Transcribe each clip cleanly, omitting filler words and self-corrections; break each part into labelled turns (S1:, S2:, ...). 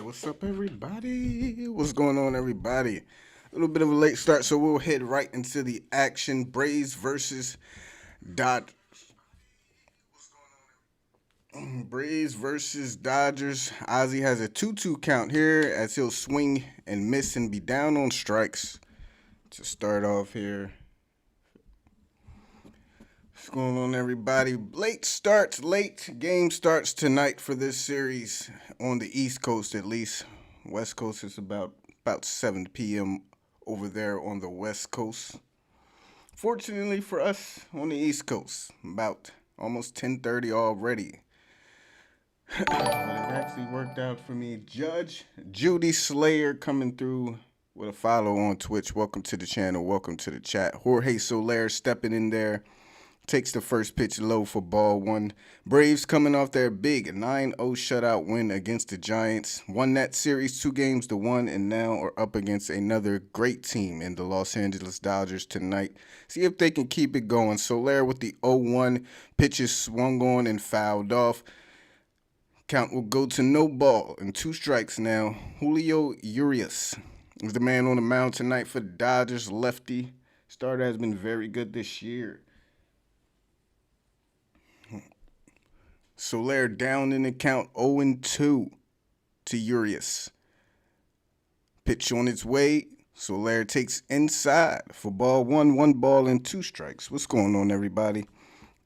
S1: What's up, everybody? What's going on, everybody? A little bit of a late start, so we'll head right into the action. Braves versus Dod. Braves versus Dodgers. Ozzy has a 2-2 count here as he'll swing and miss and be down on strikes to start off here. What's going on, everybody? Late game starts tonight for this series on the East Coast, at least. West Coast is about 7 p.m. over there on the West Coast. Fortunately for us on the East Coast, about almost 10:30 already. But it actually worked out for me. Judge Judy Slayer coming through with a follow on Twitch. Welcome to the channel. Welcome to the chat. Jorge Soler stepping in there. Takes the first pitch low for ball one. Braves coming off their big 9-0 shutout win against the Giants. Won that series 2-1, and now are up against another great team in the Los Angeles Dodgers tonight. See if they can keep it going. Soler with the 0-1. Pitches swung on and fouled off. Count will go to no ball and 2 strikes now. Julio Urias is the man on the mound tonight for Dodgers. Lefty. Starter has been very good this year. Soler down in the count 0-2 to Urias. Pitch on its way. Soler takes inside for ball one. 1 ball and 2 strikes. What's going on, everybody?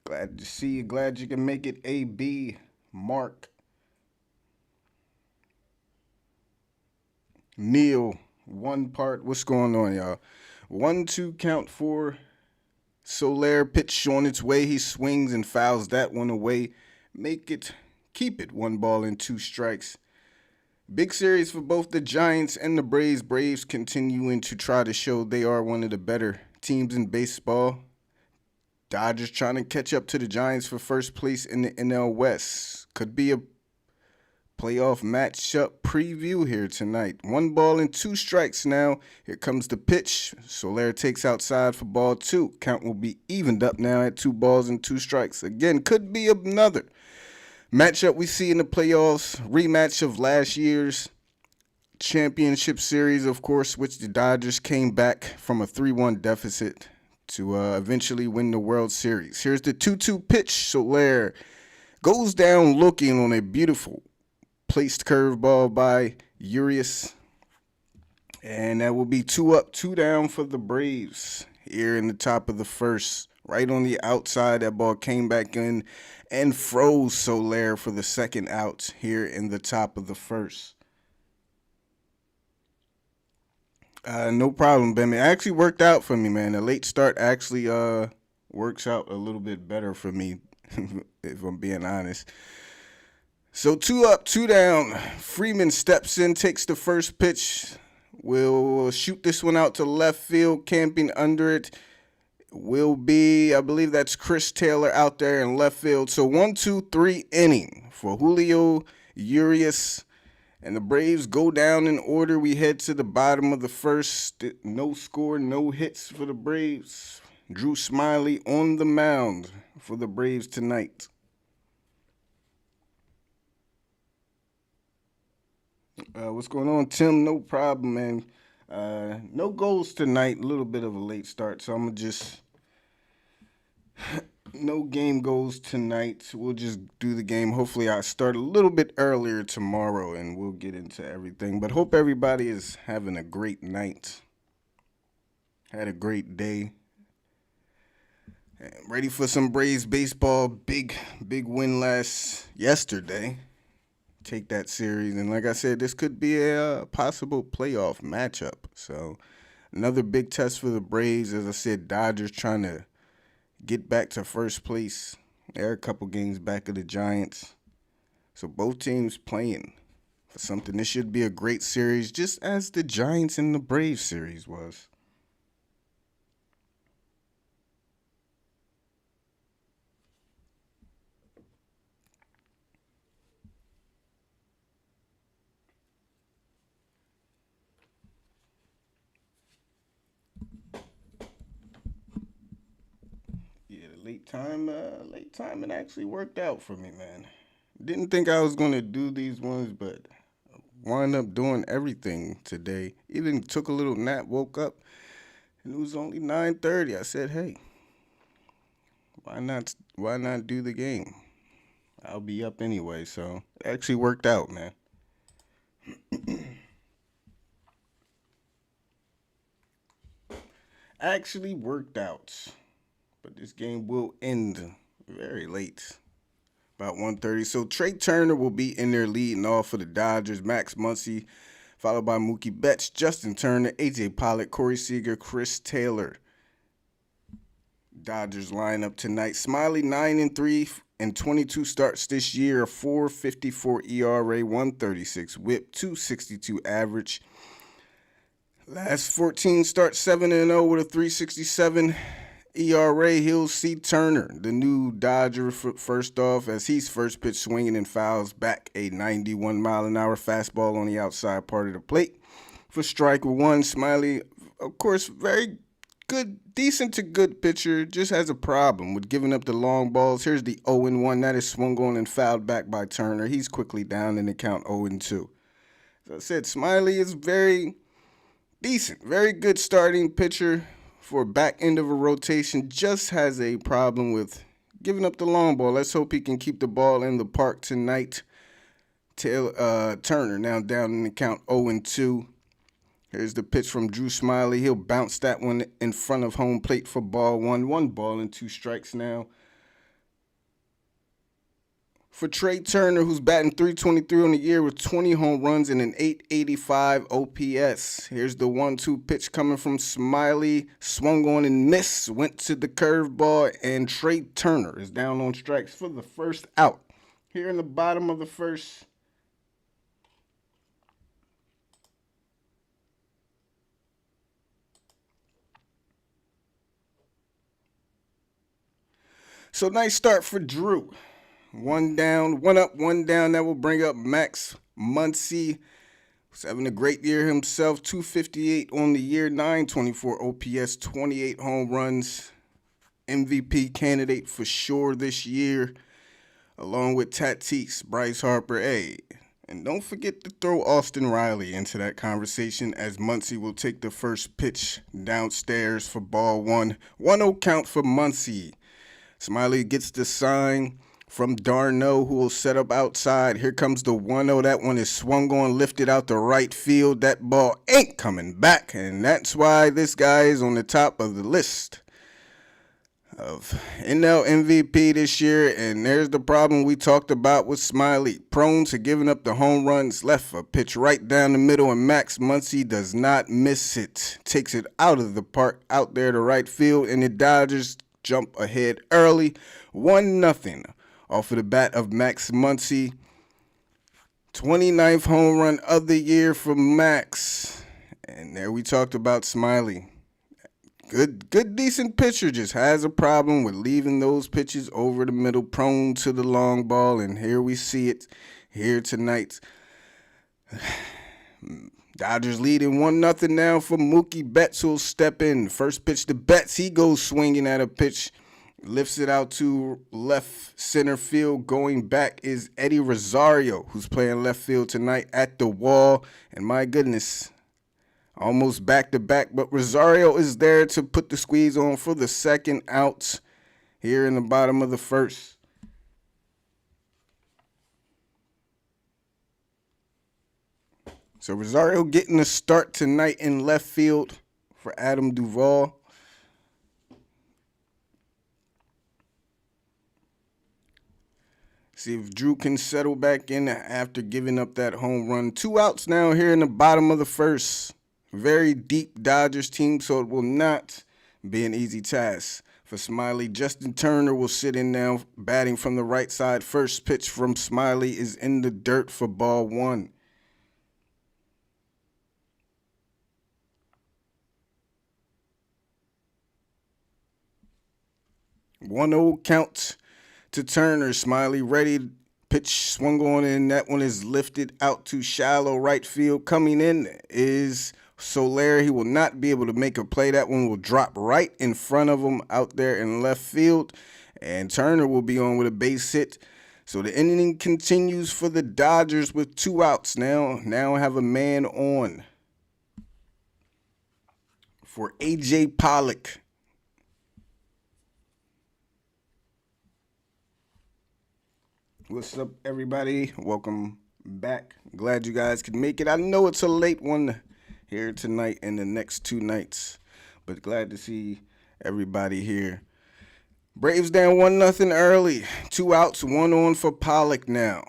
S1: Glad to see you. Glad you can make it. AB, Mark, Neil, one part. What's going on, y'all? 1-2 count for Soler. Pitch on its way. He swings and fouls that one away. Keep it 1 ball and 2 strikes. Big series for both the Giants and the Braves. Braves continuing to try to show they are one of the better teams in baseball. Dodgers trying to catch up to the Giants for first place in the NL West. Could be a playoff matchup preview here tonight. 1 ball and 2 strikes now. Here comes the pitch. Soler takes outside for ball 2. Count will be evened up now at 2 balls and 2 strikes. Again, could be another matchup we see in the playoffs. Rematch of last year's championship series, of course, which the Dodgers came back from a 3-1 deficit to eventually win the World Series. Here's the 2-2 pitch. Soler goes down looking on a beautiful placed curveball by Urias. And that will be 2 up, 2 down for the Braves here in the top of the first. Right on the outside, that ball came back in and froze Soler for the second out here in the top of the first. No problem, Ben. It actually worked out for me, man. A late start actually works out a little bit better for me, if I'm being honest. So 2 up, 2 down. Freeman steps in, takes the first pitch. We'll shoot this one out to left field. Camping under it will be, I believe that's Chris Taylor out there in left field. So 1-2-3 inning for Julio Urias. And the Braves go down in order. We head to the bottom of the first. No score, no hits for the Braves. Drew Smyley on the mound for the Braves tonight. What's going on, Tim? No problem, man. No goals tonight. A little bit of a late start, so I'm going to just... No game goals tonight. We'll just do the game. Hopefully I start a little bit earlier tomorrow, and we'll get into everything. But hope everybody is having a great night. Had a great day. Ready for some Braves baseball. Big win yesterday. Take that series, and like I said, this could be a possible playoff matchup. So another big test for the Braves. As I said, Dodgers trying to get back to first place. They're a couple games back of the Giants. So both teams playing for something. This should be a great series, just as the Giants and the Braves series was. Late time, it actually worked out for me, man. Didn't think I was going to do these ones, but Wound up doing everything today. Even took a little nap, woke up, and it was only 9:30. I said, "Hey, why not do the game? I'll be up anyway." So it actually worked out, man. Actually worked out. But this game will end very late, about 1:30. So Trey Turner will be in there leading off for the Dodgers. Max Muncy, followed by Mookie Betts, Justin Turner, AJ Pollock, Corey Seager, Chris Taylor. Dodgers lineup tonight. Smyley 9-3 and 22 starts this year. A 4.54 ERA, 136 WHIP, 262 average. Last 14 starts 7-0 with a 3.67 ERA. He'll see Turner, the new Dodger, first off, as he's first pitch swinging and fouls back a 91-mile-an-hour fastball on the outside part of the plate. For strike one, Smyley, of course, very good, decent to good pitcher, just has a problem with giving up the long balls. Here's the 0-1. That is swung on and fouled back by Turner. He's quickly down in the count 0-2. As I said, Smyley is very decent, very good starting pitcher for back end of a rotation. Just has a problem with giving up the long ball. Let's hope he can keep the ball in the park tonight. Turner now down in the count 0-2. Here's the pitch from Drew Smyley. He'll bounce that one in front of home plate for ball one. 1-2 strikes now. For Trey Turner, who's batting .323 on the year with 20 home runs and an .885 OPS. Here's the 1-2 pitch coming from Smyley. Swung on and missed. Went to the curveball, and Trey Turner is down on strikes for the first out. Here in the bottom of the first. So nice start for Drew. One down, one up, one down. That will bring up Max Muncy. He's having a great year himself. 258 on the year, 924 OPS, 28 home runs. MVP candidate for sure this year, along with Tatis, Bryce Harper. And don't forget to throw Austin Riley into that conversation, as Muncy will take the first pitch downstairs for ball one. 1-0 count for Muncy. Smyley gets the sign from Darno, who will set up outside. Here comes the 1-0. That one is swung on, lifted out to right field. That ball ain't coming back, and that's why this guy is on the top of the list of NL MVP this year. And there's the problem we talked about with Smyley. Prone to giving up the home runs. Left a pitch right down the middle, and Max Muncy does not miss it. Takes it out of the park, out there to right field, and the Dodgers jump ahead early, 1-0 off of the bat of Max Muncy. 29th home run of the year for Max. And there we talked about Smyley. Good, decent pitcher, just has a problem with leaving those pitches over the middle, prone to the long ball, and here we see it here tonight. Dodgers leading 1-0 now for Mookie Betts, who'll step in. First pitch to Betts. He goes swinging at a pitch, lifts it out to left center field. Going back is Eddie Rosario, who's playing left field tonight, at the wall. And my goodness, almost back-to-back, but Rosario is there to put the squeeze on for the second out here in the bottom of the first. So Rosario getting a start tonight in left field for Adam Duvall. See if Drew can settle back in after giving up that home run. 2 outs now here in the bottom of the first. Very deep Dodgers team, so it will not be an easy task for Smyley. Justin Turner will sit in now, batting from the right side. First pitch from Smyley is in the dirt for ball one. 1-0 count to Turner. Smyley ready. Pitch swung on in. That one is lifted out to shallow right field. Coming in is Soler. He will not be able to make a play. That one will drop right in front of him out there in left field. And Turner will be on with a base hit So the inning continues for the Dodgers with 2 outs. Now have a man on for A.J. Pollock. What's up, everybody? Welcome back. Glad you guys could make it. I know it's a late one here tonight and the next 2 nights, but glad to see everybody here. Braves down 1-0 early. 2 outs, 1 on for Pollock now.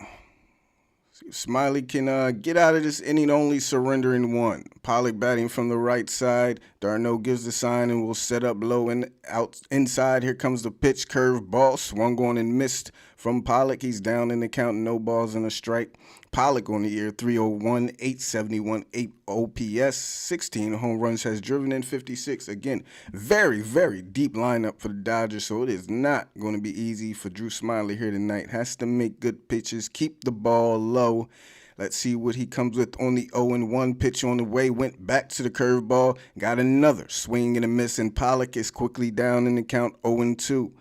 S1: See if Smiley can get out of this inning, only surrendering 1. Pollock batting from the right side. Darno gives the sign and will set up low and out inside. Here comes the pitch, curve ball, swung on and missed from Pollock. He's down in the count, no balls and a strike. Pollock on the year, 301, 871, 8 OPS, 16 home runs, has driven in 56. Again, very, very deep lineup for the Dodgers, so it is not going to be easy for Drew Smyly here tonight. Has to make good pitches, keep the ball low. Let's see what he comes with on the 0-1 pitch on the way. Went back to the curveball, got another swing and a miss, and Pollock is quickly down in the count, 0-2.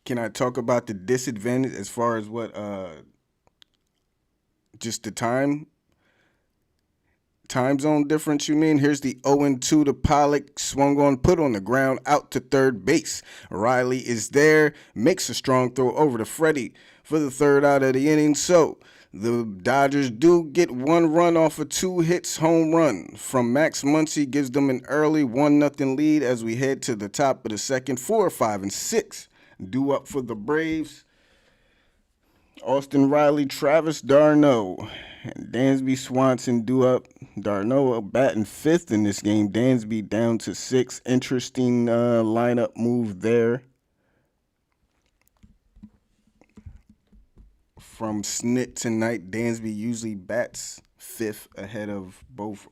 S1: Can I talk about the disadvantage as far as what just the time zone difference you mean? Here's the 0-2 to Pollock, swung on, put on the ground, out to third base. Riley is there, makes a strong throw over to Freddie for the 3rd out of the inning. So the Dodgers do get 1 run off of 2 hits, home run from Max Muncy, gives them an early 1-0 lead as we head to the top of the second. 4, 5, and 6 due up for the Braves. Austin Riley, Travis d'Arnaud, and Dansby Swanson due up. D'Arnaud batting 5th in this game. Dansby down to 6. Interesting lineup move there from Snit tonight. Dansby usually bats 5th ahead of both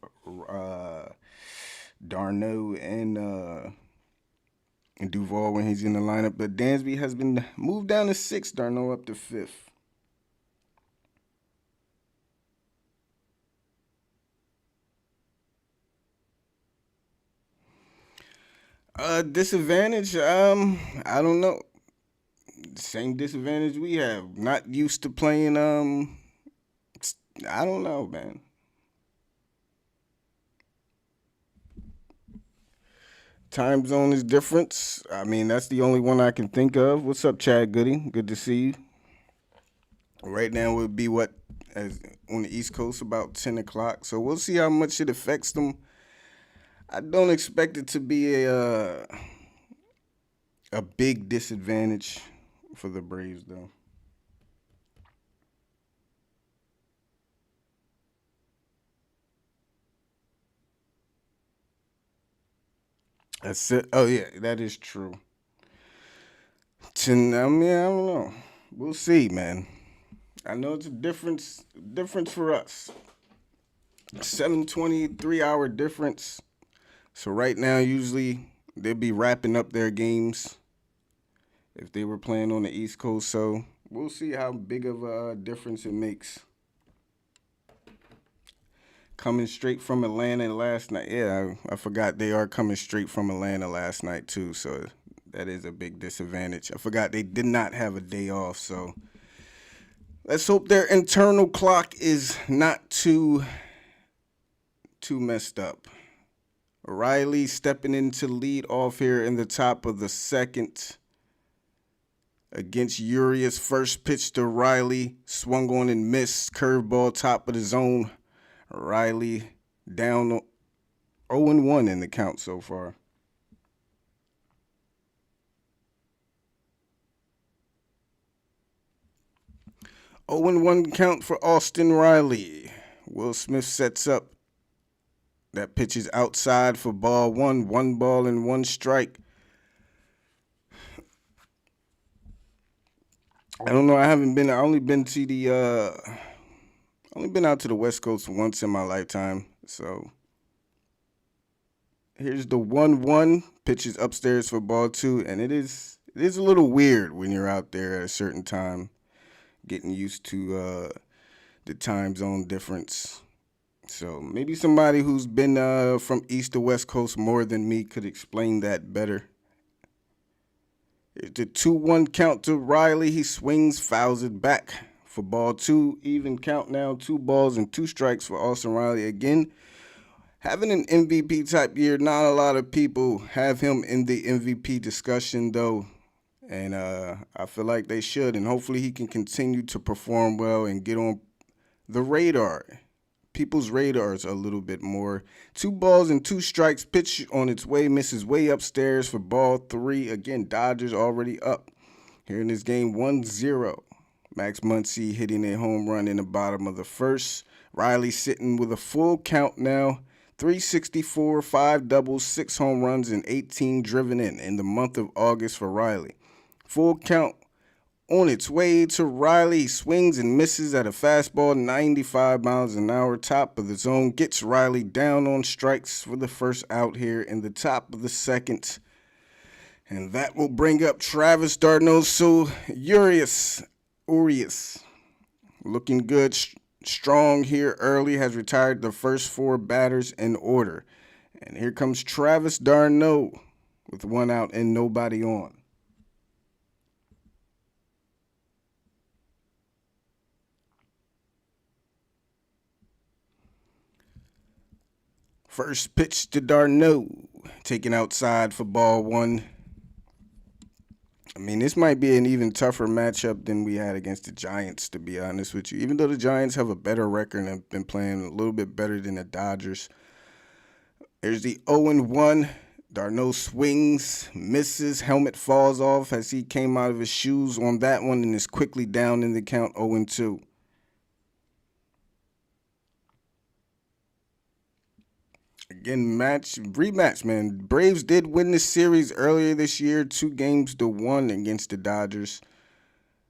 S1: d'Arnaud and Duvall when he's in the lineup. But Dansby has been moved down to 6th, d'Arnaud up to 5th. Disadvantage, I don't know. Same disadvantage we have. Not used to playing, I don't know, man. Time zone is different. I mean, that's the only one I can think of. What's up, Chad Goody? Good to see you. Right now would be as on the East Coast, about 10 o'clock. So we'll see how much it affects them. I don't expect it to be a big disadvantage for the Braves, though. That's it. Oh yeah, that is true. I mean, I don't know. We'll see, man. I know it's a difference for us. 7:23 hour difference. So right now, usually they'd be wrapping up their games if they were playing on the East Coast. So we'll see how big of a difference it makes. Coming straight from Atlanta last night. Yeah, I forgot they are coming straight from Atlanta last night too. So that is a big disadvantage. I forgot they did not have a day off. So let's hope their internal clock is not too messed up. Riley stepping in to lead off here in the top of the second against Urias. First pitch to Riley, swung on and missed. Curveball, top of the zone. Riley down 0-1 in the count so far. Oh, 0-1 count for Austin Riley. Will Smith sets up. That pitch is outside for ball 1. 1 ball and 1 strike. I don't know. I only been out to the West Coast once in my lifetime. So here's the 1-1. Pitches upstairs for ball 2, and it is a little weird when you're out there at a certain time, getting used to the time zone difference. So maybe somebody who's been from East to West Coast more than me could explain that better. It's a 2-1 count to Riley. He swings, fouls it back for ball two. Even count now, 2 balls and 2 strikes for Austin Riley. Again, having an MVP type year, not a lot of people have him in the MVP discussion though. And I feel like they should. And hopefully he can continue to perform well and get on the radar. People's radars a little bit more. 2 balls and 2 strikes. Pitch on its way, misses way upstairs for ball 3. Again, Dodgers already up here in this game 1-0. Max Muncy hitting a home run in the bottom of the first. Riley sitting with a full count now. 364, 5 doubles, 6 home runs, and 18 driven in the month of August for Riley. Full count on its way to Riley. He swings and misses at a fastball, 95 miles an hour, top of the zone. Gets Riley down on strikes for the first out here in the top of the second. And that will bring up Travis d'Arnaud. So Urias, looking good, strong here early, has retired the first 4 batters in order. And here comes Travis d'Arnaud with 1 out and nobody on. First pitch to d'Arnaud, taken outside for ball 1. I mean, this might be an even tougher matchup than we had against the Giants, to be honest with you. Even though the Giants have a better record and have been playing a little bit better than the Dodgers. There's the 0-1. d'Arnaud swings, misses, helmet falls off as he came out of his shoes on that one and is quickly down in the count 0-2. Again, rematch, man. Braves did win this series earlier this year, 2-1 against the Dodgers.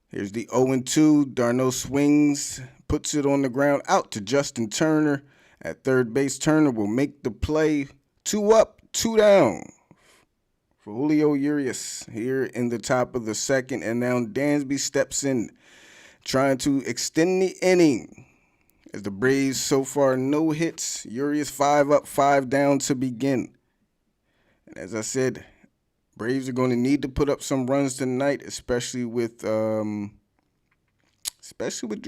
S1: Here's the 0-2. d'Arnaud swings, puts it on the ground, out to Justin Turner at third base. Turner will make the play. 2 up, 2 down for Julio Urias here in the top of the second. And now Dansby steps in, trying to extend the inning. As the Braves so far no hits, Urias 5 up, 5 down to begin. And as I said, Braves are going to need to put up some runs tonight, especially with Drew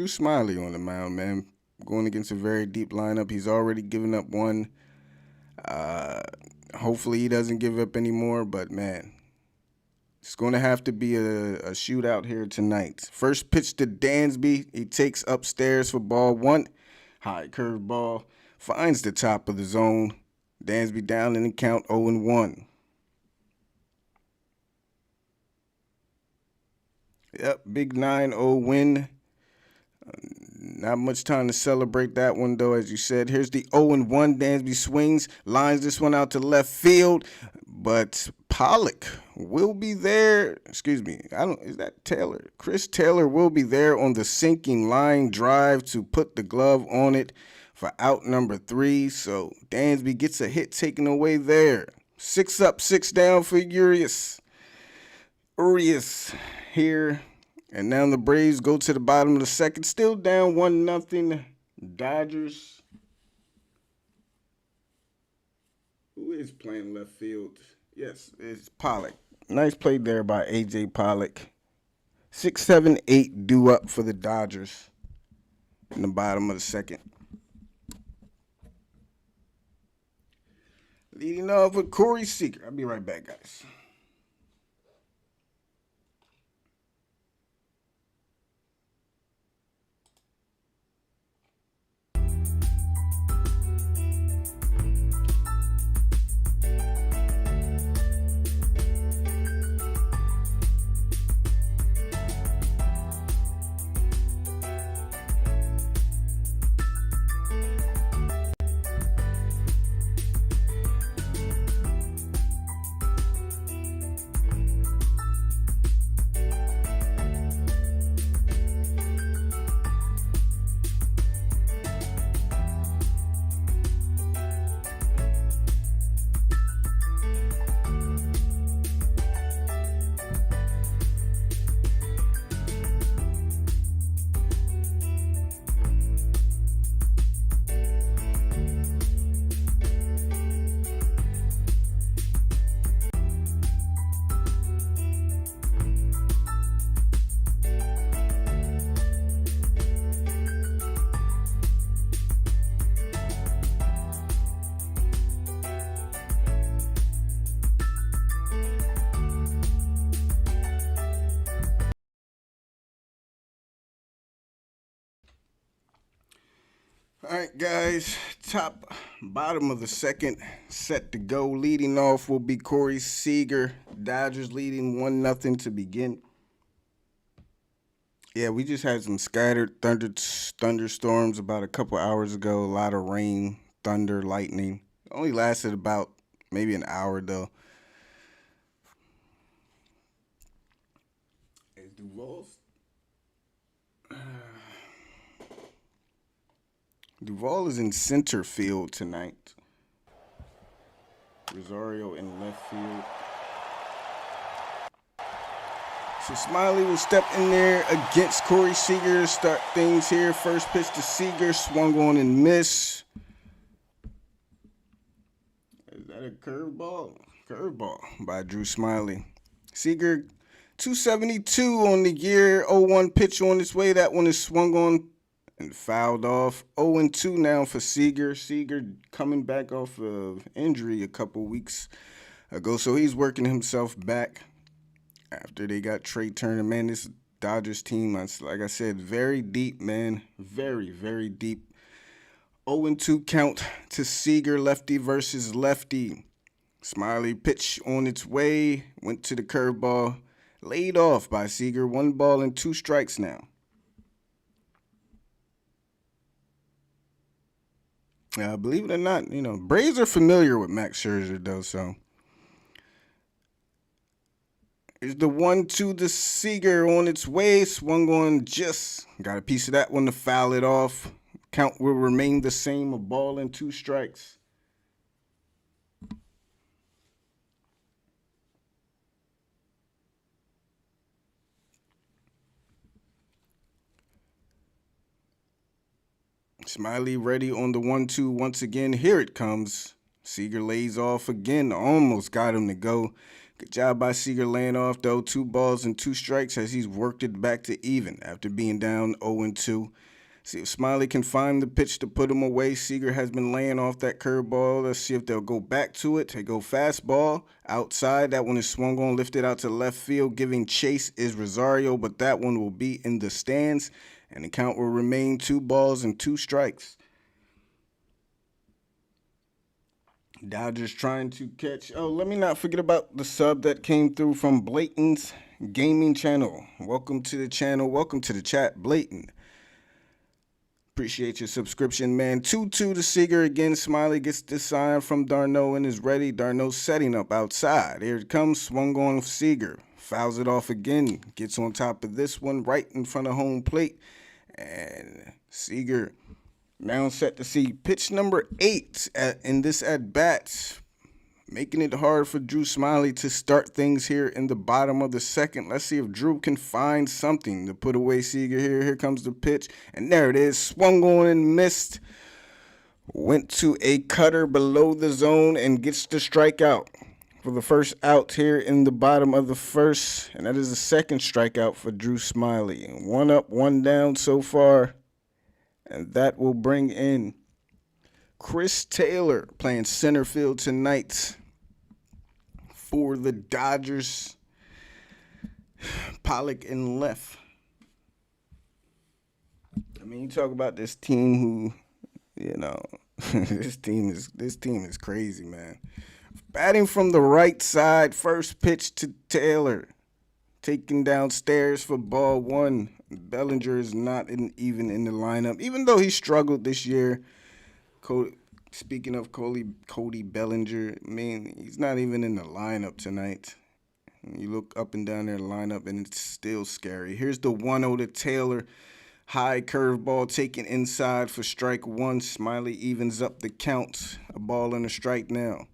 S1: Smyley on the mound, man. Going against a very deep lineup. He's already given up 1. Hopefully he doesn't give up any more, but man, it's going to have to be a shootout here tonight. First pitch to Dansby. He takes upstairs for ball 1. High curve ball. Finds the top of the zone. Dansby down in the count 0-1. Yep, big 9-0 win. Not much time to celebrate that one, though, as you said. Here's the 0-1. Dansby swings, lines this one out to left field, but Pollock will be there. Excuse me, is that Taylor? Chris Taylor will be there on the sinking line drive to put the glove on it for out number 3. So Dansby gets a hit taken away there. 6 up, 6 down for Urias here. And now the Braves go to the bottom of the second, still down 1-0. Dodgers. Who is playing left field? Yes, it's Pollock. Nice play there by A.J. Pollock. 6, 7, 8 due up for the Dodgers in the bottom of the second. Leading off with Corey Seager. I'll be right back, guys. All right, guys. Bottom of the second, set to go. Leading off will be Corey Seager. Dodgers leading 1-0 to begin. Yeah, we just had some scattered thunderstorms about a couple hours ago. A lot of rain, thunder, lightning. Only lasted about maybe an hour though. Is Duvall is in center field tonight. Rosario in left field. So Smyley will step in there against Corey Seager to start things here. First pitch to Seager, swung on and missed. Is that a curveball? Curveball by Drew Smyley. Seager, 272 on the year. 0-1 pitch on its way. That one is swung on and fouled off. 0-2 now for Seager. Seager coming back off of injury a couple weeks ago, so he's working himself back after they got Trey Turner. Man, this Dodgers team, like I said, very deep, man. Very, very deep. 0-2 count to Seager, lefty versus lefty. Smyley pitch on its way, went to the curveball, laid off by Seager. 1 ball and 2 strikes now. Believe it or not, Braves are familiar with Max Scherzer, though, so. Here's the 1-2 to Seager on its way. Swung on, just got a piece of that one to foul it off. Count will remain the same, a ball and 2 strikes. Smyley ready on the 1-2 once again. Here it comes. Seager lays off again. Almost got him to go. Good job by Seager laying off, though. 2 balls and 2 strikes as he's worked it back to even after being down 0-2. See if Smyley can find the pitch to put him away. Seager has been laying off that curveball. Let's see if they'll go back to it. They go fastball outside. That one is swung on, lifted out to left field. Giving chase is Rosario, but that one will be in the stands. And the count will remain 2 balls and 2 strikes. Dodgers trying to catch. Oh, let me not forget about the sub that came through from Blayton's Gaming Channel. Welcome to the channel. Welcome to the chat, Blayton. Appreciate your subscription, man. 2-2 to Seager again. Smyley gets the sign from Darno and is ready. Darno setting up outside. Here it comes. Swung on Seager. Fouls it off again. Gets on top of this one right in front of home plate. And Seager now set to see pitch number 8 in this at-bat, making it hard for Drew Smyley to start things here in the bottom of the second. Let's see if Drew can find something to put away Seager here. Here comes the pitch, and there it is. Swung on and missed. Went to a cutter below the zone and gets the strikeout for the first out here in the bottom of the first, and that is the second strikeout for Drew Smyley. 1 up, 1 down so far. And that will bring in Chris Taylor playing center field tonight for the Dodgers. Pollock in left. I mean, you talk about this team who, this team is crazy, man. Batting from the right side, first pitch to Taylor. Taken downstairs for ball 1. Bellinger is not even in the lineup, even though he struggled this year. Speaking of Cody Bellinger, I mean, he's not even in the lineup tonight. You look up and down their lineup, and it's still scary. Here's the 1-0 to Taylor. High curveball taken inside for strike 1. Smyley evens up the count. A ball and a strike now.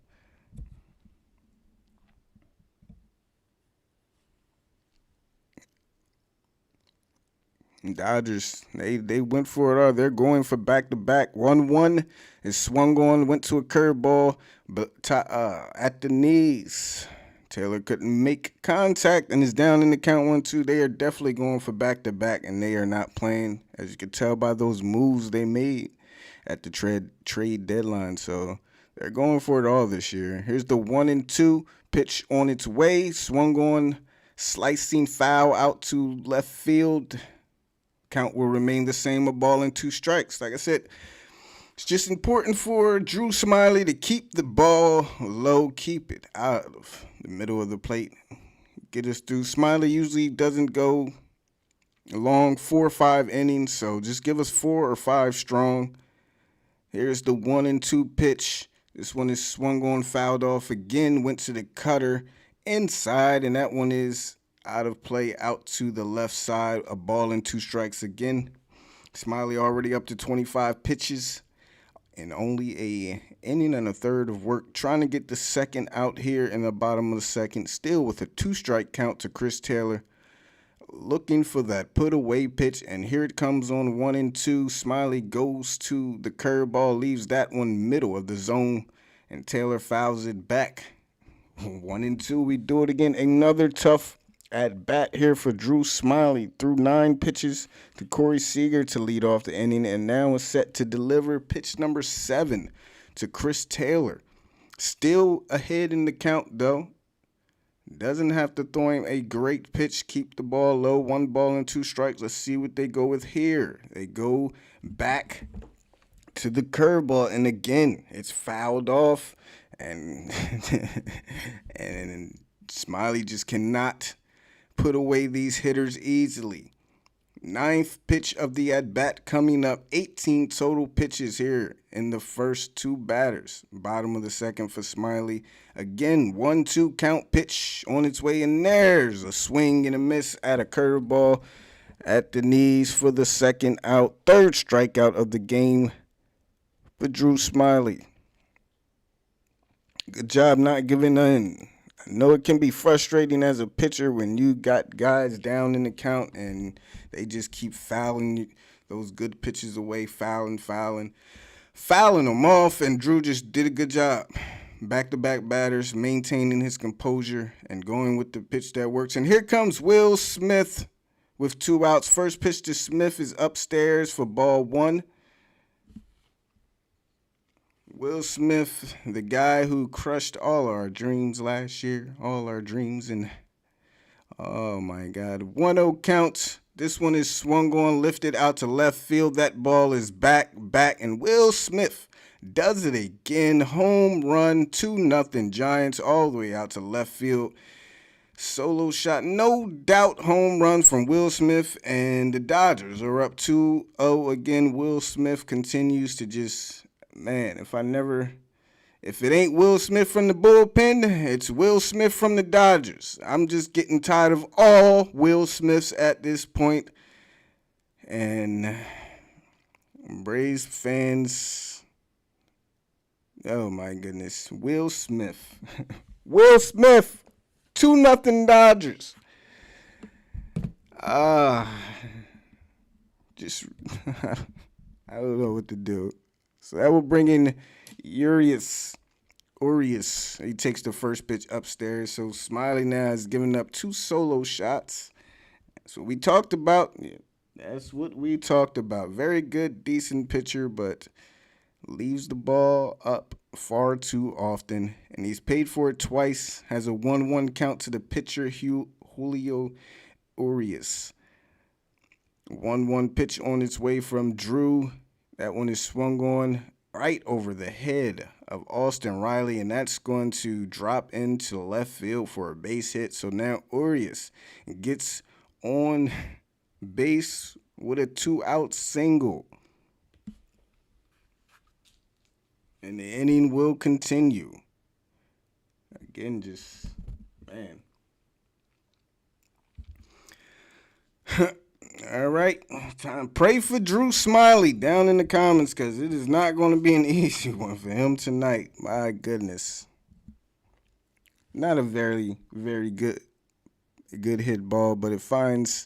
S1: Dodgers, they went for it. They're going for back-to-back. 1-1 is swung on, went to a curveball, but at the knees. Taylor couldn't make contact and is down in the count 1-2. They are definitely going for back-to-back, and they are not playing, as you can tell by those moves they made at the trade deadline. So they're going for it all this year. Here's the 1-2 pitch on its way. Swung on, slicing foul out to left field. Count will remain the same, a ball and 2 strikes. Like I said, It's just important for Drew Smyly to keep the ball low, keep it out of the middle of the plate, get us through. Smyly usually doesn't go long 4 or 5 innings, so just give us 4 or 5 strong. Here's the 1-2 pitch. This one is swung on, fouled off again, went to the cutter inside, and that one is out of play, out to the left side. A ball and 2 strikes again. Smyly already up to 25 pitches and only a inning and a third of work, trying to get the second out here in the bottom of the second, still with a 2-strike count to Chris Taylor, looking for that put away pitch, and here it comes on 1-2. Smyly goes to the curveball, leaves that one middle of the zone, and Taylor fouls it back. 1-2, we do it again. Another tough at bat here for Drew Smyly. Threw 9 pitches to Corey Seager to lead off the inning, and now is set to deliver pitch number 7 to Chris Taylor. Still ahead in the count though. Doesn't have to throw him a great pitch. Keep the ball low. 1 ball and 2 strikes. Let's see what they go with here. They go back to the curveball, and again, it's fouled off, and and Smyly just cannot put away these hitters easily. 9th pitch of the at-bat coming up. 18 total pitches here in the first 2 batters. Bottom of the second for Smyly. Again, 1-2 count, pitch on its way, and there's a swing and a miss at a curveball at the knees for the second out. 3rd strikeout of the game for Drew Smyly. Good job not giving in. I know it can be frustrating as a pitcher when you got guys down in the count and they just keep fouling those good pitches away, fouling them off, and Drew just did a good job. Back-to-back batters, maintaining his composure and going with the pitch that works. And here comes Will Smith with 2 outs. First pitch to Smith is upstairs for ball 1. Will Smith, the guy who crushed all our dreams last year, and oh my God, 1-0 count. This one is swung on, lifted out to left field. That ball is back, and Will Smith does it again. Home run, 2-0 Giants, all the way out to left field. Solo shot, no doubt home run from Will Smith, and the Dodgers are up 2-0 again. Will Smith continues to just, man, if it ain't Will Smith from the bullpen, it's Will Smith from the Dodgers. I'm just getting tired of all Will Smiths at this point. And Braves fans, oh my goodness, Will Smith. Will Smith, 2-0 Dodgers. Just, I don't know what to do. So that will bring in Urias. He takes the first pitch upstairs. So Smyly now has given up 2 solo shots. That's what we talked about. Yeah, that's what we talked about. Very good, decent pitcher, but leaves the ball up far too often. And he's paid for it twice. Has a 1-1 count to the pitcher, Julio Urias. 1-1 pitch on its way from Drew. That one is swung on right over the head of Austin Riley, and that's going to drop into left field for a base hit. So now Urias gets on base with a 2-out single. And the inning will continue. Again, just, man. All right, time. Pray for Drew Smyly down in the comments, because it is not going to be an easy one for him tonight. My goodness. Not a very, very good hit ball, but it finds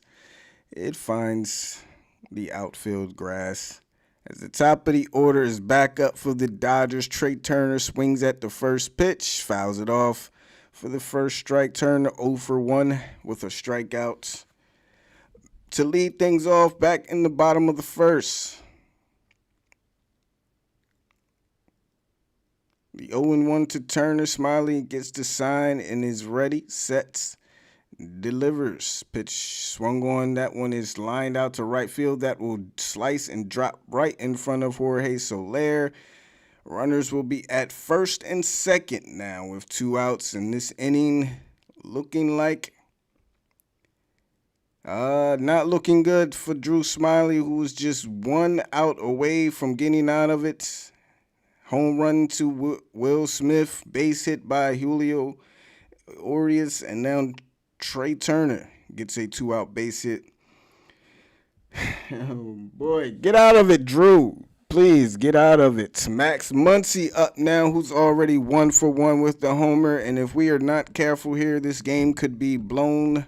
S1: the outfield grass. As the top of the order is back up for the Dodgers, Trey Turner swings at the first pitch, fouls it off for the first strike. Turner 0 for 1 with a strikeout to lead things off back in the bottom of the first. The 0-1 to Turner. Smyly gets the sign and is ready, sets. delivers. Pitch swung on. That one is lined out to right field. That will slice and drop right in front of Jorge Soler. Runners will be at first and second now with 2 outs in this inning. Looking like not looking good for Drew Smyley, who was just 1 out away from getting out of it. Home run to Will Smith, base hit by Julio Urias, and now Trey Turner gets a 2-out base hit. Oh boy, get out of it, Drew. Please get out of it. Max Muncy up now, who's already 1 for 1 with the homer. And if we are not careful here, this game could be blown.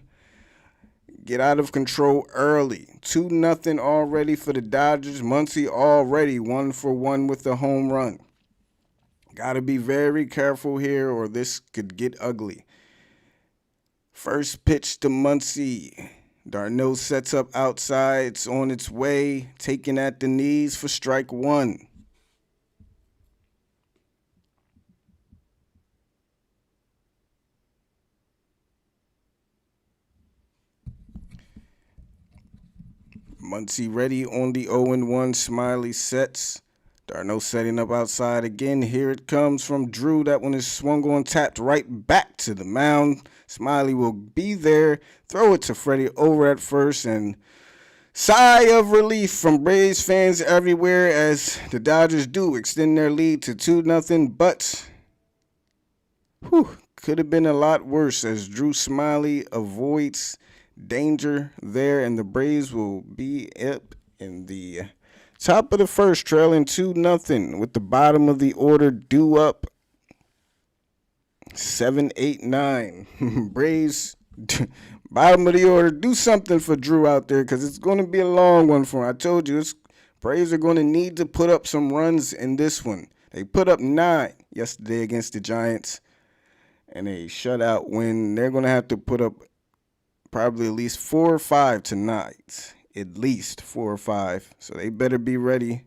S1: Get out of control early. 2-0 already for the Dodgers. Muncy already 1 for 1 with the home run. Got to be very careful here or this could get ugly. First pitch to Muncy. Darno sets up outside. It's on its way. Taken at the knees for strike 1. Muncy ready on the 0-1. Smyley sets. Darno setting up outside again. Here it comes from Drew. That one is swung on, tapped right back to the mound. Smyley will be there. Throw it to Freddie over at first, and sigh of relief from Braves fans everywhere as the Dodgers do extend their lead to 2-0. But could have been a lot worse as Drew Smyley avoids danger there, and the Braves will be up in the top of the first, trailing 2-0 with the bottom of the order due up 7, 8, 9. Braves, bottom of the order, do something for Drew out there because it's going to be a long one for him. I told you, Braves are going to need to put up some runs in this one. They put up 9 yesterday against the Giants and a shutout win. They're going to have to put up probably at least 4 or 5 tonight. At least 4 or 5. So they better be ready.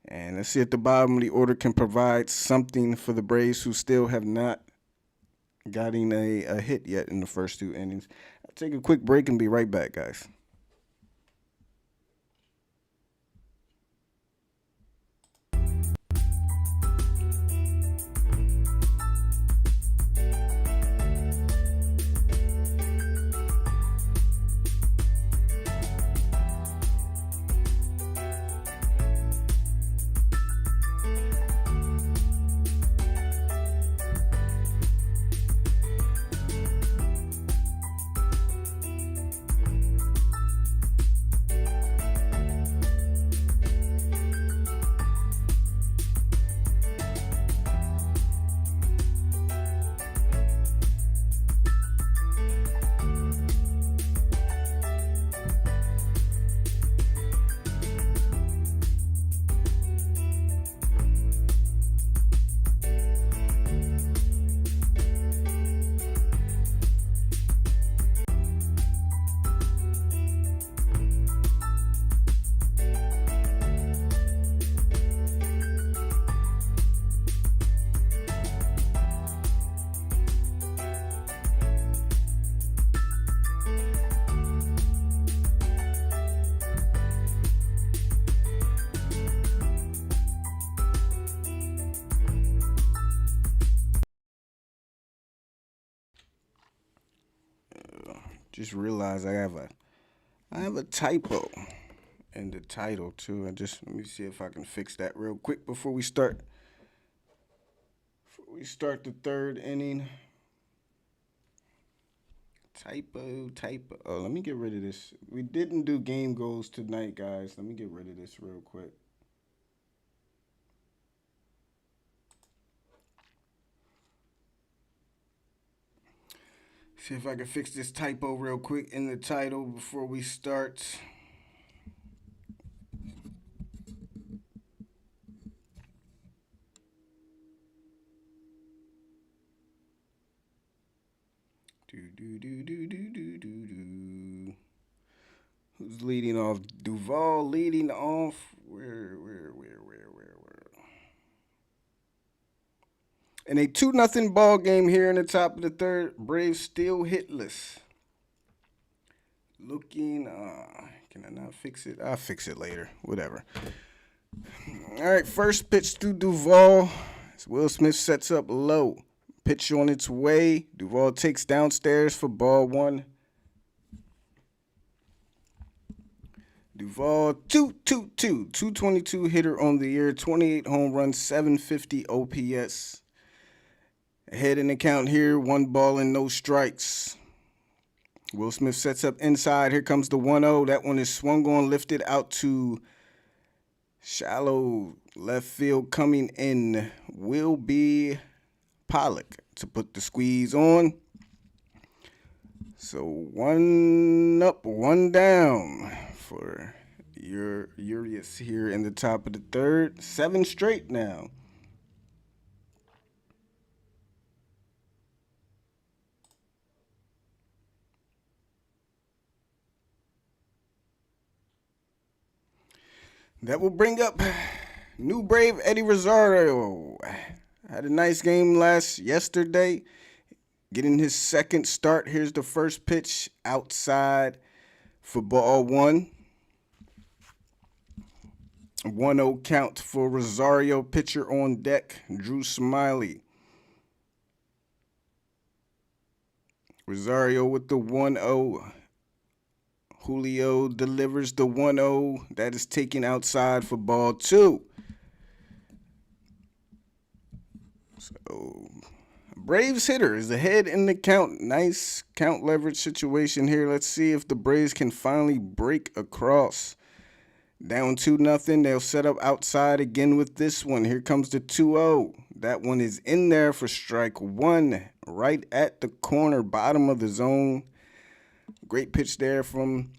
S1: And let's see if the bottom of the order can provide something for the Braves, who still have not gotten a hit yet in the first 2 innings. I'll take a quick break and be right back, guys. Just realized I have a typo in the title too. Let me see if I can fix that real quick before we start. Before we start the 3rd inning. Typo. Oh, let me get rid of this. We didn't do game goals tonight, guys. Let me get rid of this real quick. See if I can fix this typo real quick in the title before we start. Who's leading off? Duvall leading off. Where? In a 2-0 ball game here in the top of the 3rd, Braves still hitless. Looking, can I not fix it? I'll fix it later. Whatever. All right, first pitch to Duvall. Will Smith sets up low. Pitch on its way. Duvall takes downstairs for ball one. Duvall, 222 hitter on the year, 28 home runs, 750 OPS. Ahead in the count here, 1 ball and no strikes. Will Smith sets up inside. Here comes the 1-0. That one is swung on, lifted out to shallow left field. Coming in will be Pollock to put the squeeze on. So 1 up, 1 down for Urias here in the top of the third. 7 straight now. That will bring up new Brave Eddie Rosario. Had a nice game yesterday. Getting his second start. Here's the first pitch outside for ball one. 1-0 count for Rosario. Pitcher on deck, Drew Smyley. Rosario with the 1-0. Julio delivers the 1-0. That is taken outside for ball two. So, Braves hitter is ahead in the count. Nice count leverage situation here. Let's see if the Braves can finally break across. Down 2-0. They'll set up outside again with this one. Here comes the 2-0. That one is in there for strike one. Right at the corner, bottom of the zone. Great pitch there from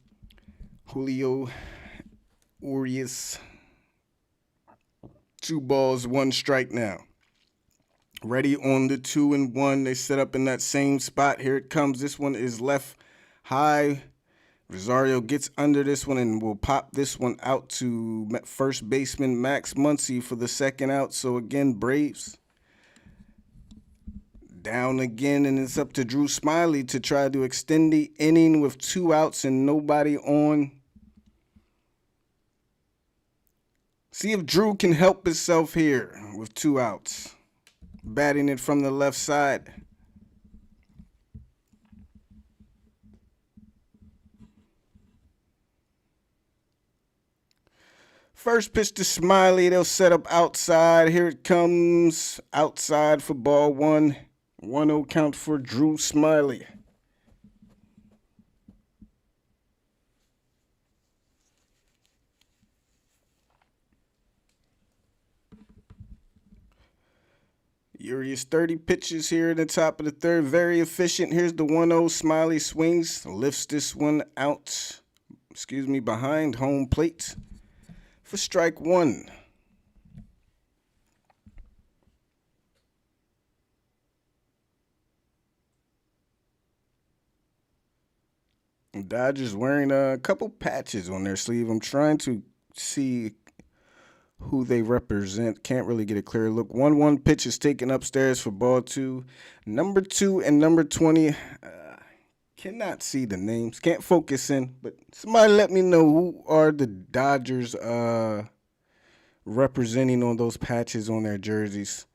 S1: Julio Urias. 2 balls, 1 strike now. Ready on the 2-1. They set up in that same spot. Here it comes. This one is left high. Rosario gets under this one and will pop this one out to first baseman Max Muncy for the second out. So again, Braves down again, and it's up to Drew Smyley to try to extend the inning with 2 outs and nobody on. See if Drew can help himself here with 2 outs. Batting it from the left side. First pitch to Smyley. They'll set up outside. Here it comes. Outside for ball one. 1-0 count for Drew Smyley. Urias 30 pitches here in the top of the third. Very efficient. Here's the 1-0. Smyley swings. Lifts this one out. Behind home plate for strike one. Dodgers wearing a couple patches on their sleeve. I'm trying to see who they represent. Can't really get a clear look. 1-1 pitch is taken upstairs for ball two. Number 2 and number 20. Cannot see the names. Can't focus in. But somebody let me know who are the Dodgers representing on those patches on their jerseys.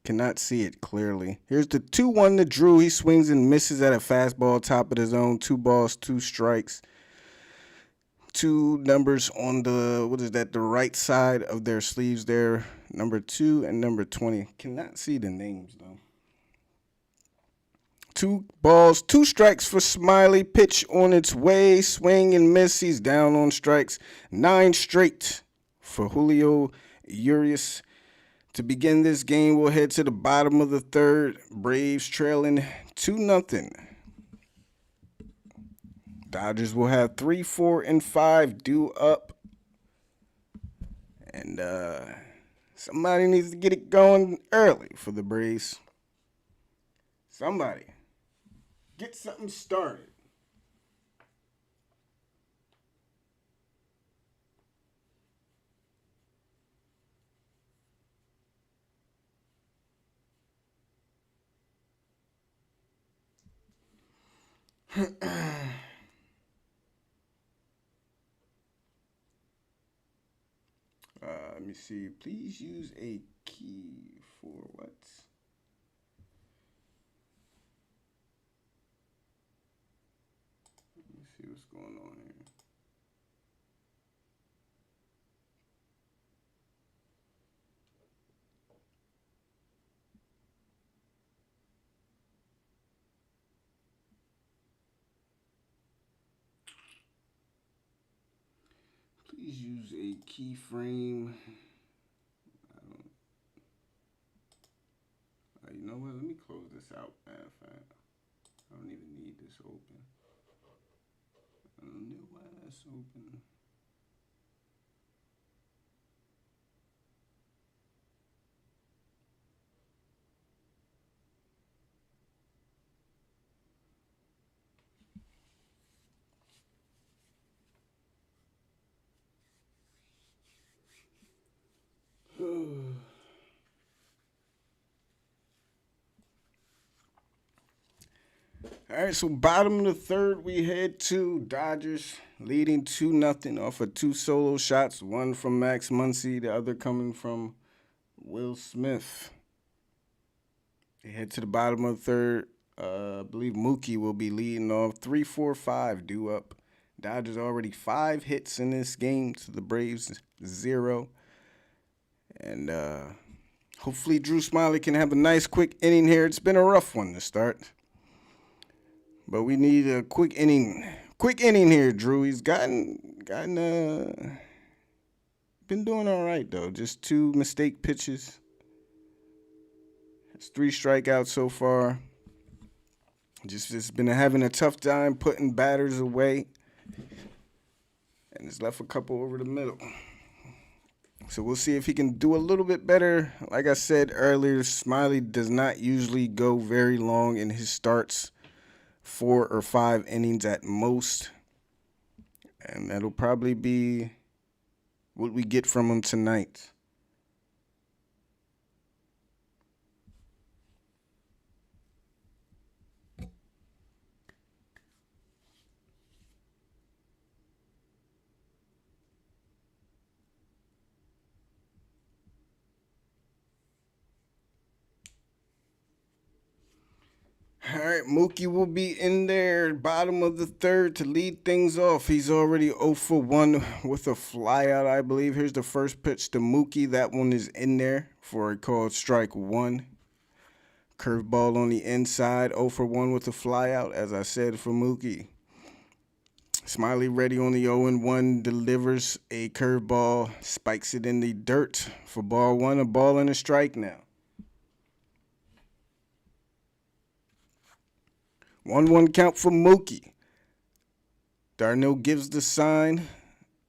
S1: Cannot see it clearly. Here's the 2-1 to Drew. He swings and misses at a fastball, top of the zone. 2 balls, 2 strikes. 2 numbers on the right side of their sleeves there. Number 2 and number 20. Cannot see the names though. 2 balls, 2 strikes for Smyley. Pitch on its way. Swing and miss. He's down on strikes. 9 straight for Julio Urias. To begin this game, we'll head to the bottom of the third. Braves trailing 2-0. Dodgers will have 3, 4, and 5 due up. And somebody needs to get it going early for the Braves. Somebody. Get something started. Let me see. Please use a key for what? Let me see what's going on here. Please use a keyframe. You know what? Let me close this out. Matter of fact, I don't even need this open. I don't know why that's open. All right, so bottom of the third, we head to Dodgers leading 2-0 off of two solo shots, one from Max Muncy, the other coming from Will Smith. They head to the bottom of the third. I believe Mookie will be leading off 3-4-5 due up. Dodgers already 5 hits in this game to the Braves 0. And hopefully Drew Smyley can have a nice quick inning here. It's been a rough one to start. But we need a quick inning. Quick inning here, Drew. He's been doing all right, though. Just 2 mistake pitches. It's 3 strikeouts so far. Just been having a tough time putting batters away. And it's left a couple over the middle. So we'll see if he can do a little bit better. Like I said earlier, Smyley does not usually go very long in his starts. 4 or 5 innings at most. And that'll probably be what we get from him tonight. All right, Mookie will be in there, bottom of the third to lead things off. He's already 0 for 1 with a flyout, I believe. Here's the first pitch to Mookie. That one is in there for a called strike 1. Curveball on the inside, 0 for 1 with a flyout, as I said, for Mookie. Smyley ready on the 0-1, delivers a curveball, spikes it in the dirt for ball 1, a ball and a strike now. 1-1 count for Mookie. Darnell gives the sign,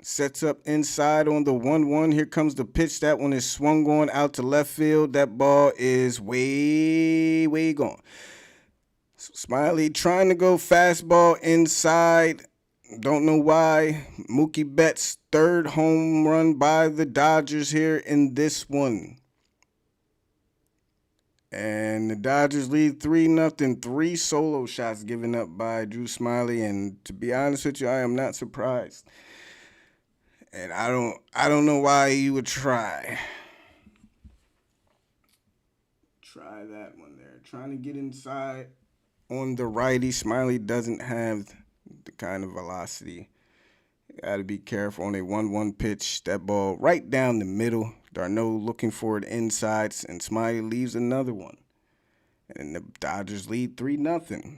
S1: sets up inside on the 1-1. Here comes the pitch. That one is swung on out to left field. That ball is way gone. So Smyley trying to go fastball inside. Don't know why. Mookie Betts' 3rd home run by the Dodgers here in this one. And the Dodgers lead 3-0. 3 solo shots given up by Drew Smyley, and to be honest with you, I am not surprised. And I don't know why you would try that one there. Trying to get inside on the righty. Smyley doesn't have the kind of velocity. You got to be careful on a 1-1 pitch. That ball right down the middle. Darno looking for it inside, and Smyley leaves another one. And the Dodgers lead 3-0.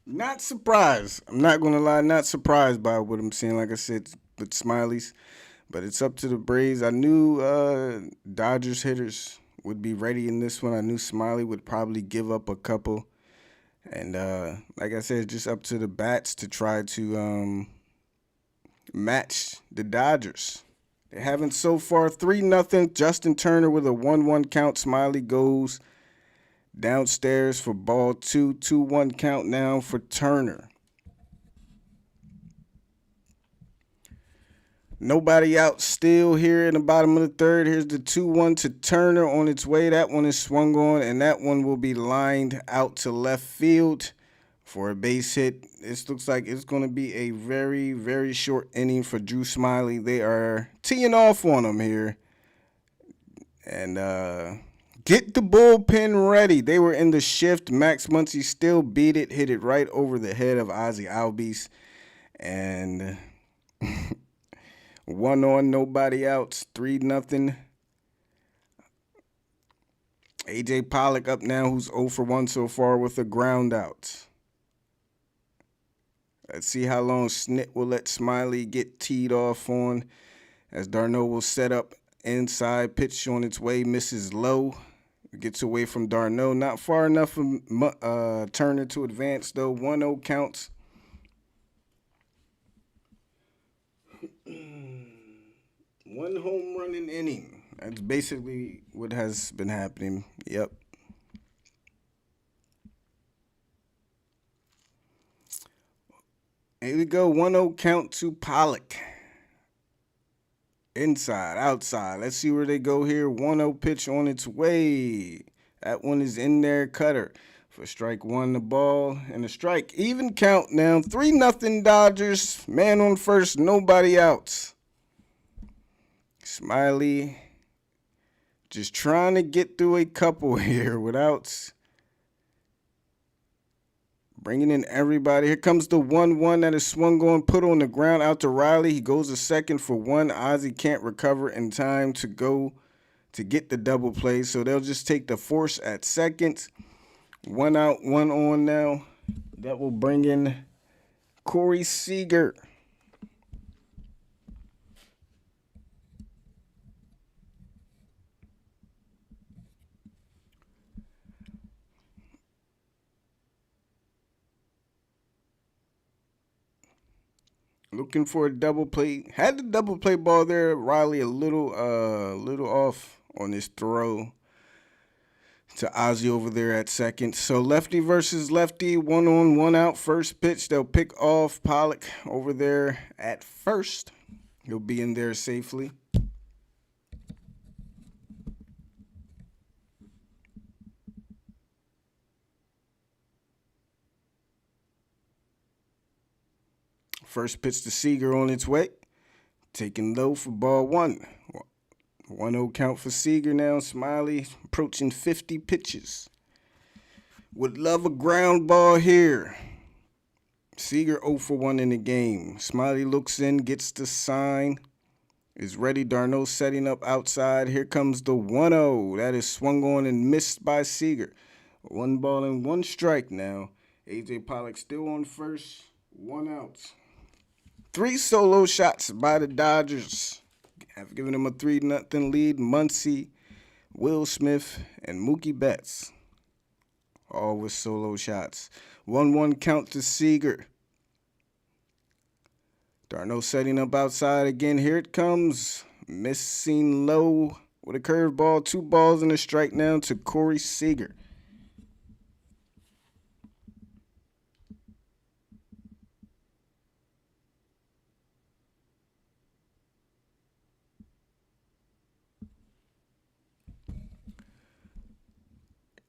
S1: Not surprised. I'm not going to lie, not surprised by what I'm seeing, like I said, with Smiley's. But it's up to the Braves. I knew Dodgers hitters would be ready in this one. I knew Smyley would probably give up a couple. And like I said, it's just up to the bats to try to match the Dodgers. They haven't so far. 3-0. Justin Turner with a 1-1 count. Smyley goes downstairs for ball 2. 2-1 count now for Turner. Nobody out still here in the bottom of the third. Here's the 2-1 to Turner on its way. That one is swung on, and that one will be lined out to left field for a base hit. This looks like it's going to be a very, very short inning for Drew Smyly. They are teeing off on him here. And get the bullpen ready. They were in the shift. Max Muncy still beat it, hit it right over the head of Ozzie Albies. And 1 on, nobody outs, 3-0. A.J. Pollock up now, who's 0 for 1 so far with a ground out. Let's see how long Snit will let Smyly get teed off on, as d'Arnaud will set up inside, pitch on its way, misses low, gets away from d'Arnaud. Not far enough for Turner to advance, though. 1-0 counts. One home run in inning. That's basically what has been happening. Yep. Here we go. 1-0 count to Pollock. Inside, outside. Let's see where they go here. 1-0 pitch on its way. That one is in there. Cutter for strike one, the ball, and a strike. Even count now. 3-0 Dodgers. Man on first, nobody outs. Smyly just trying to get through a couple here without bringing in everybody. Here comes the 1-1 that is swung on, put on the ground out to Riley. He goes to second for one. Ozzie can't recover in time to go to get the double play, so they'll just take the force at second. 1 out, 1 on now. That will bring in Corey Seager. Looking for a double play. Had the double play ball there. Riley a little off on his throw to Ozzie over there at second. So lefty versus lefty, 1 on, 1 out. First pitch, they'll pick off Pollock over there at first. He'll be in there safely. First pitch to Seager on its way. Taking low for ball one. 1-0 count for Seager now. Smyly approaching 50 pitches. Would love a ground ball here. Seager 0 for 1 in the game. Smyly looks in, gets the sign. Is ready. d'Arnaud setting up outside. Here comes the 1-0. That is swung on and missed by Seager. 1 ball and 1 strike now. A.J. Pollock still on first. 1 out. 3 solo shots by the Dodgers have given them a 3-0 lead. Muncy, Will Smith, and Mookie Betts, all with solo shots. 1-1 count to Seager. d'Arnaud setting up outside again. Here it comes. Missing low with a curveball. 2 balls and a strike now to Corey Seager.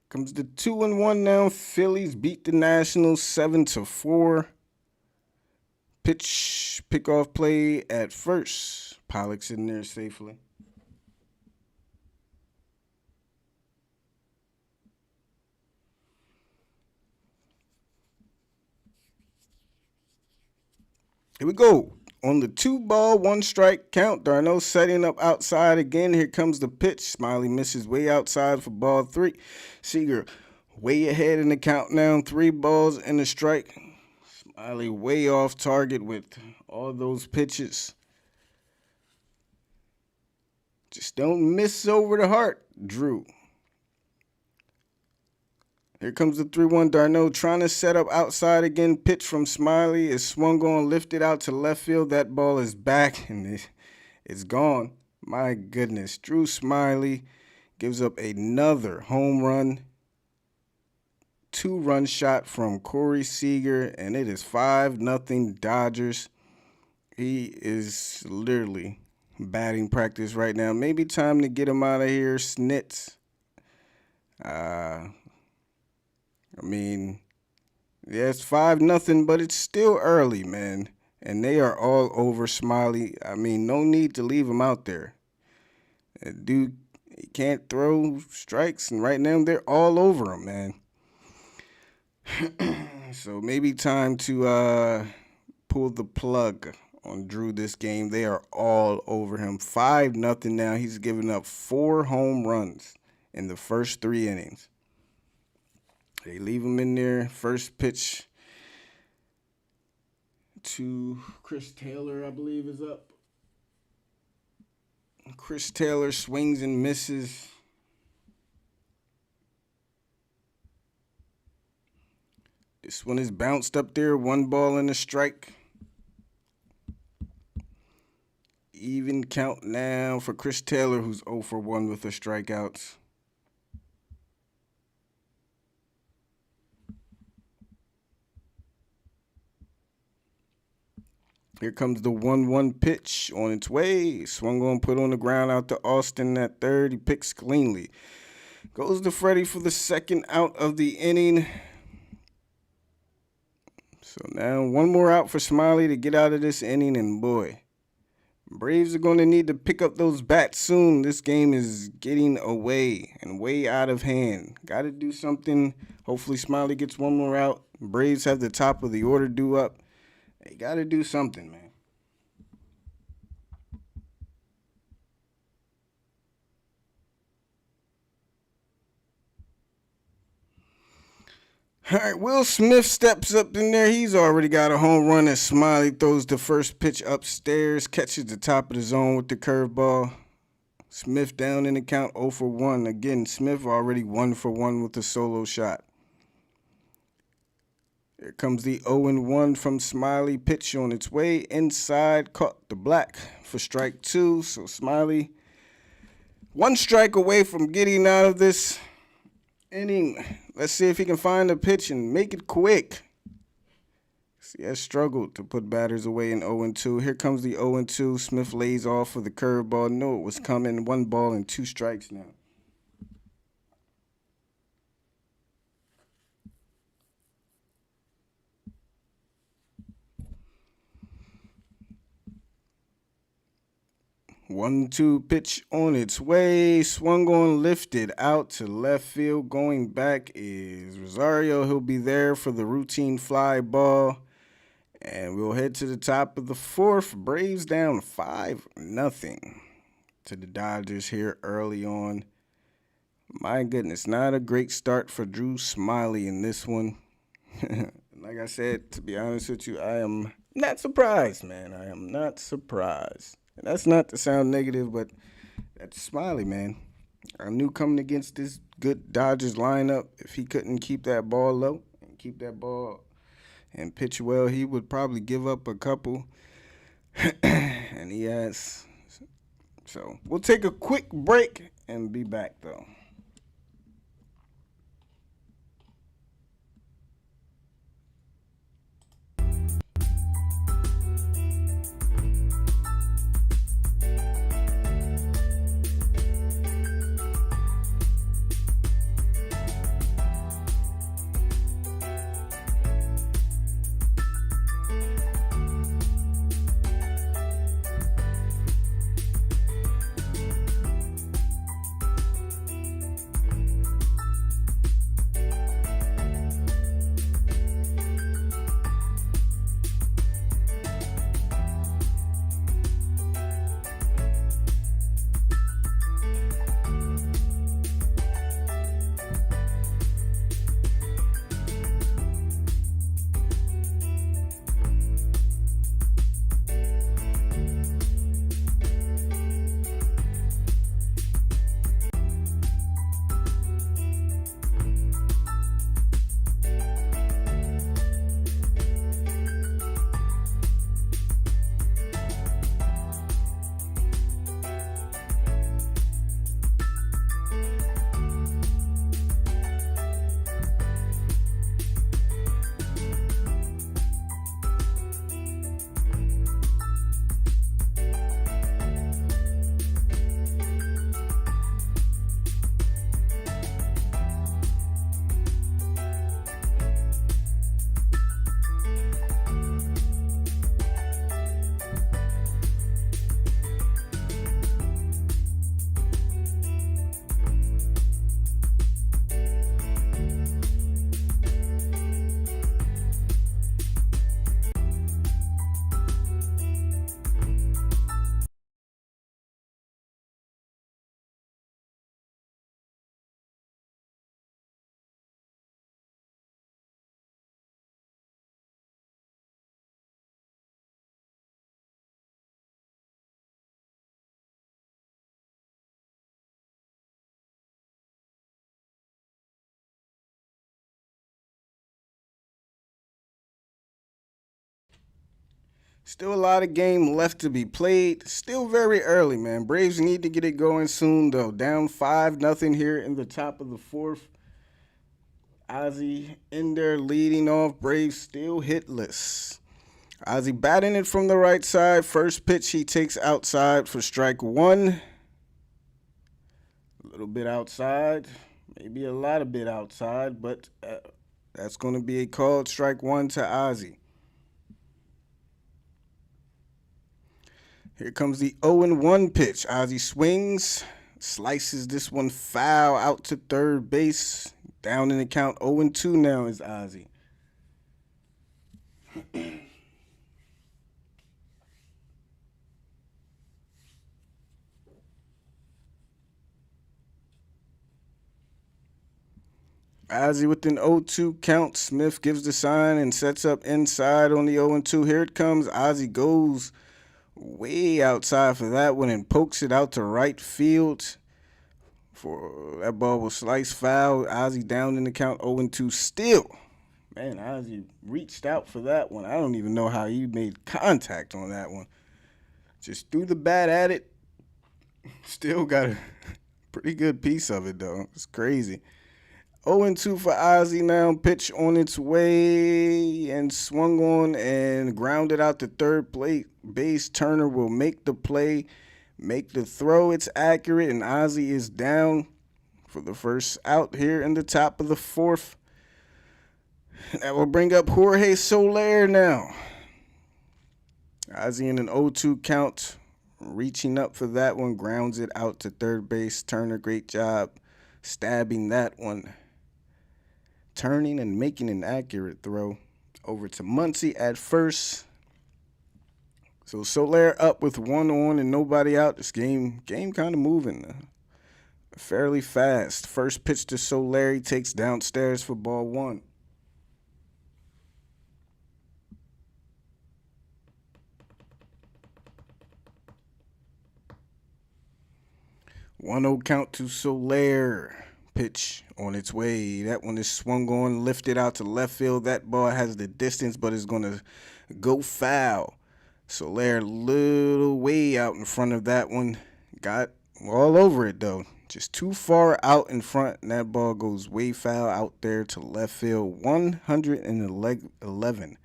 S1: Comes the 2-1 now. Phillies beat the Nationals 7-4. Pitch, pickoff play at first. Pollock's in there safely. Here we go. On the 2-ball, 1 strike count, d'Arnaud setting up outside again. Here comes the pitch. Smyly misses way outside for ball 3. Seager way ahead in the count now. 3 balls and a strike. Smyly way off target with all those pitches. Just don't miss over the heart, Drew. Here comes the 3-1. d'Arnaud trying to set up outside again. Pitch from Smyly is swung on, lifted out to left field. That ball is back, and it's gone. My goodness. Drew Smyly gives up another home run. 2-run shot from Corey Seager, and it is 5-0 Dodgers. He is literally batting practice right now. Maybe time to get him out of here. Snits. Yeah, it's 5-0, but it's still early, man. And they are all over Smiley. I mean, no need to leave him out there. That dude, he can't throw strikes, and right now they're all over him, man. So maybe time to pull the plug on Drew this game. They are all over him. 5-0 now. He's given up 4 home runs in the first 3 innings. They leave him in there. First pitch to Chris Taylor, I believe, is up. Chris Taylor swings and misses. This one is bounced up there. 1 ball and a strike. Even count now for Chris Taylor, who's 0 for 1 with the strikeouts. Here comes the 1-1 pitch on its way. Swung on, put on the ground out to Austin at third. He picks cleanly. Goes to Freddie for the second out of the inning. So now 1 more out for Smiley to get out of this inning, and boy, Braves are going to need to pick up those bats soon. This game is getting away and way out of hand. Got to do something. Hopefully Smiley gets 1 more out. Braves have the top of the order due up. They got to do something, man. All right, Will Smith steps up in there. He's already got a home run as Smiley throws the first pitch upstairs, catches the top of the zone with the curveball. Smith down in the count 0 for 1. Again, Smith already 1 for 1 with a solo shot. Here comes the 0-1 from Smiley. Pitch on its way inside. Caught the black for strike 2. So Smiley 1 strike away from getting out of this inning. Let's see if he can find a pitch and make it quick. He has struggled to put batters away in 0-2. Here comes the 0-2. Smith lays off for the curveball. Knew it was coming. 1 ball and 2 strikes now. One-two pitch on its way. Swung on, lifted out to left field. Going back is Rosario. He'll be there for the routine fly ball. And we'll head to the top of the 4th. Braves down 5-0 to the Dodgers here early on. My goodness, not a great start for Drew Smiley in this one. Like I said, to be honest with you, I am not surprised, man. I am not surprised. And that's not to sound negative, but that's Smiley, man. I knew coming against this good Dodgers lineup, if he couldn't keep that ball low and keep that ball and pitch well, he would probably give up a couple. And he has. So we'll take a quick break and be back, though. Still a lot of game left to be played. Still very early, man. Braves need to get it going soon, though. Down 5-0 here in the top of the fourth. Ozzy in there leading off. Braves still hitless. Ozzy batting it from the right side. First pitch he takes outside for strike one. A little bit outside. Maybe a lot of bit outside, but that's going to be a called strike one to Ozzy. Here comes the 0-1 pitch. Ozzy swings, slices this one foul out to third base. Down in the count, 0-2 now is Ozzy. Ozzy with an 0-2 count. Smith gives the sign and sets up inside on the 0-2. Here it comes. Ozzy goes way outside for that one and pokes it out to right field. For that ball was sliced foul. Ozzy down in the count, 0-2 still. Man, Ozzy reached out for that one. I don't even know how he made contact on that one. Just threw the bat at it. Still got a pretty good piece of it, though. It's crazy. 0-2 for Ozzy now. Pitch on its way and swung on and grounded out to third base. Turner will make the play, make the throw. It's accurate, and Ozzy is down for the first out here in the top of the fourth. That will bring up Jorge Soler now. Ozzy in an 0-2 count, reaching up for that one, grounds it out to third base. Turner, great job stabbing that one. Turning and making an accurate throw over to Muncy at first. So Soler up with one on and nobody out. This game kind of moving fairly fast. First pitch to Soler, he takes downstairs for ball one. One 0 count to Soler. Pitch on its way. That one is swung on, lifted out to left field. That ball has the distance, but it's going to go foul. Soler a little way out in front of that one. Got all over it, though. Just too far out in front, and that ball goes way foul out there to left field. 111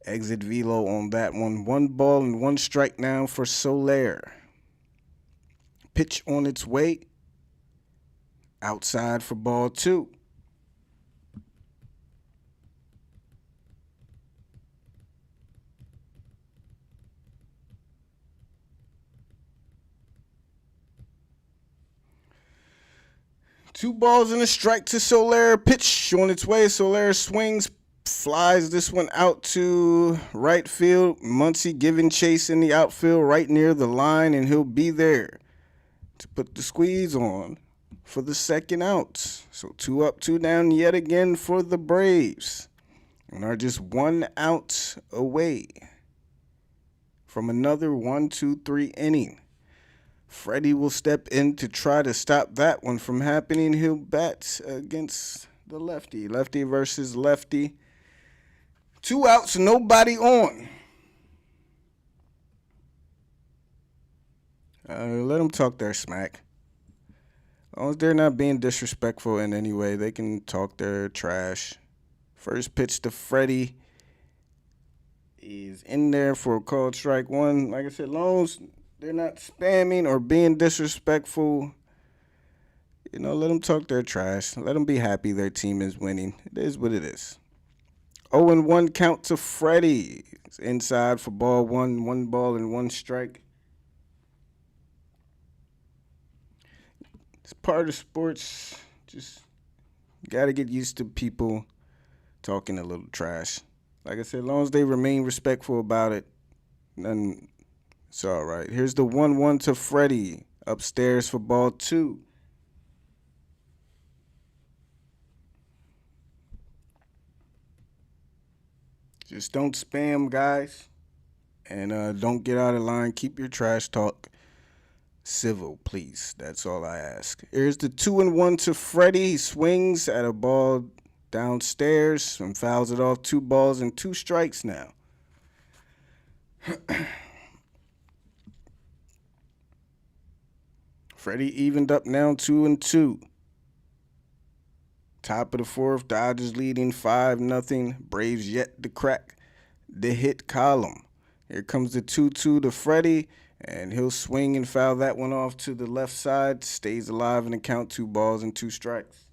S1: exit velo on that one. 1 ball and 1 strike now for Soler. Pitch on its way. Outside for ball 2. Two balls and a strike to Soler. Pitch on its way. Soler swings, flies this one out to right field. Muncy giving chase in the outfield right near the line, and he'll be there to put the squeeze on for the second out. So 2 up, 2 down yet again for the Braves, and are just 1 out away from another 1-2-3 inning. Freddie will step in to try to stop that one from happening. He'll bat against the lefty. Lefty versus lefty. 2 outs, nobody on. Let them talk their smack. As long as they're not being disrespectful in any way, they can talk their trash. First pitch to Freddie is in there for a called strike one. Like I said, as long as they're not spamming or being disrespectful, let them talk their trash. Let them be happy their team is winning. It is what it is. 0-1 count to Freddie. It's inside for ball 1. 1 ball and 1 strike. It's part of sports. Just got to get used to people talking a little trash. Like I said, as long as they remain respectful about it, then it's all right. Here's the 1-1 to Freddie. Upstairs for ball 2. Just don't spam, guys. And don't get out of line. Keep your trash talk civil, please. That's all I ask. Here's the 2-1 to Freddie. He swings at a ball downstairs and fouls it off. 2 balls and 2 strikes now. Freddie evened up now 2-2. Top of the fourth, Dodgers leading 5-0. Braves yet to crack the hit column. Here comes the 2-2 to Freddie, and he'll swing and foul that one off to the left side. Stays alive in the count, 2 balls and 2 strikes.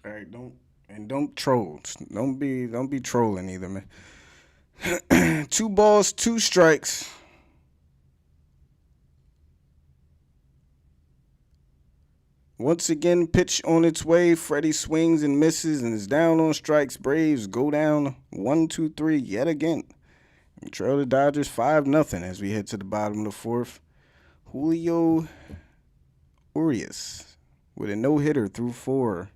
S1: All right, don't troll. Don't be trolling either, man. 2 balls, 2 strikes. Once again, pitch on its way. Freddie swings and misses and is down on strikes. Braves go down 1-2-3 yet again. And trail the Dodgers 5-0 as we head to the bottom of the fourth. Julio Urias with a no-hitter through 4.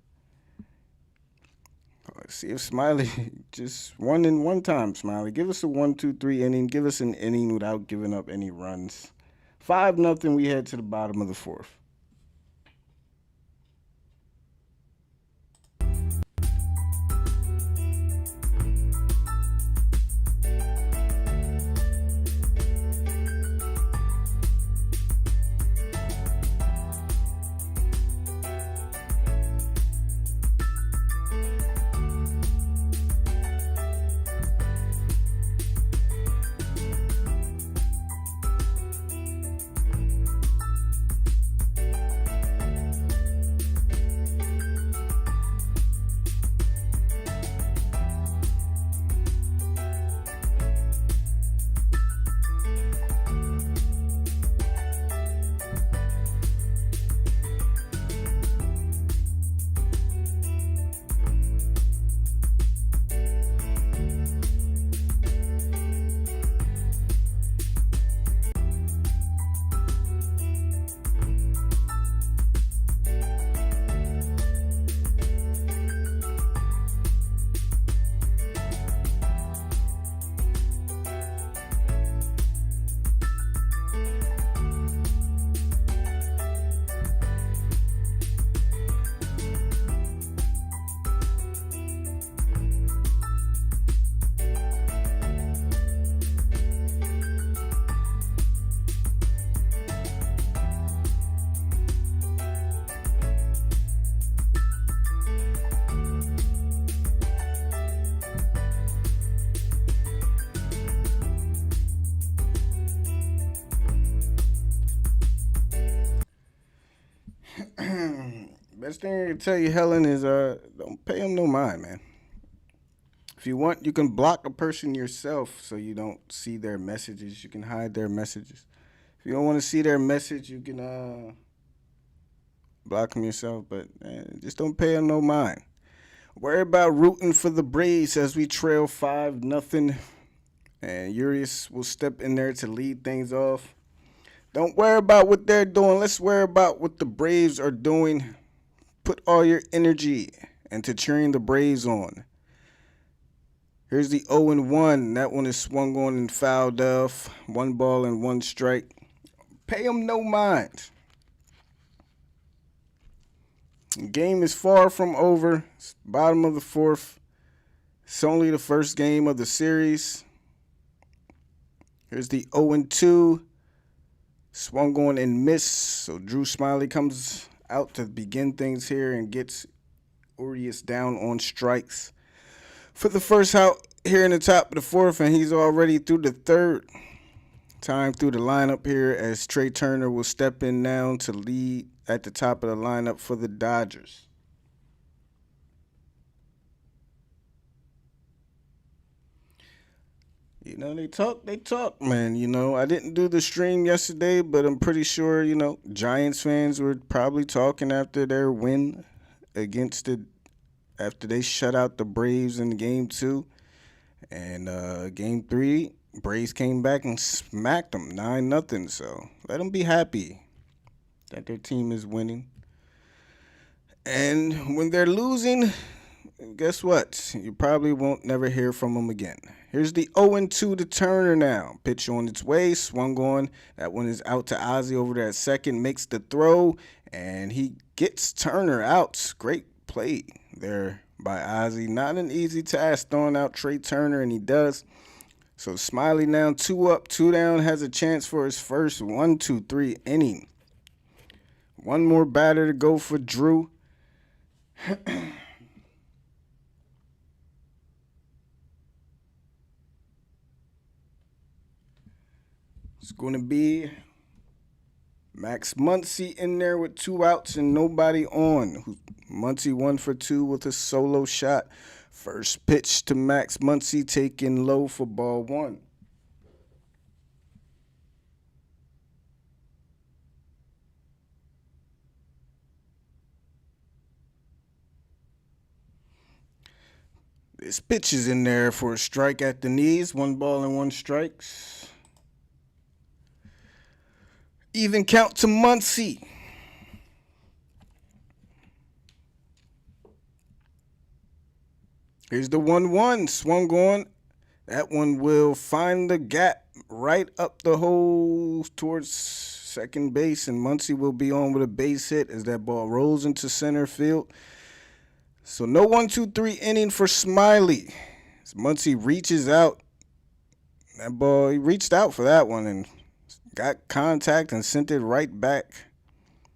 S1: Let's see if Smiley just one time, Smiley. Give us a 1-2-3 inning. Give us an inning without giving up any runs. 5-0, we head to the bottom of the fourth. Best thing I can tell you, Helen, is don't pay them no mind, man. If you want, you can block a person yourself so you don't see their messages. You can hide their messages. If you don't want to see their message, you can block them yourself, but just don't pay them no mind. Worry about rooting for the Braves as we trail 5-0, and Urias will step in there to lead things off. Don't worry about what they're doing. Let's worry about what the Braves are doing. Put all your energy into cheering the Braves on. Here's the 0-1. That one is swung on and fouled off. 1 ball and 1 strike. Pay them no mind. The game is far from over. It's bottom of the fourth. It's only the first game of the series. Here's the 0-2. Swung on and missed. So Drew Smyly comes out to begin things here and gets Urias down on strikes for the first out here in the top of the fourth, and he's already through the third. Time through the lineup here as Trey Turner will step in now to lead at the top of the lineup for the Dodgers. You know, they talk, man. You know, I didn't do the stream yesterday, but I'm pretty sure, you know, Giants fans were probably talking after their win after they shut out the Braves in game 2. And game 3, Braves came back and smacked them 9-0. So let them be happy that their team is winning. And when they're losing, guess what? You probably won't never hear from them again. Here's the 0-2 to Turner now. Pitch on its way, swung on. That one is out to Ozzie over there at second. Makes the throw, and he gets Turner out. Great play there by Ozzie. Not an easy task throwing out Trey Turner, and he does. So Smyley now 2 up, 2 down, has a chance for his first 1-2-3 inning. One more batter to go for Drew. It's going to be Max Muncy in there with 2 outs and nobody on. Muncy 1 for 2 with a solo shot. First pitch to Max Muncy, taken low for ball 1. This pitch is in there for a strike at the knees. 1 ball and 1 strike. Even count to Muncy. Here's the 1-1. Swung on. That one will find the gap right up the hole towards second base, and Muncy will be on with a base hit as that ball rolls into center field. So no 1-2-3 inning for Smyley. As Muncy reaches out. That ball, he reached out for that one and got contact and sent it right back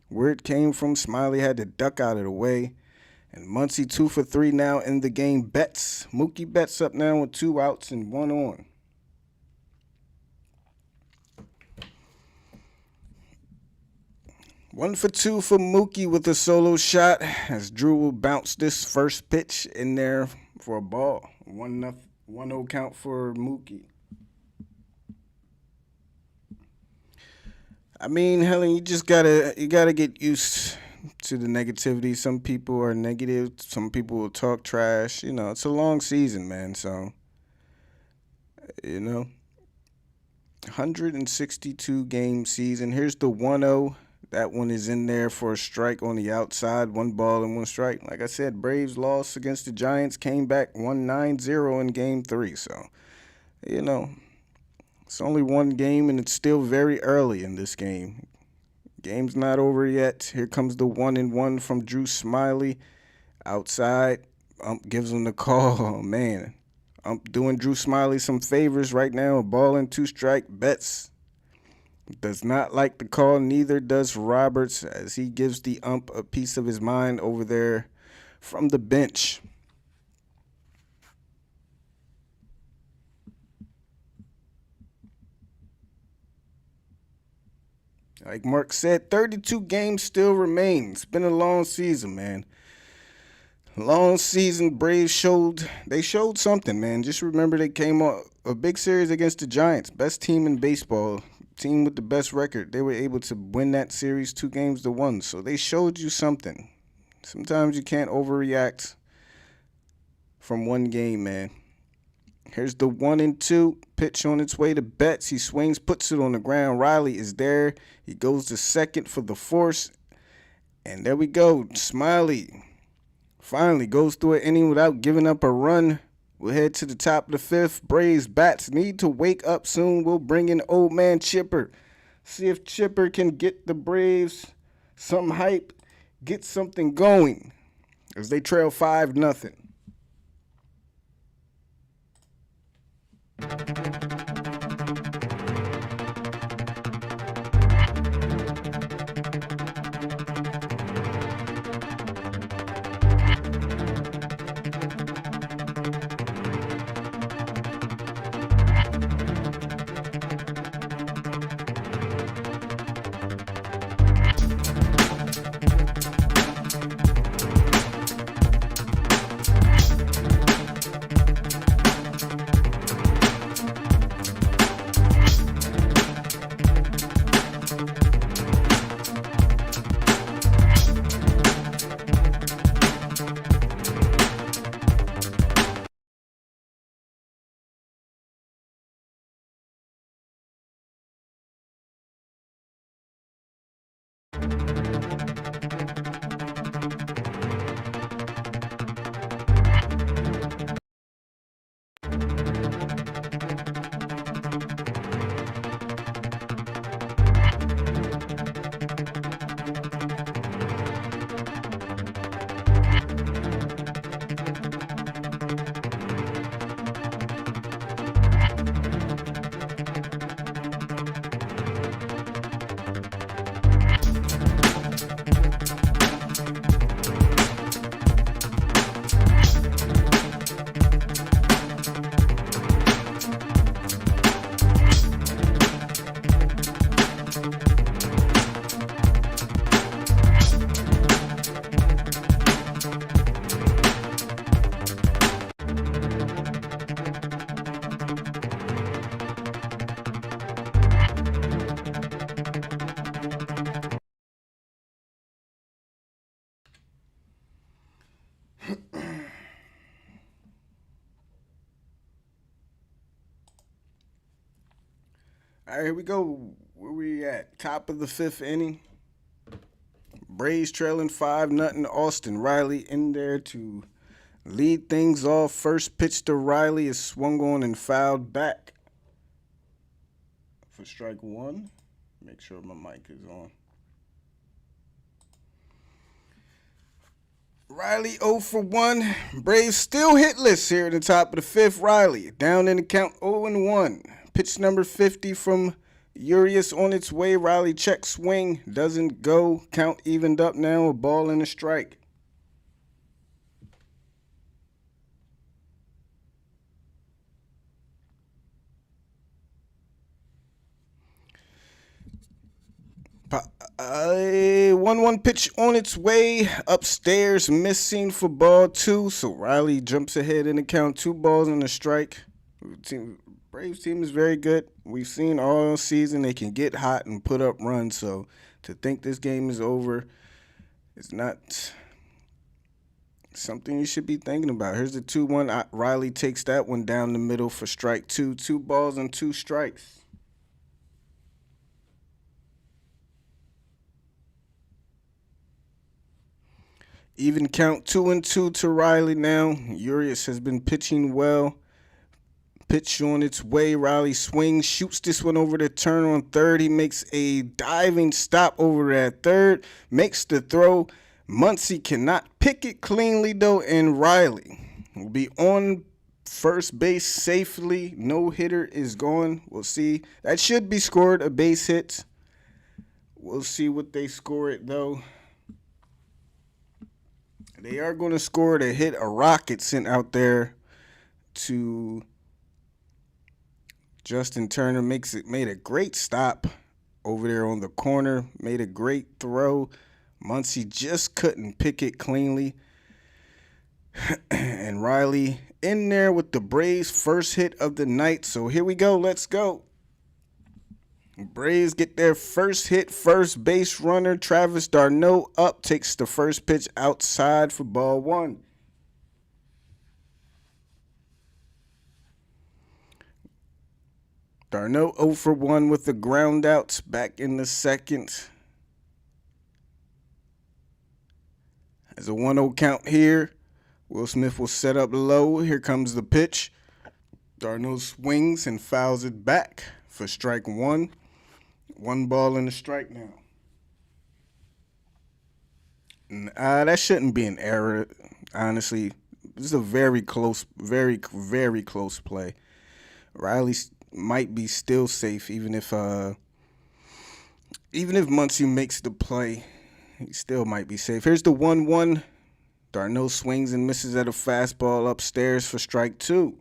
S1: where it came from. Smyley had to duck out of the way. And Muncy 2 for 3 now in the game. Mookie Betts up now with 2 outs and 1 on. One for 2 for Mookie with a solo shot as Drew will bounce this first pitch in there for a ball. 1-0 count for Mookie. I mean, Helen, you gotta get used to the negativity. Some people are negative. Some people will talk trash. You know, it's a long season, man. So, 162 game season. Here's the 1-0. That one is in there for a strike on the outside. 1 ball and 1 strike. Like I said, Braves lost against the Giants. Came back 1-9-0 in game 3. So, it's only 1 game, and it's still very early in this game. Game's not over yet. Here comes the 1-1 from Drew Smyley. Outside, Ump gives him the call. Oh, man. Ump doing Drew Smyley some favors right now. A ball and 2 strike. Betts does not like the call. Neither does Roberts, as he gives the ump a piece of his mind over there from the bench. Like Mark said, 32 games still remain. It's been a long season, man. Long season. Braves showed something, man. Just remember they came off a big series against the Giants. Best team in baseball. Team with the best record. They were able to win that series 2-1. So they showed you something. Sometimes you can't overreact from 1 game, man. Here's the 1-2 pitch on its way to Betts. He swings, puts it on the ground. Riley is there. He goes to second for the force. And there we go. Smyley finally goes through an inning without giving up a run. We'll head to the top of the 5th. Braves bats need to wake up soon. We'll bring in old man Chipper. See if Chipper can get the Braves some hype, get something going as they trail 5-0. All right, here we go. Where we at? Top of the fifth inning. Braves trailing 5-0. Austin Riley in there to lead things off. First pitch to Riley is swung on and fouled back for strike one. Make sure my mic is on. Riley 0 for 1. Braves still hitless here at the top of the fifth. Riley down in the count 0-1. Pitch number 50 from Urias on its way. Riley check swing. Doesn't go. Count evened up now. A ball and a strike. A 1-1 pitch on its way upstairs, missing for ball two. So Riley jumps ahead in the count, 2 balls and a strike. Braves team is very good. We've seen all season they can get hot and put up runs. So to think this game is over is not something you should be thinking about. Here's the 2-1. Riley takes that one down the middle for strike two. 2 balls and 2 strikes. Even count 2-2 to Riley now. Urias has been pitching well. Pitch on its way. Riley swings, shoots this one over the turn on third. He makes a diving stop over at third. Makes the throw. Muncy cannot pick it cleanly though, and Riley will be on first base safely. No hitter is gone. We'll see. That should be scored, a base hit. We'll see what they score it though. They are going to score to hit a rocket sent out there to Justin Turner. Made a great stop over there on the corner. Made a great throw. Muncy just couldn't pick it cleanly. And Riley in there with the Braves' first hit of the night. So here we go. Let's go. Braves get their first hit, first base runner. Travis d'Arnaud up, takes the first pitch outside for ball one. d'Arnaud 0 for 1 with the ground outs back in the second. As a 1-0 count here. Will Smith will set up low. Here comes the pitch. d'Arnaud swings and fouls it back for strike one. 1 ball and a strike now. That shouldn't be an error, honestly. This is a very close, very close play. Riley might be still safe, even if Muncy makes the play, he still might be safe. Here's the 1-1. d'Arnaud swings and misses at a fastball upstairs for strike two.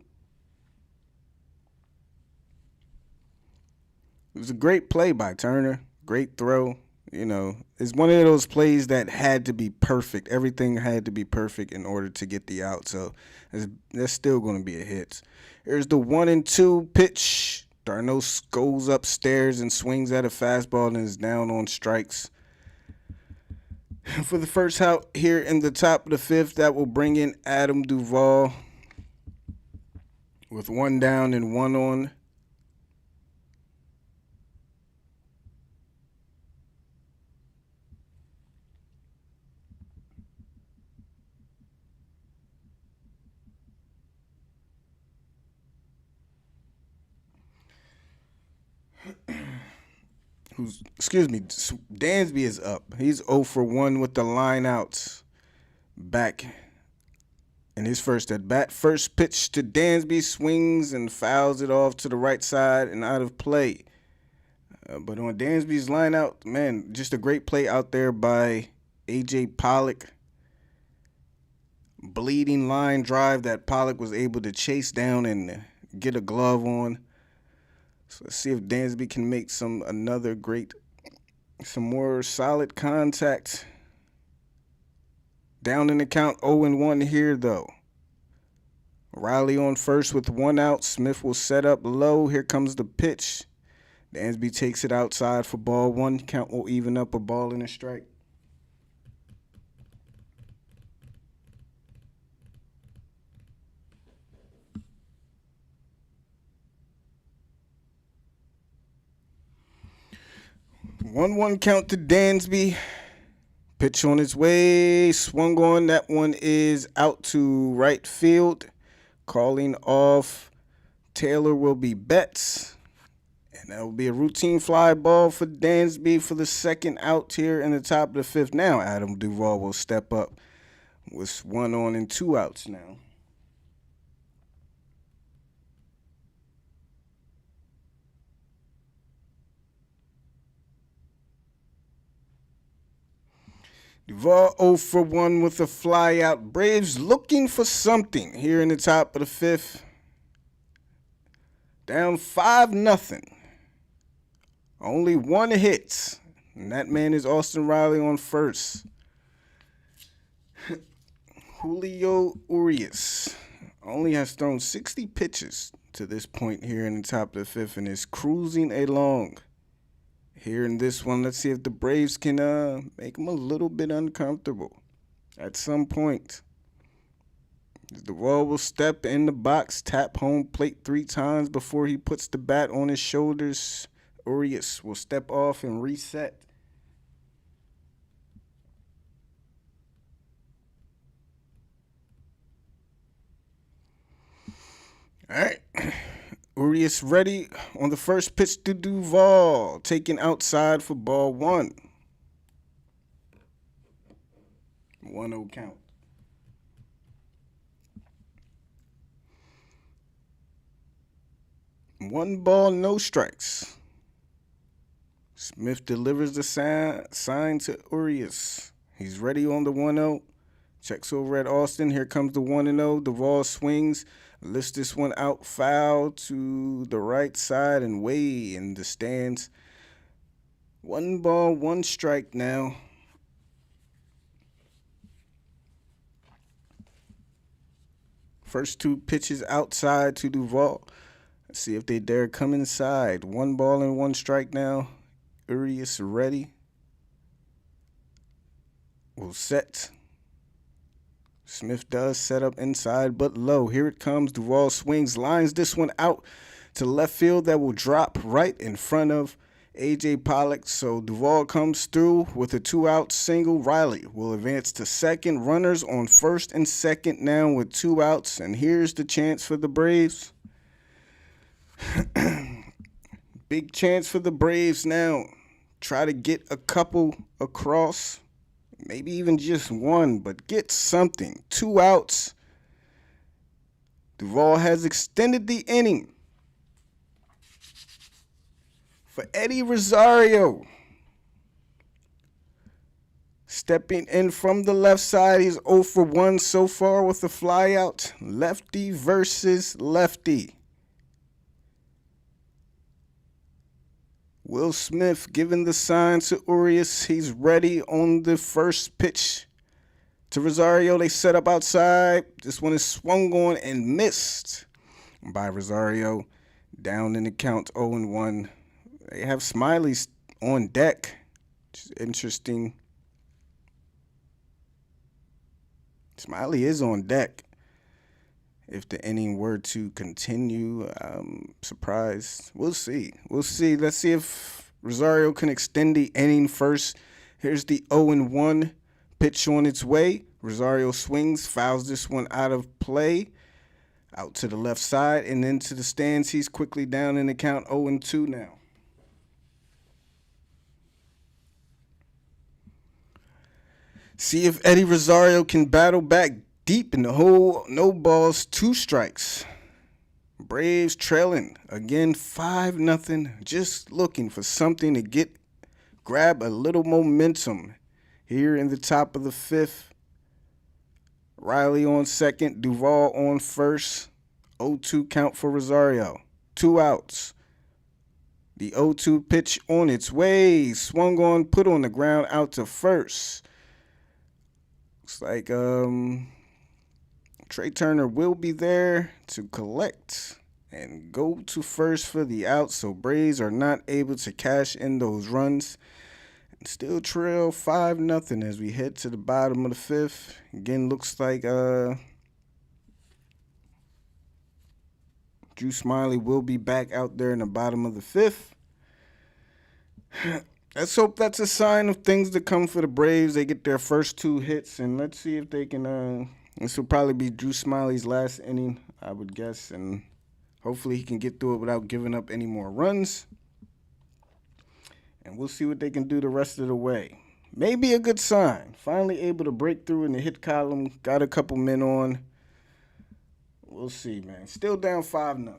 S1: It was a great play by Turner. Great throw. You know, it's one of those plays that had to be perfect. Everything had to be perfect in order to get the out. So that's still going to be a hit. Here's the 1-2 pitch. d'Arnaud goes upstairs and swings at a fastball and is down on strikes. For the first out here in the top of the fifth, that will bring in Adam Duvall with 1 down and 1 on. Dansby is up. He's 0 for 1 with the line outs. Back in his first at bat. First pitch to Dansby, swings and fouls it off to the right side and out of play. But on Dansby's line out, man, just a great play out there by A.J. Pollock. Bleeding line drive that Pollock was able to chase down and get a glove on. So let's see if Dansby can make some more solid contact. Down in the count, 0-1 here though. Riley on first with 1 out. Smith will set up low. Here comes the pitch. Dansby takes it outside for ball one. Count will even up, a ball and a strike. 1-1 count to Dansby. Pitch on its way, swung on. That one is out to right field. Calling off Taylor will be Betts. And that will be a routine fly ball for Dansby for the second out here in the top of the fifth. Now Adam Duvall will step up with 1 on and 2 outs now. Duvall 0 for 1 with a fly out. Braves looking for something here in the top of the fifth. Down 5-0. Only 1 hit. And that man is Austin Riley on first. Julio Urias only has thrown 60 pitches to this point here in the top of the fifth and is cruising along. Here in this one, let's see if the Braves can make him a little bit uncomfortable at some point. The ball will step in the box, tap home plate 3 times before he puts the bat on his shoulders. Urias will step off and reset. All right. Urias ready on the first pitch to Duvall. Taken outside for ball 1. 1-0 count. One ball, no strikes. Smith delivers the sign to Urias. He's ready on the 1-0. Checks over at Austin. Here comes the 1-0. Duvall swings. Lifts this one out foul to the right side and way in the stands. 1 ball, 1 strike now. First 2 pitches outside to Duvall. Let's see if they dare come inside. 1 ball and 1 strike now. Urias ready. Will set. Smith does set up inside, but low. Here it comes. Duvall swings, lines this one out to left field. That will drop right in front of A.J. Pollock. So Duvall comes through with a 2-out single. Riley will advance to second. Runners on first and second now with 2 outs. And here's the chance for the Braves. Big chance for the Braves now. Try to get a couple across. Maybe even just 1, but get something. 2 outs. Duvall has extended the inning. For Eddie Rosario. Stepping in from the left side. He's 0 for 1 so far with the fly out. Lefty versus lefty. Will Smith giving the sign to Urias. He's ready on the first pitch to Rosario. They set up outside. This one is swung on and missed by Rosario. Down in the count 0-1. They have Smyley on deck, which is interesting. Smyley is on deck. If the inning were to continue, I'm surprised. We'll see. Let's see if Rosario can extend the inning first. Here's the 0-1 pitch on its way. Rosario swings, fouls this one out of play. Out to the left side and into the stands. He's quickly down in the count 0-2 now. See if Eddie Rosario can battle back deep in the hole. No balls, 2 strikes. Braves trailing again 5-0. Just looking for something to grab a little momentum here in the top of the fifth. Riley on second, Duvall on first. 0-2 count for Rosario. 2 outs. The 0-2 pitch on its way. Swung on, put on the ground, out to first. Looks like Trey Turner will be there to collect and go to first for the out. So Braves are not able to cash in those runs. And still trail 5-0 as we head to the bottom of the fifth. Again, looks like Drew Smyley will be back out there in the bottom of the fifth. Let's hope that's a sign of things to come for the Braves. They get their first 2 hits, and let's see if they can. This will probably be Drew Smyly's last inning, I would guess, and hopefully he can get through it without giving up any more runs. And we'll see what they can do the rest of the way. Maybe a good sign. Finally able to break through in the hit column. Got a couple men on. We'll see, man. Still down 5-0.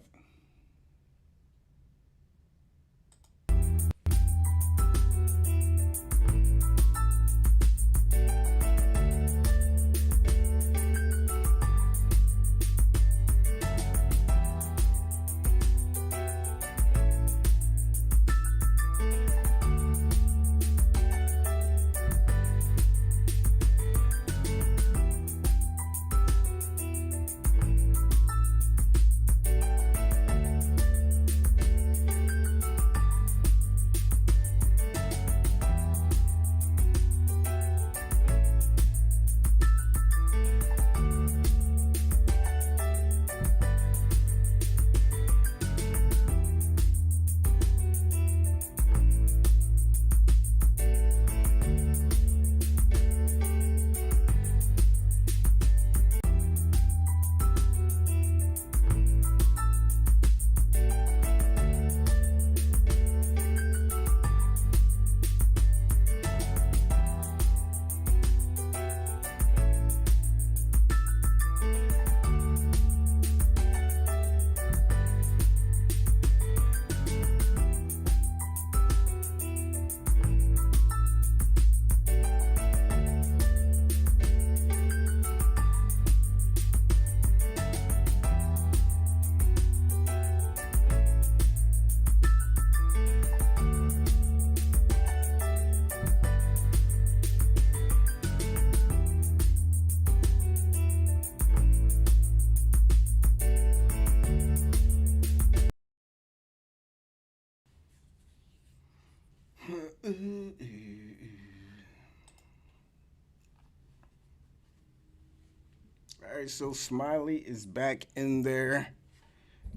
S1: All right, so Smyly is back in there.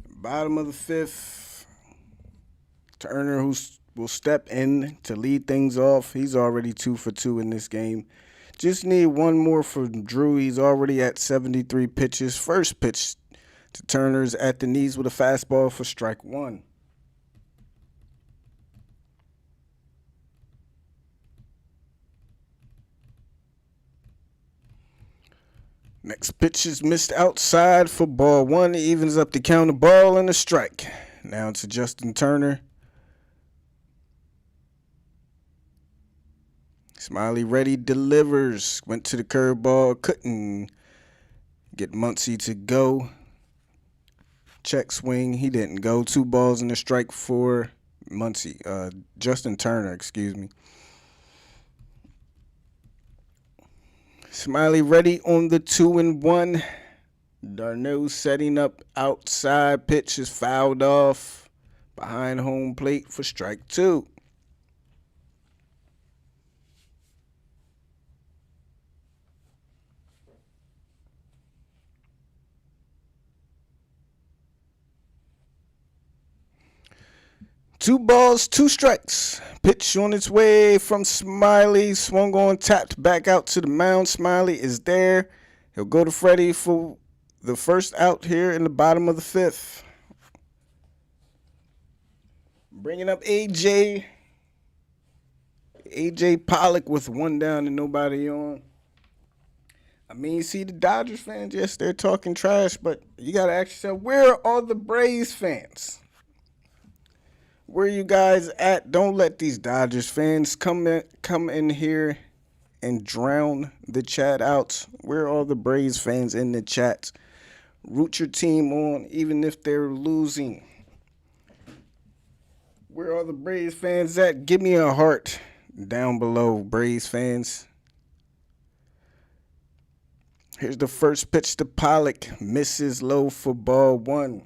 S1: Bottom of the 5th. Turner, who will step in to lead things off. He's already 2 for 2 in this game. Just need one more for Drew. He's already at 73 pitches. First pitch to Turner's at the knees with a fastball for strike 1. Next pitch is missed outside for ball 1. It evens up the count, a ball and a strike. Now it's Justin Turner. Smyly ready, delivers. Went to the curveball, couldn't get Muncy to go. Check swing, he didn't go. 2 balls and a strike for Justin Turner, excuse me. Smyly ready on the 2-1. Darno setting up outside. Pitch is fouled off behind home plate for strike 2. Two balls, 2 strikes. Pitch on its way from Smyly. Swung on, tapped back out to the mound. Smyly is there. He'll go to Freddie for the first out here in the bottom of the 5th. Bringing up AJ Pollock with 1 down and nobody on. I mean, see the Dodgers fans, yes, they're talking trash, but you got to ask yourself, where are all the Braves fans? Where you guys at? Don't let these Dodgers fans come in here and drown the chat out. Where are all the Braves fans in the chat? Root your team on, even if they're losing. Where are the Braves fans at? Give me a heart down below, Braves fans. Here's the first pitch to Pollock. Misses low for ball 1.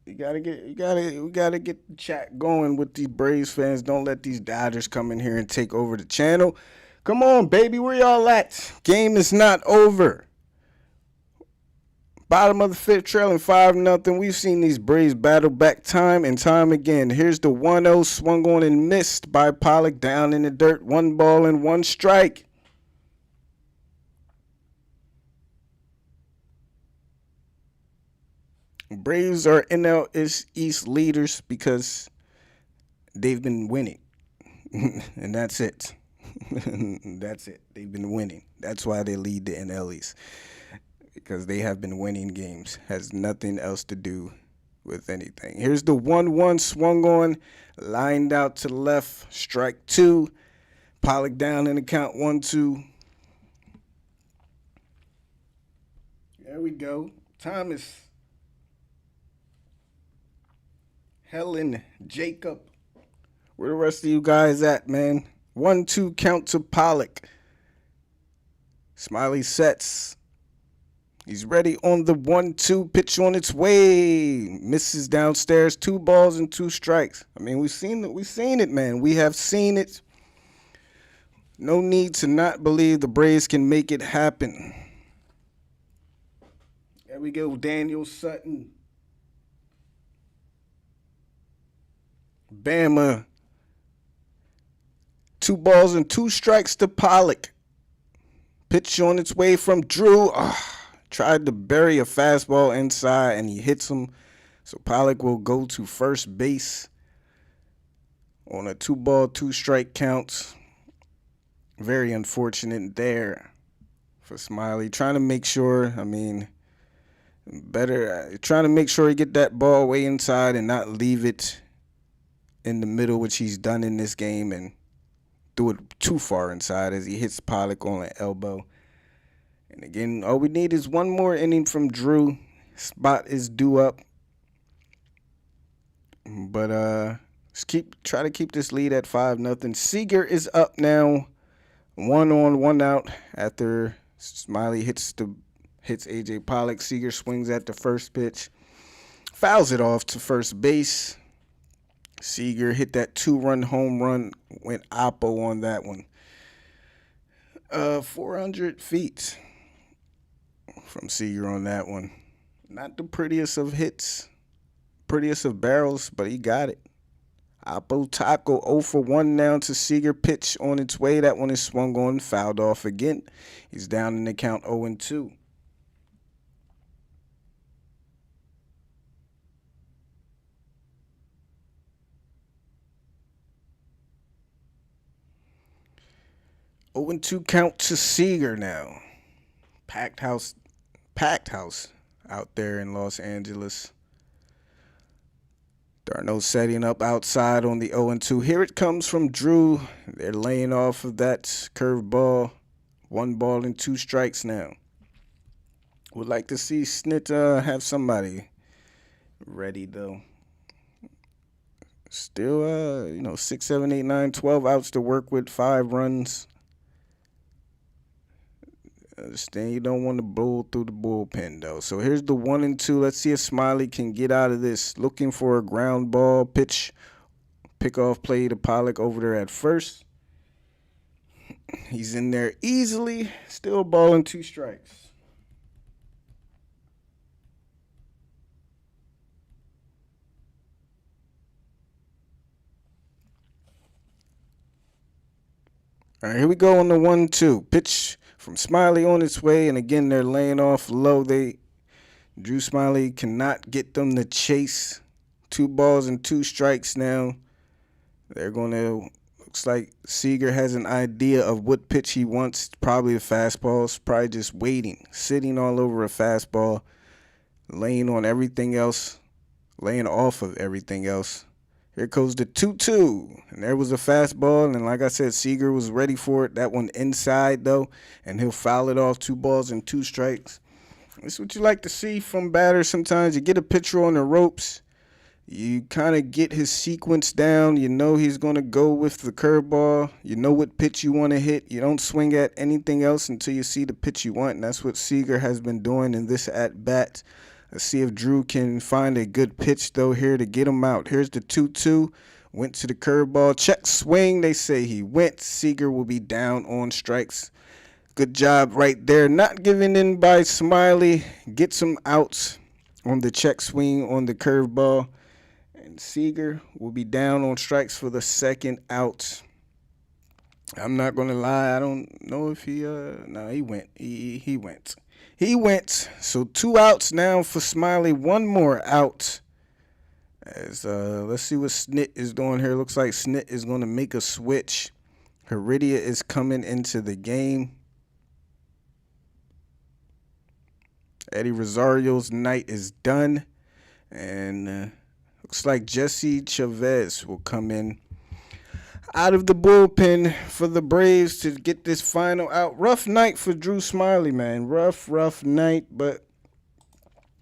S1: We gotta get the chat going with these Braves fans. Don't let these Dodgers come in here and take over the channel. Come on, baby, where y'all at? Game is not over. Bottom of the fifth, trailing 5-0. We've seen these Braves battle back time and time again. Here's the 1-0 swung on and missed by Pollock down in the dirt. 1 ball and 1 strike. Braves are NL East leaders because they've been winning. And that's it. That's it. They've been winning. That's why they lead the NL East. Because they have been winning games. Has nothing else to do with anything. Here's the 1-1 swung on, lined out to the left, strike 2. Pollock down in the count 1-2. There we go. Time is Helen Jacob. Where the rest of you guys at, man? 1-2 count to Pollock. Smyley sets. He's ready on the 1-2 pitch on its way. Misses downstairs. 2 balls and 2 strikes. I mean, we've seen it, man. We have seen it. No need to not believe the Braves can make it happen. There we go, Daniel Sutton. Bama. 2 balls and 2 strikes to Pollock. Pitch on its way from Drew. Tried to bury a fastball inside and he hits him. So Pollock will go to first base on a 2-ball, 2-strike count. Very unfortunate there for Smyley. Trying to make sure, trying to make sure he get that ball way inside and not leave it in the middle, which he's done in this game, and threw it too far inside as he hits Pollock on an elbow. And again, all we need is one more inning from Drew. Spot is due up. But let's try to keep this lead at 5-0. Seager is up now. 1 on, 1 out after Smyley hits AJ Pollock. Seager swings at the first pitch. Fouls it off to first base. Seager hit that 2-run home run. Went oppo on that one. 400 feet from Seager on that one. Not the prettiest of hits, prettiest of barrels, but he got it. Oppo Taco 0 for 1 now to Seager. Pitch on its way. That one is swung on, fouled off again. He's down in the count 0-2. Oh, 2 count to Seager now. Packed house out there in Los Angeles. Darno setting up outside on the 0-2. Here it comes from Drew. They're laying off of that curveball. 1 ball and 2 strikes now. Would like to see Snit have somebody ready, though. Still, 6, 7, 8, 9, 12 outs to work with, 5 runs. Understand you don't want to blow through the bullpen, though. So here's the 1-2. Let's see if Smyley can get out of this. Looking for a ground ball pitch. Pickoff play to Pollock over there at first. He's in there easily. Still ball and 2 strikes. All right, here we go on the 1-2. Pitch from Smyley on its way, and again, they're laying off low. Drew Smyley cannot get them to chase. 2 balls and 2 strikes now. Looks like Seager has an idea of what pitch he wants. Probably the fastball. Probably just waiting, sitting all over a fastball, laying on everything else, laying off of everything else. Here goes the 2-2, and there was a fastball, and like I said, Seager was ready for it. That one inside, though, and he'll foul it off. 2 balls and 2 strikes. That's what you like to see from batters sometimes. You get a pitcher on the ropes. You kind of get his sequence down. You know he's going to go with the curveball. You know what pitch you want to hit. You don't swing at anything else until you see the pitch you want, and that's what Seager has been doing in this at-bat. Let's see if Drew can find a good pitch, though, here to get him out. Here's the 2-2. Went to the curveball. Check swing. They say he went. Seager will be down on strikes. Good job right there. Not giving in by Smyley. Get some outs on the check swing on the curveball. And Seager will be down on strikes for the second out. I'm not going to lie. I don't know if he, no, he went. He went. He went. So 2 outs now for Smyley. 1 more out. As let's see what Snit is doing here. Looks like Snit is going to make a switch. Urias is coming into the game. Eddie Rosario's night is done. And looks like Jesse Chavez will come in out of the bullpen for the Braves to get this final out. Rough night for Drew Smyley, man. Rough night. But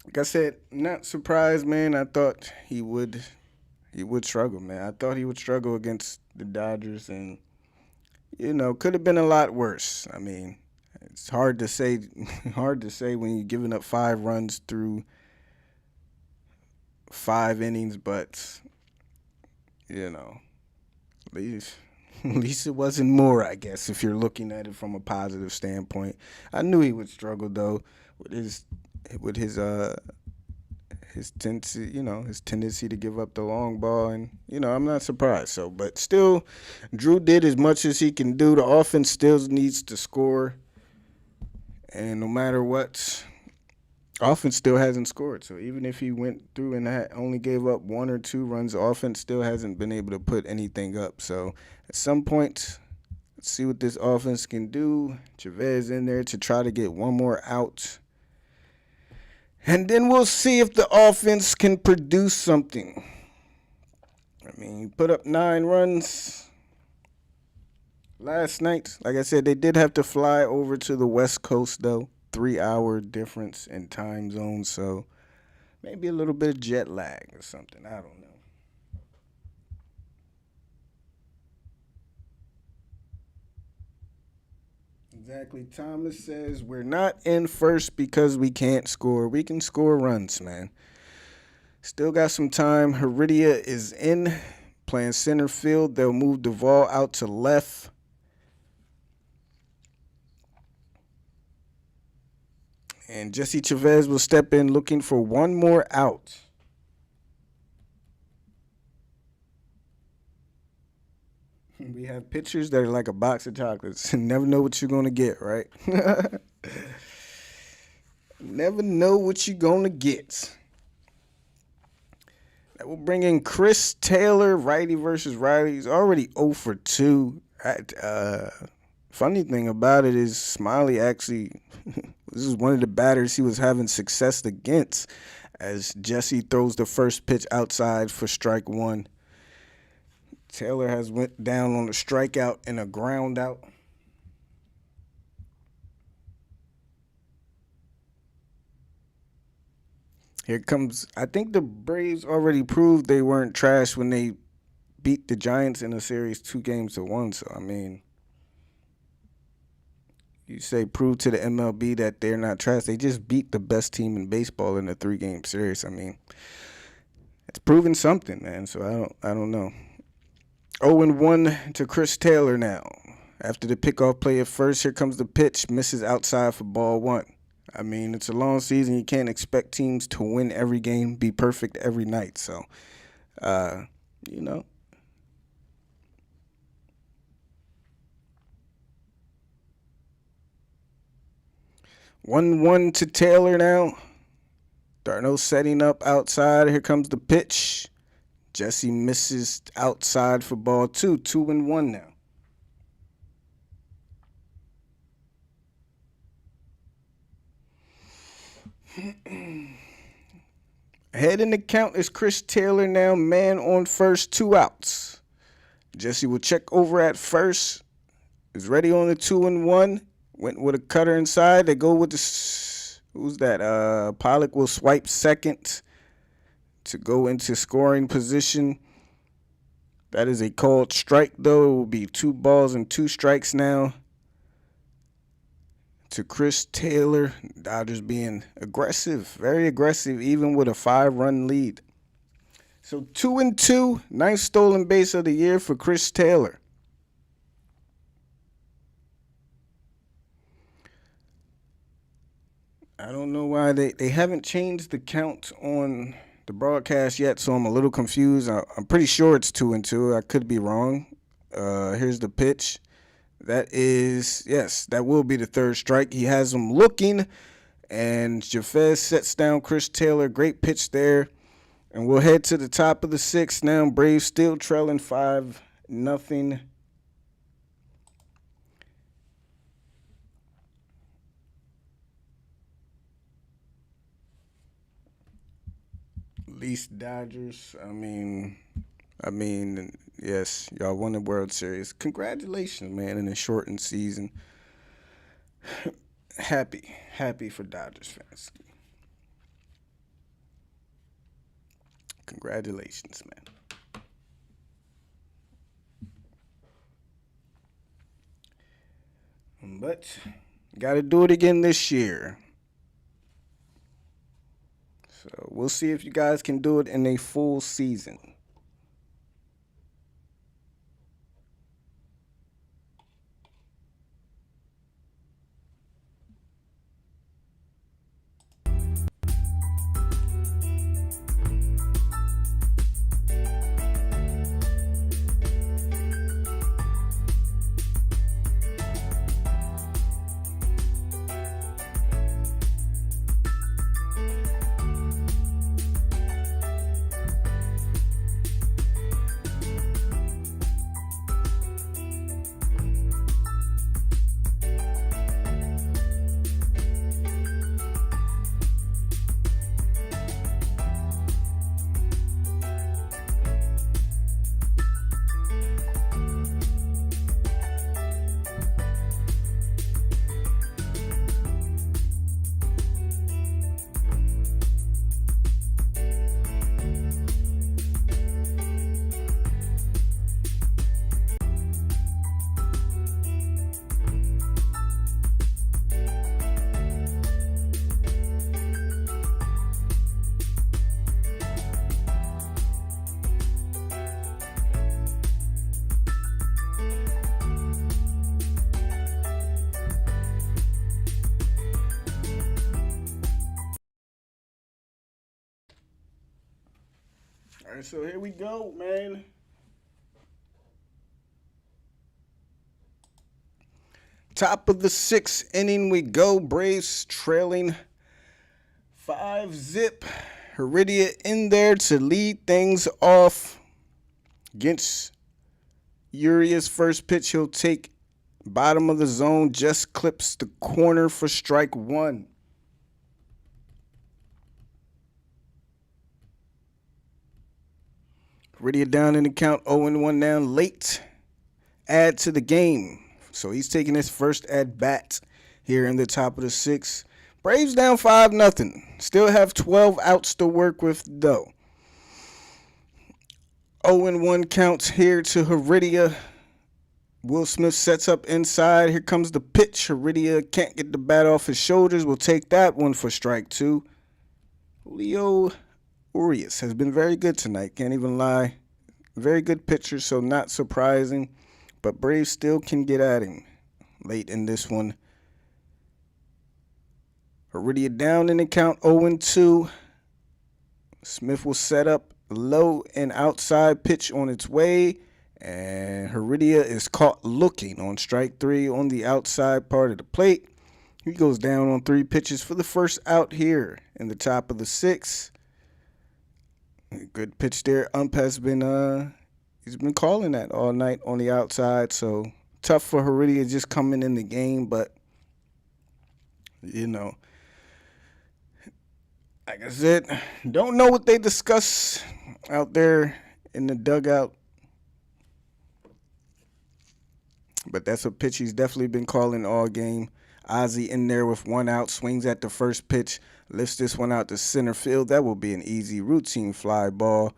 S1: like I said, not surprised, man. I thought he would struggle, man. I thought he would struggle against the Dodgers, and could have been a lot worse. I mean, it's hard to say when you're giving up 5 runs through 5 innings, but at least it wasn't more, I guess, if you're looking at it from a positive standpoint. I knew he would struggle though with his tendency to give up the long ball, and I'm not surprised. So, but still, Drew did as much as he can do. The offense still needs to score, and no matter what, offense still hasn't scored. So even if he went through and only gave up 1 or 2 runs, the offense still hasn't been able to put anything up. So at some point, let's see what this offense can do. Chavez in there to try to get 1 more out. And then we'll see if the offense can produce something. I mean, he put up 9 runs last night. Like I said, they did have to fly over to the West Coast, though. 3-hour difference in time zones, so maybe a little bit of jet lag or something. I don't know. Exactly. Thomas says we're not in first because we can't score. We can score runs, man. Still got some time. Urias is in, playing center field. They'll move theyll out to left. And Jesse Chavez will step in looking for 1 more out. We have pitchers that are like a box of chocolates. Never know what you're going to get, right? Never know what you're going to get. That will bring in Chris Taylor, righty versus righty. He's already 0 for 2. Funny thing about it is Smyley actually, this is one of the batters he was having success against, as Jesse throws the first pitch outside for strike 1. Taylor has went down on a strikeout and a ground out. Here comes, I think the Braves already proved they weren't trash when they beat the Giants in a series 2-1. So, I mean, you say prove to the MLB that they're not trash. They just beat the best team in baseball in a 3-game series. I mean, it's proving something, man. So I don't know. 0-1 to Chris Taylor now. After the pickoff play at first, here comes the pitch. Misses outside for ball 1. I mean, it's a long season. You can't expect teams to win every game, be perfect every night. So, 1-1 to Taylor now. Darno setting up outside. Here comes the pitch. Jesse misses outside for ball 2. 2-1 now. Ahead in the count is Chris Taylor now. Man on first, 2 outs. Jesse will check over at first. Is ready on the 2-1. Went with a cutter inside. They go with who's that? Pollock will swipe second to go into scoring position. That is a called strike, though. It will be 2 balls and 2 strikes now to Chris Taylor. Dodgers being aggressive, very aggressive, even with a 5-run lead. So 2-2, 9th stolen base of the year for Chris Taylor. I don't know why they haven't changed the count on the broadcast yet, so I'm a little confused. I'm pretty sure it's 2-2. I could be wrong. Here's the pitch. That is, yes, that will be the third strike. He has him looking, and Jafez sets down Chris Taylor. Great pitch there. And we'll head to the top of the sixth now. Braves still trailing 5-0. Least Dodgers. I mean, yes, y'all won the World Series. Congratulations, man, in a shortened season. Happy for Dodgers fans. Congratulations, man. But got to do it again this year. So we'll see if you guys can do it in a full season. All right, so here we go, man. Top of the sixth inning we go. Braves trailing 5-0. Heredia in there to lead things off against Urias. First pitch he'll take bottom of the zone, just clips the corner for strike one. Heredia down in the count, 0-1 down late. Add to the game. So he's taking his first at bat here in the top of the sixth. Braves down 5-0. Still have 12 outs to work with though. 0-1 counts here to Heredia. Will Smith sets up inside. Here comes the pitch. Heredia can't get the bat off his shoulders. We'll take that one for strike two. Julio Urias has been very good tonight. Can't even lie. Very good pitcher, so not surprising. But Braves still can get at him late in this one. Heredia down in the count, 0-2. Smith will set up low and outside pitch on its way. And Heredia is caught looking on strike three on the outside part of the plate. He goes down on 3 pitches for the first out here in the top of the sixth. Good pitch there. Ump has been he's been calling that all night on the outside, so tough for Heredia just coming in the game, but you know, like I said, don't know what they discuss out there in the dugout, but that's a pitch he's definitely been calling all game. Ozzie in there with 1 out, swings at the first pitch, lifts this one out to center field. That will be an easy routine fly ball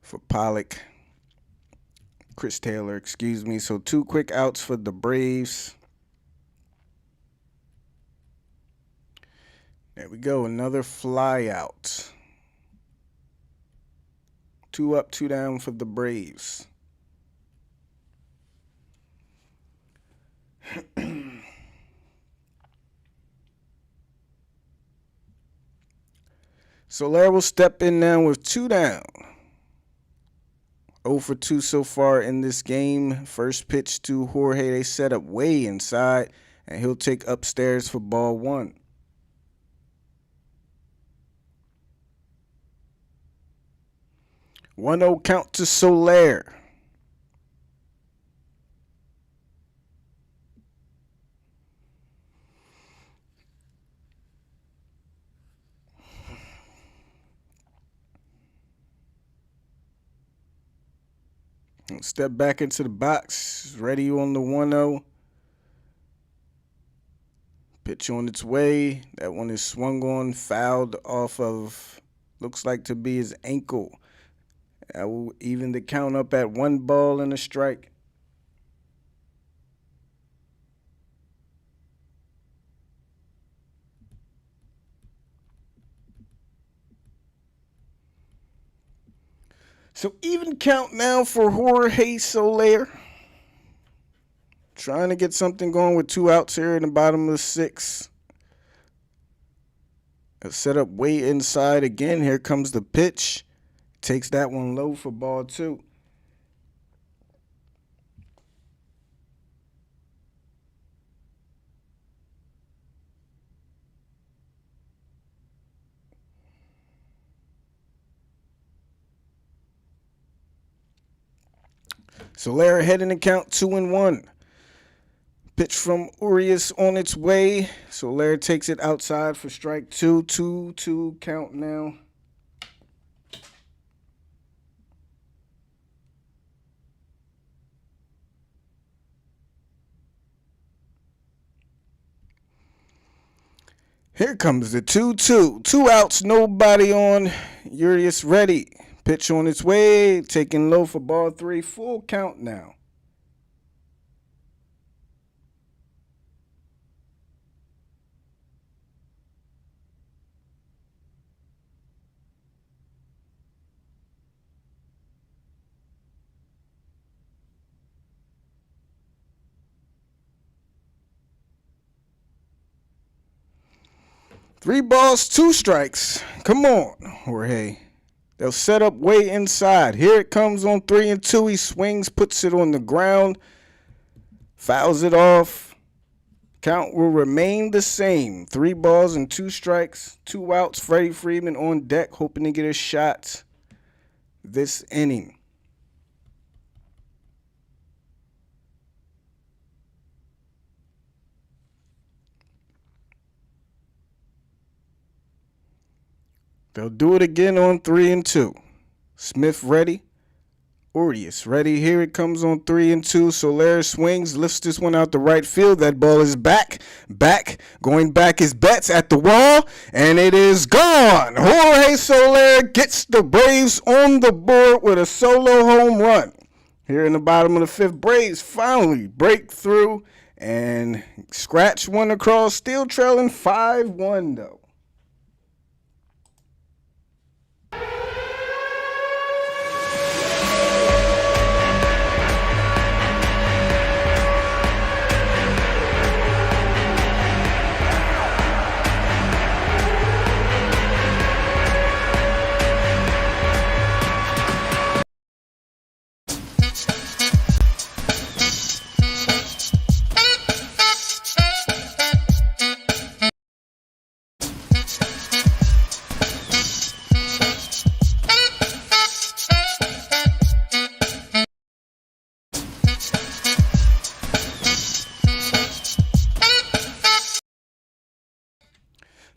S1: for Pollock. Chris Taylor, excuse me. So 2 quick outs for the Braves. There we go, another fly out. 2 up, 2 down for the Braves. Soler will step in now with 2 down. 0 for 2 so far in this game. First pitch to Jorge. They set up way inside, and he'll take upstairs for ball 1. 1-0 count to Soler. Step back into the box. Ready on the 1-0. Pitch on its way. That one is swung on, fouled off of, looks like to be his ankle. That will even the count up at 1 ball and a strike. So even count now for Jorge Soler. Trying to get something going with 2 outs here in the bottom of the 6th. Set up way inside again. Here comes the pitch. Takes that one low for ball 2. Soler ahead in the count 2-1. Pitch from Urias on its way. Soler takes it outside for strike 2. 2-2 count now. Here comes the 2-2. 2 outs, nobody on. Urias ready. Pitch on its way. Taking low for ball 3. Full count now. Three balls, 2 strikes. Come on, Jorge. They'll set up way inside. Here it comes on 3-2. He swings, puts it on the ground, fouls it off. Count will remain the same. 3 balls and 2 strikes. 2 outs. Freddie Freeman on deck, hoping to get a shot this inning. They'll do it again on 3-2. Smith ready. Urias ready. Here it comes on 3-2. Soler swings, lifts this one out the right field. That ball is back. Going back his bets at the wall, and it is gone. Jorge Soler gets the Braves on the board with a solo home run. Here in the bottom of the 5th, Braves finally break through and scratch one across, still trailing 5-1 though.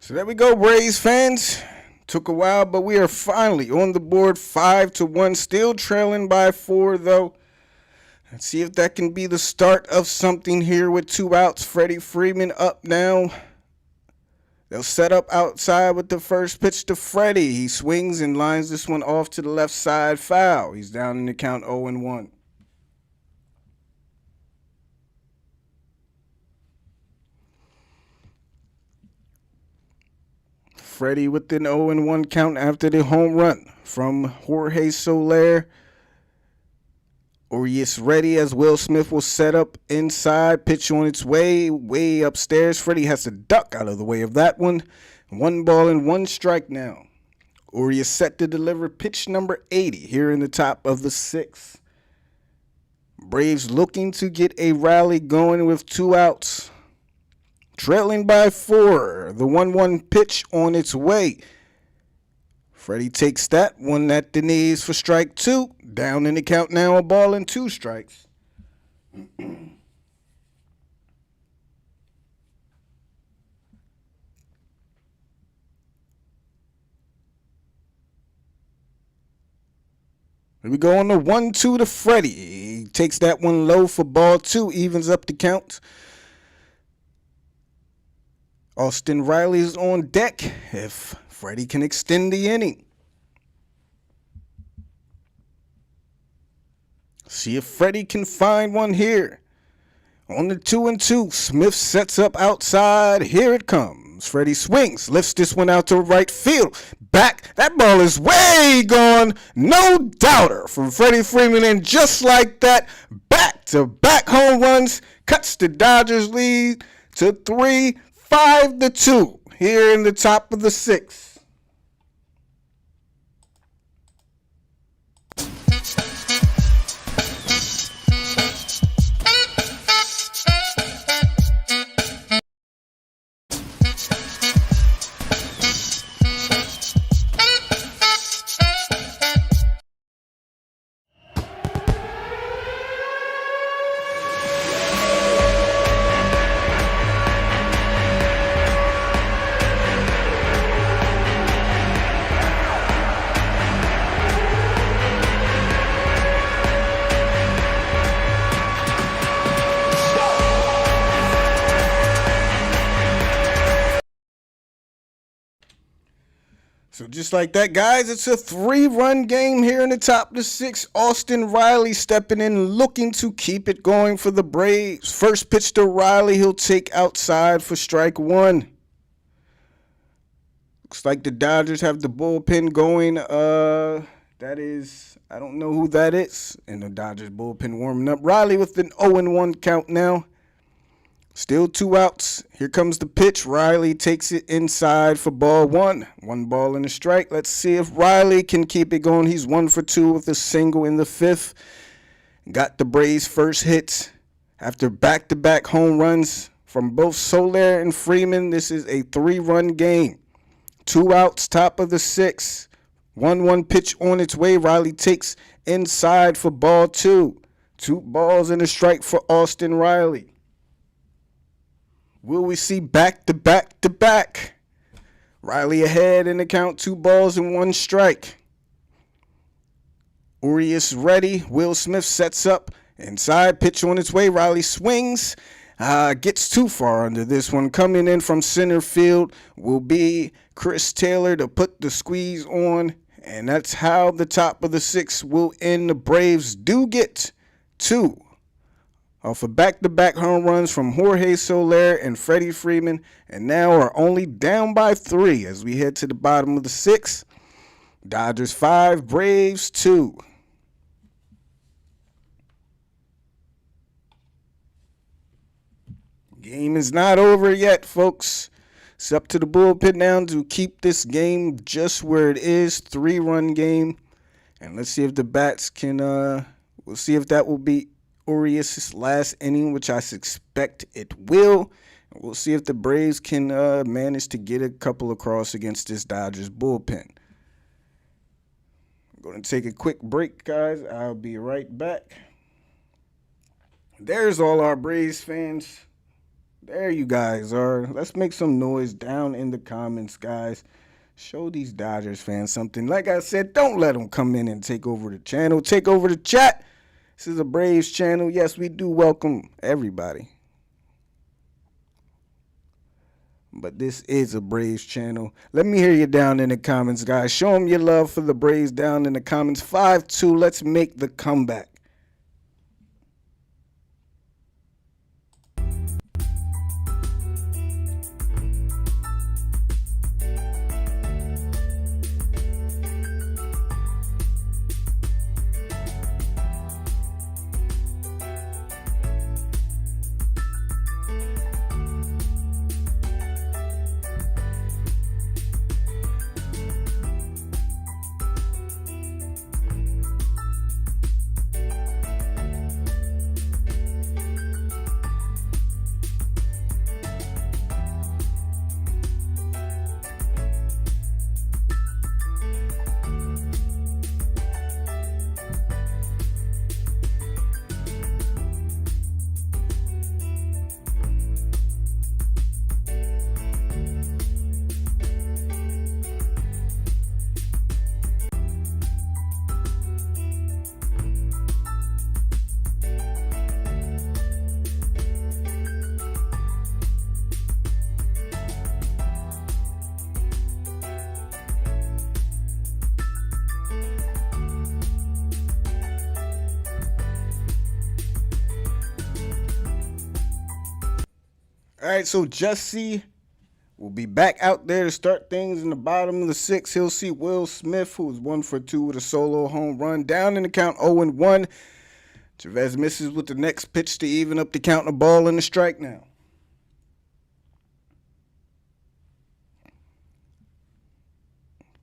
S1: So there we go, Braves fans. Took a while, but we are finally on the board 5-1. Still trailing by 4, though. Let's see if that can be the start of something here with 2 outs. Freddie Freeman up now. They'll set up outside with the first pitch to Freddie. He swings and lines this one off to the left side, foul. He's down in the count 0-1. Freddie with an 0-1 count after the home run from Jorge Soler. Urias ready as Will Smith will set up inside. Pitch on its way upstairs. Freddie has to duck out of the way of that one. 1 ball and 1 strike now. Urias set to deliver pitch number 80 here in the top of the 6th. Braves looking to get a rally going with 2 outs. Trailing by 4. The 1-1 pitch on its way. Freddie takes that one at the knees for strike 2. Down in the count now, a ball and 2 strikes. Here we go on the 1-2 to Freddie. He takes that one low for ball 2, evens up the count. Austin Riley is on deck if Freddie can extend the inning. See if Freddie can find one here. On the 2-2, Smith sets up outside. Here it comes. Freddie swings, lifts this one out to right field. Back, that ball is way gone. No doubter from Freddie Freeman. And just like that, back-to-back home runs, cuts the Dodgers lead to 5-2 here in the top of the 6th. So just like that, guys, it's a 3-run game here in the top of the 6th. Austin Riley stepping in, looking to keep it going for the Braves. First pitch to Riley, he'll take outside for strike 1. Looks like the Dodgers have the bullpen going. That is, I don't know who that is. And the Dodgers bullpen warming up. Riley with an 0-1 count now. Still 2 outs. Here comes the pitch. Riley takes it inside for ball 1. 1 ball and a strike. Let's see if Riley can keep it going. He's 1 for 2 with a single in the 5th. Got the Braves' first hits after back-to-back home runs from both Soler and Freeman. This is a 3-run game. 2 outs, top of the 6th. 1-1 pitch on its way. Riley takes inside for ball 2. 2 balls and a strike for Austin Riley. Will we see back-to-back-to-back? Riley ahead in the count, 2 balls and 1 strike. Urias ready. Will Smith sets up. Inside, pitch on its way. Riley swings. Gets too far under this one. Coming in from center field will be Chris Taylor to put the squeeze on. And that's how the top of the 6th will end. The Braves do get 2 off of back-to-back home runs from Jorge Soler and Freddie Freeman, and now are only down by 3 as we head to the bottom of the 6th. Dodgers 5, Braves 2. Game is not over yet, folks. It's up to the bullpen now to keep this game just where it is, 3-run game. And let's see if the bats can, we'll see if that will be Urias' last inning, which I suspect it will. We'll see if the Braves can manage to get a couple across against this Dodgers bullpen. I'm going to take a quick break, guys. I'll be right back. There's all our Braves fans. There you guys are. Let's make some noise down in the comments, guys. Show these Dodgers fans something. Like I said, don't let them come in and take over the channel. Take over the chat. This is a Braves channel. Yes, we do welcome everybody. But this is a Braves channel. Let me hear you down in the comments, guys. Show them your love for the Braves down in the comments. 5-2. Let's make the comeback. All right, so Jesse will be back out there to start things in the bottom of the sixth. He'll see Will Smith, who's 1-for-2 with a solo home run, down in the count 0-1. Chavez misses with the next pitch to even up the count, a ball and a strike now.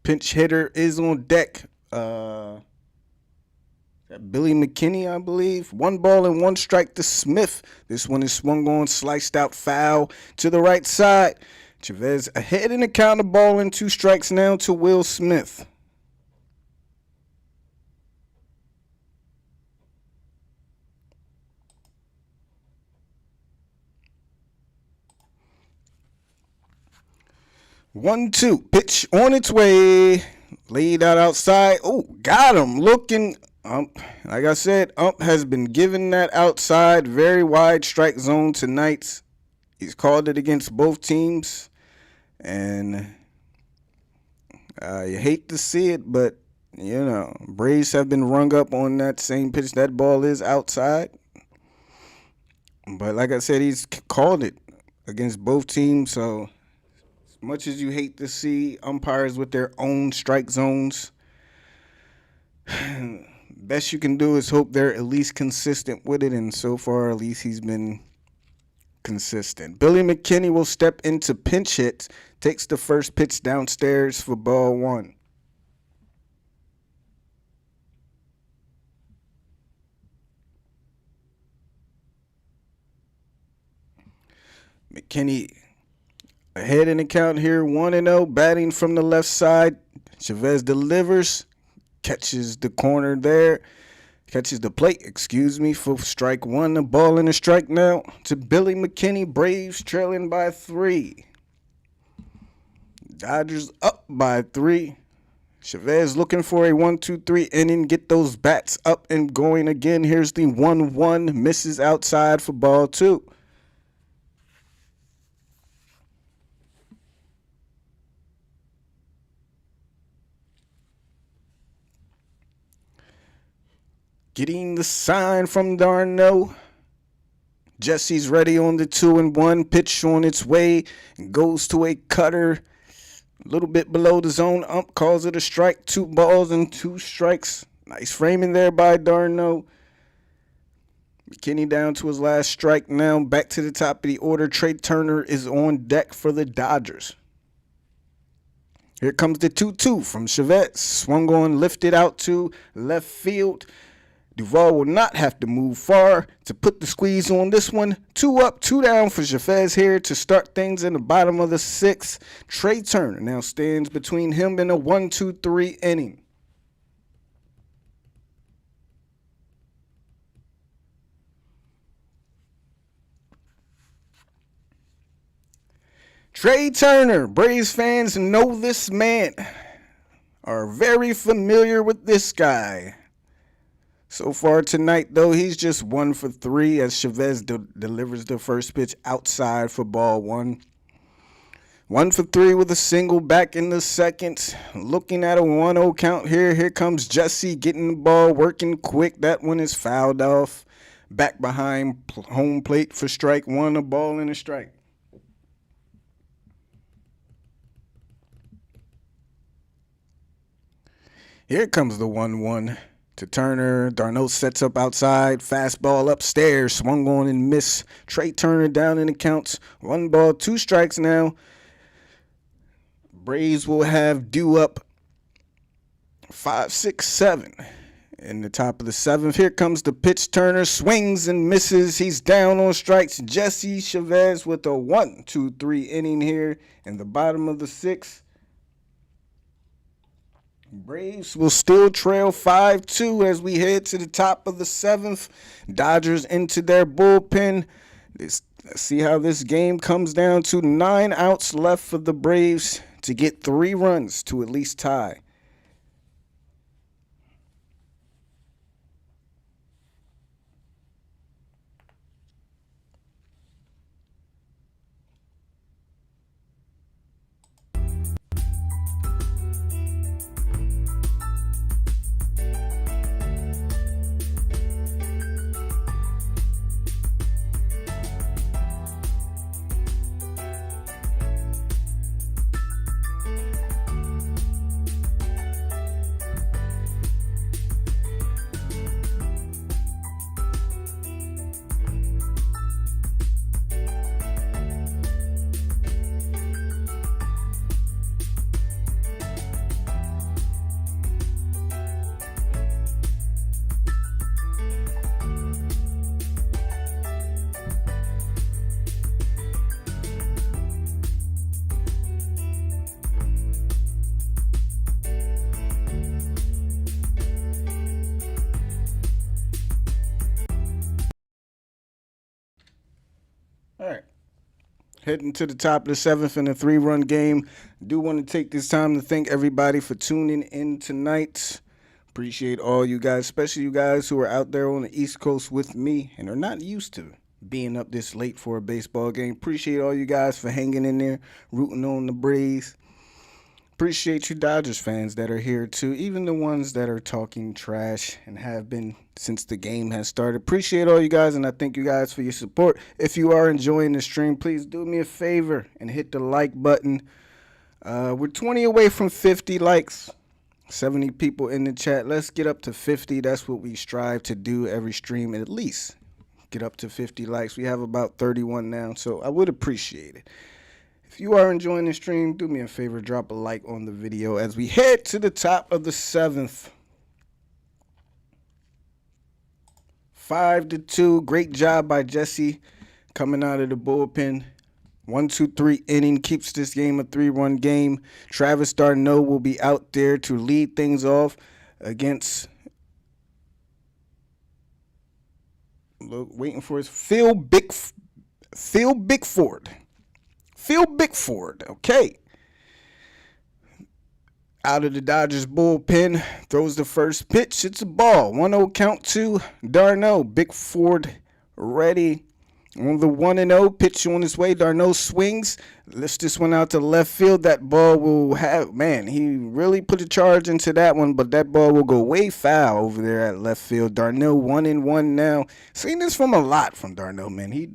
S1: Pinch hitter is on deck. Billy McKinney, I believe. 1 ball and 1 strike to Smith. This one is swung on, sliced out foul to the right side. Chavez ahead in the count, a ball and 2 strikes now to Will Smith. One, two. Pitch on its way. Laid out outside. Oh, got him. Looking. Like I said, Ump has been given that outside very wide strike zone tonight. He's called it against both teams. And you hate to see it, but, you know, Braves have been rung up on that same pitch. That ball is outside. But like I said, he's called it against both teams. So as much as you hate to see umpires with their own strike zones, best you can do is hope they're at least consistent with it. And so far, at least he's been consistent. Billy McKinney will step into pinch hit, takes the first pitch downstairs for ball 1. McKinney ahead in the count here, 1-0, batting from the left side. Chavez delivers, catches the corner there, catches the plate, for strike 1. A ball and a strike now to Billy McKinney. Braves trailing by 3. Dodgers up by 3. Chavez looking for a 1-2-3 inning, get those bats up and going again. Here's the 1-1, misses outside for ball 2. Getting the sign from Darno. Jesse's ready on the 2-1. Pitch on its way. Goes to a cutter. A little bit below the zone. Ump calls it a strike. 2 balls and 2 strikes. Nice framing there by Darno. McKinney down to his last strike now. Back to the top of the order. Trey Turner is on deck for the Dodgers. Here comes the 2-2 from Chavez. Swung on, lifted out to left field. Duvall will not have to move far to put the squeeze on this one. 2 up, 2 down for Chavez here to start things in the bottom of the 6th. Trey Turner now stands between him and a 1-2-3 inning. Trey Turner, Braves fans know this man, are very familiar with this guy. So far tonight, though, he's just 1-for-3 as Chavez delivers the first pitch outside for ball 1. 1-for-3 with a single back in the second. Looking at a 1-0 count here. Here comes Jesse getting the ball, working quick. That one is fouled off. Back behind home plate for strike 1, a ball and a strike. Here comes the 1-1. To Turner. Darno sets up outside. Fastball upstairs. Swung on and missed. Trey Turner down in the counts. 1 ball, 2 strikes now. Braves will have due up 5, 6, 7 in the top of the 7th. Here comes the pitch. Turner swings and misses. He's down on strikes. Jesse Chavez with a 1-2-3 inning here in the bottom of the 6th. Braves will still trail 5-2 as we head to the top of the 7th. Dodgers into their bullpen. Let's see how this game comes down to. 9 outs left for the Braves to get 3 runs to at least tie. Heading to the top of the seventh in a 3-run game. Do want to take this time to thank everybody for tuning in tonight. Appreciate all you guys, especially you guys who are out there on the East Coast with me and are not used to being up this late for a baseball game. Appreciate all you guys for hanging in there, rooting on the Braves. Appreciate you Dodgers fans that are here too, even the ones that are talking trash and have been since the game has started. Appreciate all you guys, and I thank you guys for your support. If you are enjoying the stream, please do me a favor and hit the like button. We're 20 away from 50 likes. 70 people in the chat. Let's get up to 50. That's what we strive to do every stream, at least get up to 50 likes. We have about 31 now, so I would appreciate it. If you are enjoying the stream, do me a favor, drop a like on the video as we head to the top of the seventh. 5-2. Great job by Jesse coming out of the bullpen. 1-2-3 inning keeps this game a 3-run game. Travis d'Arnaud will be out there to lead things off against waiting for his Phil Bickford. Phil Bickford, okay. Out of the Dodgers bullpen, throws the first pitch. It's a ball. 1-0 count to d'Arnaud. Bickford ready on the 1-0. Pitch on his way. d'Arnaud swings. Lifts this one out to left field. That ball will have, man, he really put a charge into that one, but that ball will go way foul over there at left field. d'Arnaud 1-1 now. Seen this from a lot from d'Arnaud, man. He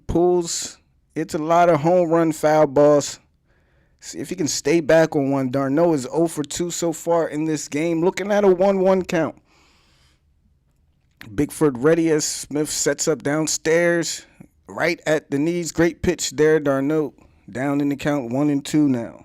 S1: pulls. It's a lot of home run foul balls. See if he can stay back on one. d'Arnaud is 0 for 2 so far in this game. Looking at a 1-1 count. Bickford ready as Smith sets up downstairs. Right at the knees. Great pitch there. d'Arnaud down in the count 1-2 now.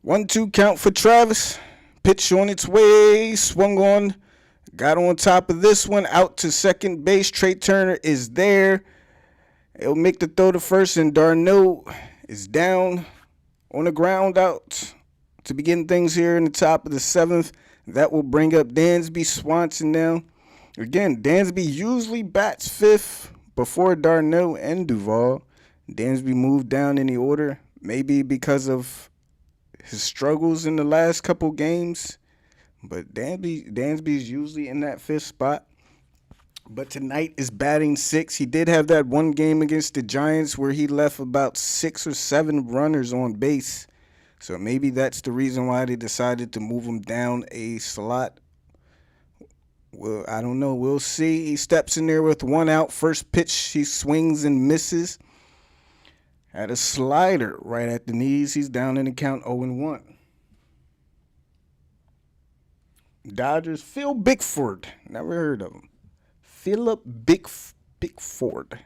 S1: One-two count for Travis. Pitch on its way. Swung on. Got on top of this one. Out to second base. Trey Turner is there. It'll make the throw to first, and d'Arnaud is down on the ground out to begin things here in the top of the seventh. That will bring up Dansby Swanson now. Again, Dansby usually bats fifth before d'Arnaud and Duvall. Dansby moved down in the order, maybe because of his struggles in the last couple games, but Dansby's usually in that fifth spot. But tonight is batting sixth. He did have that one game against the Giants where he left about 6 or 7 runners on base. So maybe that's the reason why they decided to move him down a slot. Well, I don't know. We'll see. He steps in there with 1 out. First pitch, he swings and misses. Had a slider right at the knees. He's down in the count 0-1. Dodgers, Phil Bickford. Never heard of him. Philip Bickford.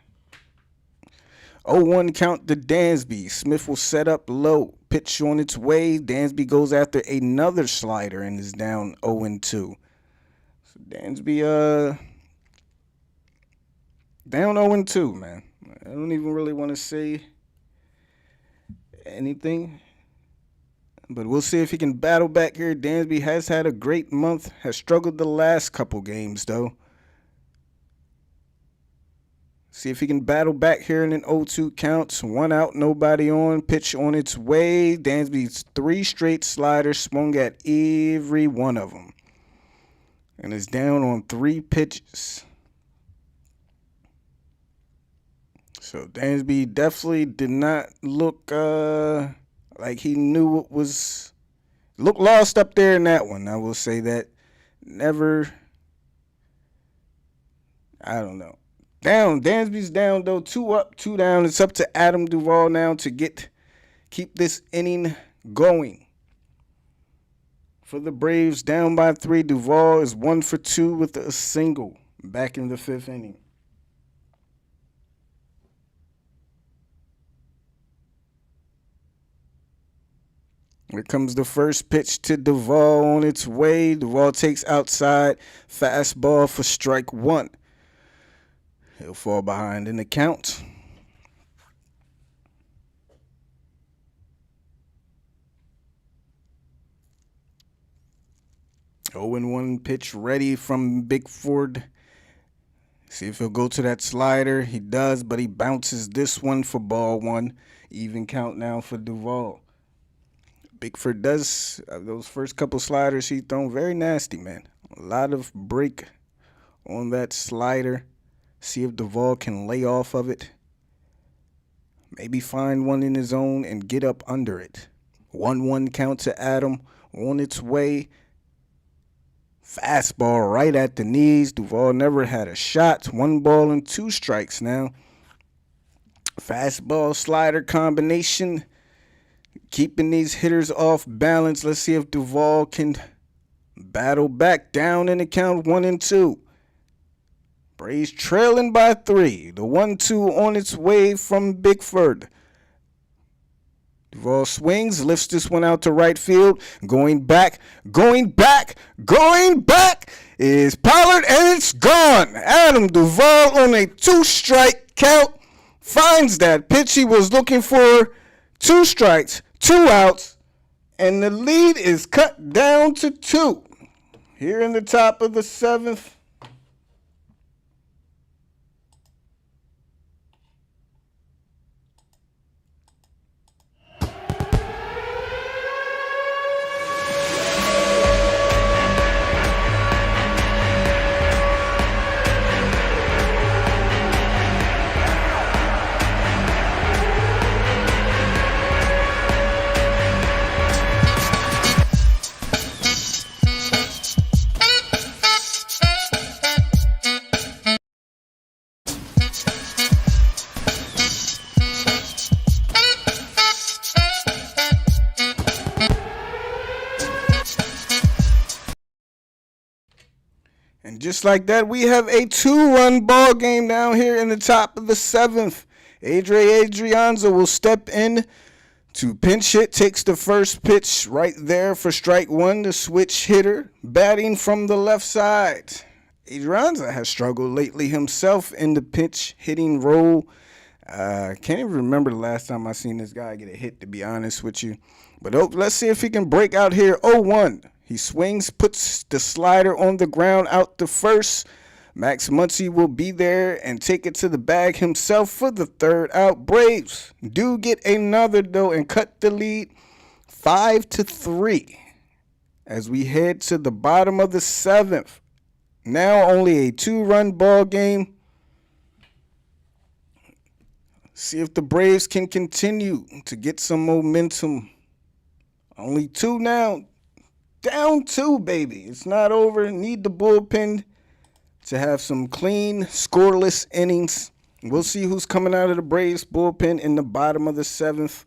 S1: 0-1 count to Dansby. Smith will set up low. Pitch on its way. Dansby goes after another slider and is down 0-2. So Dansby down 0-2, man. I don't even really want to say anything, but we'll see if he can battle back here. Dansby has had a great month, has struggled the last couple games though. See if he can battle back here in an 0-2 counts. 1 out, nobody on. Pitch on its way. Dansby's 3 straight sliders, swung at every one of them, and is down on 3 pitches. So Dansby definitely did not look like he knew what was. Looked lost up there in that one. I will say that. Never. I don't know. Down. Dansby's down though. 2 up, 2 down. It's up to Adam Duvall now to keep this inning going. For the Braves, down by 3. Duvall is 1 for 2 with a single back in the 5th inning. Here comes the first pitch to Duvall on its way. Duvall takes outside. Fastball for strike 1. He'll fall behind in the count. 0-1 pitch ready from Bickford. See if he'll go to that slider. He does, but he bounces this one for ball one. Even count now for Duvall. Bickford does, those first couple sliders he thrown, very nasty, man. A lot of break on that slider. See if Duvall can lay off of it. Maybe find one in his own and get up under it. 1-1 count to Adam on its way. Fastball right at the knees. Duvall never had a shot. 1 ball and 2 strikes now. Fastball slider combination. Keeping these hitters off balance. Let's see if Duvall can battle back. Down in the count 1-2. Braves trailing by 3. The 1-2 on its way from Bickford. Duvall swings, lifts this one out to right field. Going back is Pollard, and it's gone. Adam Duvall on a 2-strike count finds that pitch he was looking for. 2 strikes, 2 outs, and the lead is cut down to 2. Here in the top of the 7th. And just like that, we have a 2-run ball game down here in the top of the 7th. Adrianza will step in to pinch hit, takes the first pitch right there for strike 1, the switch hitter, batting from the left side. Adrianza has struggled lately himself in the pinch hitting role. Can't even remember the last time I seen this guy get a hit, to be honest with you. But let's see if he can break out here. 0-1. He swings, puts the slider on the ground out to first. Max Muncy will be there and take it to the bag himself for the 3rd out. Braves do get another, though, and cut the lead 5-3 as we head to the bottom of the 7th. Now only a 2-run ball game. See if the Braves can continue to get some momentum. Only 2 now. Down 2, baby. It's not over. Need the bullpen to have some clean, scoreless innings. We'll see who's coming out of the Braves bullpen in the bottom of the 7th.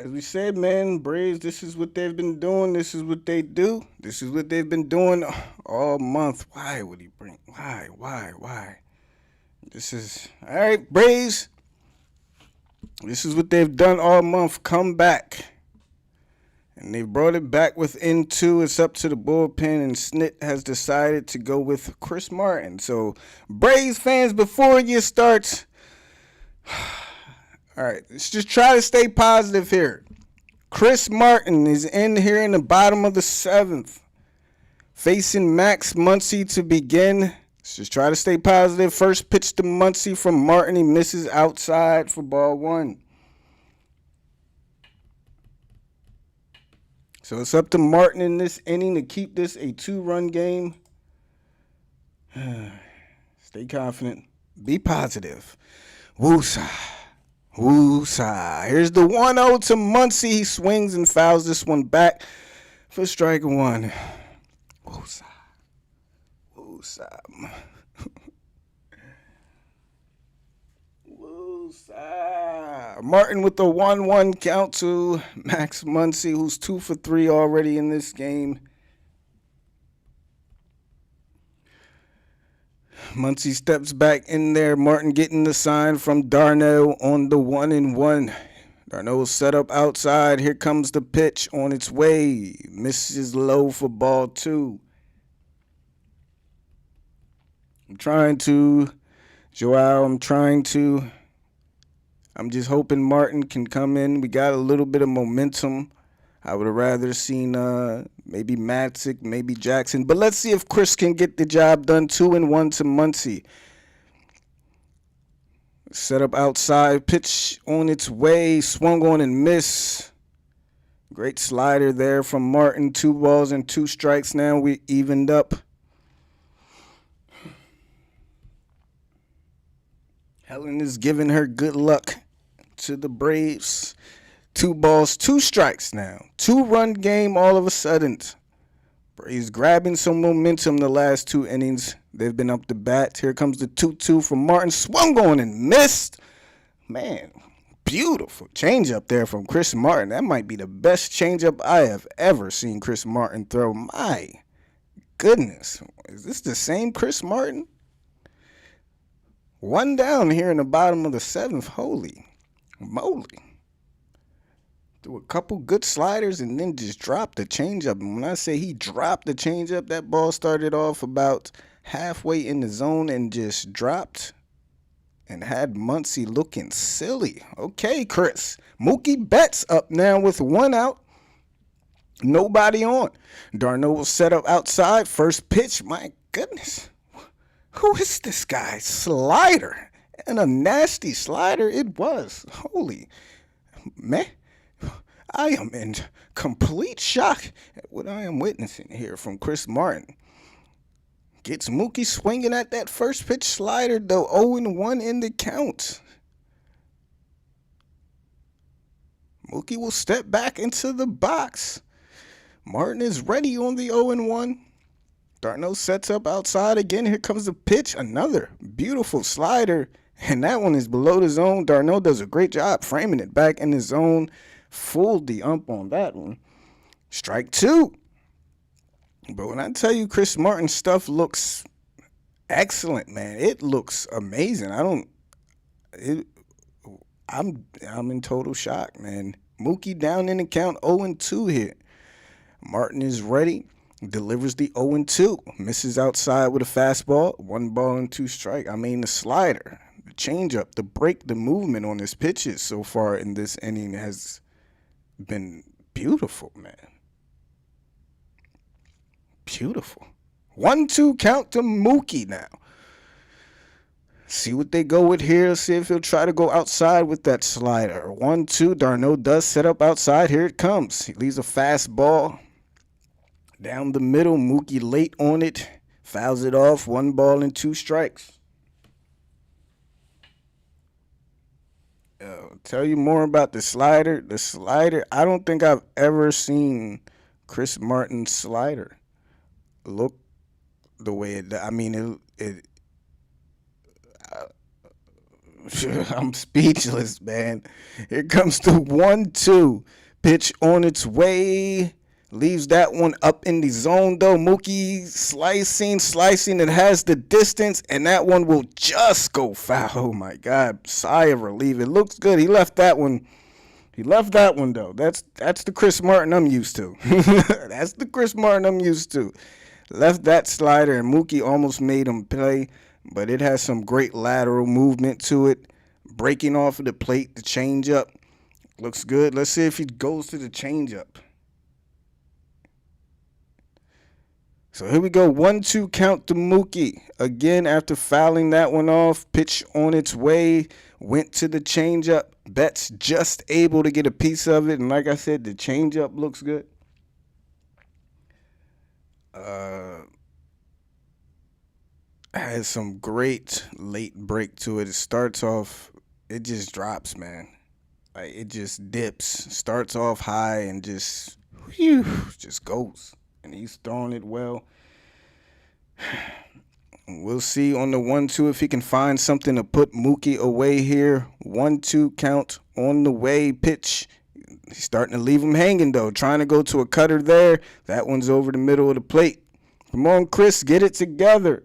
S1: As we said, man, Braves, this is what they've been doing. This is what they do. This is what they've been doing all month. Why would he bring? Why? This is all right, Braves. This is what they've done all month. Come back. And they brought it back within two. It's up to the bullpen, and Snit has decided to go with Chris Martin. So, Braves fans, before you start, all right, let's just try to stay positive here. Chris Martin is in here in the bottom of the seventh, facing Max Muncy to begin. Let's just try to stay positive. First pitch to Muncy from Martin. He misses outside for ball one. So it's up to Martin in this inning to keep this a 2-run game. Stay confident. Be positive. Woosah. Woosah. Here's the 1-0 to Muncy. He swings and fouls this one back for strike one. Woosah. Woosah. Martin with the 1-1 count to Max Muncy, who's 2 for 3 already in this game. Muncy steps back in there. Martin getting the sign from Darno on the 1-1. Darno will set up outside. Here comes the pitch on its way. Misses low for ball two. I'm just hoping Martin can come in. We got a little bit of momentum. I would have rather seen maybe Matzik, maybe Jackson. But let's see if Chris can get the job done. 2-1 to Muncy. Set up outside. Pitch on its way. Swung on and missed. Great slider there from Martin. 2 balls and 2 strikes now. We evened up. Helen is giving her good luck to the Braves. 2 balls, 2 strikes now. 2-run game all of a sudden. Braves grabbing some momentum the last 2 innings. They've been up to bat. Here comes the 2-2 from Martin. Swung on and missed. Man, beautiful changeup there from Chris Martin. That might be the best changeup I have ever seen Chris Martin throw. My goodness. Is this the same Chris Martin? 1 down here in the bottom of the 7th. Holy moly. Threw a couple good sliders and then just dropped the changeup. And when I say he dropped the changeup, that ball started off about halfway in the zone and just dropped and had Muncy looking silly. Okay, Chris. Mookie Betts up now with 1 out. Nobody on. Darno will set up outside. First pitch. My goodness. Who is this guy? Slider. And a nasty slider it was. Holy man. I am in complete shock at what I am witnessing here from Chris Martin. Gets Mookie swinging at that first pitch slider, though. 0-1 in the count. Mookie will step back into the box. Martin is ready on the 0-1. Darno sets up outside again. Here comes the pitch. Another beautiful slider. And that one is below the zone. Darno does a great job framing it back in the zone. Fooled the ump on that one. Strike 2. But when I tell you Chris Martin's stuff looks excellent, man. It looks amazing. I'm in total shock, man. Mookie down in the count 0-2 here. Martin is ready. Delivers the 0-2. Misses outside with a fastball. 1 ball and 2 strike. The slider, the changeup, the break, the movement on his pitches so far in this inning has been beautiful, man. Beautiful. 1-2 count to Mookie now. See what they go with here. See if he'll try to go outside with that slider. 1-2. Darno does set up outside. Here it comes. He leaves a fastball down the middle. Mookie late on it. Fouls it off. 1 ball and 2 strikes. Tell you more about the slider. The slider, I don't think I've ever seen Chris Martin's slider look the way it I'm speechless, man. Here comes the 1-2 pitch on its way. Leaves that one up in the zone though. Mookie slicing. It has the distance, and that one will just go foul. Oh my God, sigh of relief. It looks good. He left that one. He left that one though. That's the Chris Martin I'm used to. That's the Chris Martin I'm used to. Left that slider, and Mookie almost made him play, but it has some great lateral movement to it. Breaking off of the plate, the changeup looks good. Let's see if he goes to the changeup. So here we go, 1-2 count to Mookie. Again, after fouling that one off, pitch on its way, went to the changeup. Betts just able to get a piece of it, and like I said, the changeup looks good. Has some great late break to it. It starts off, it just drops, man. Like it just dips, starts off high and just goes. And he's throwing it well. We'll see on the 1-2 if he can find something to put Mookie away here. 1-2 count on the way. Pitch. He's starting to leave him hanging, though. Trying to go to a cutter there. That one's over the middle of the plate. Come on, Chris. Get it together.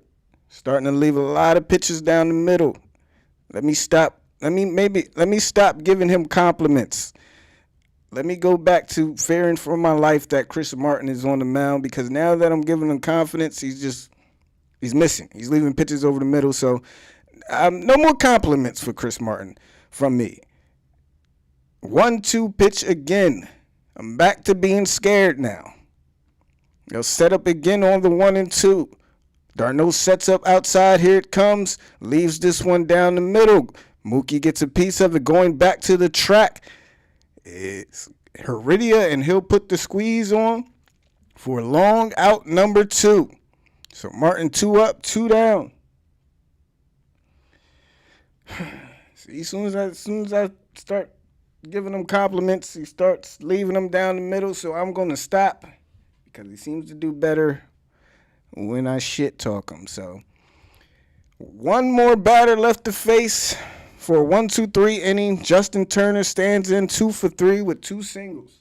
S1: Starting to leave a lot of pitches down the middle. Let me stop giving him compliments. Let me go back to fearing for my life that Chris Martin is on the mound, because now that I'm giving him confidence, he's missing. He's leaving pitches over the middle. So no more compliments for Chris Martin from me. 1-2 pitch again. I'm back to being scared now. They'll set up again on the 1-2. Darno sets up outside. Here it comes. Leaves this one down the middle. Mookie gets a piece of it going back to the track. It's Urias, and he'll put the squeeze on for long out number 2. So Martin 2 up, 2 down. See, as soon as I start giving him compliments, he starts leaving them down the middle. So I'm gonna stop because he seems to do better when I shit talk him. So one more batter left to face for a 1-2-3 inning. Justin Turner stands in 2 for 3 with 2 singles.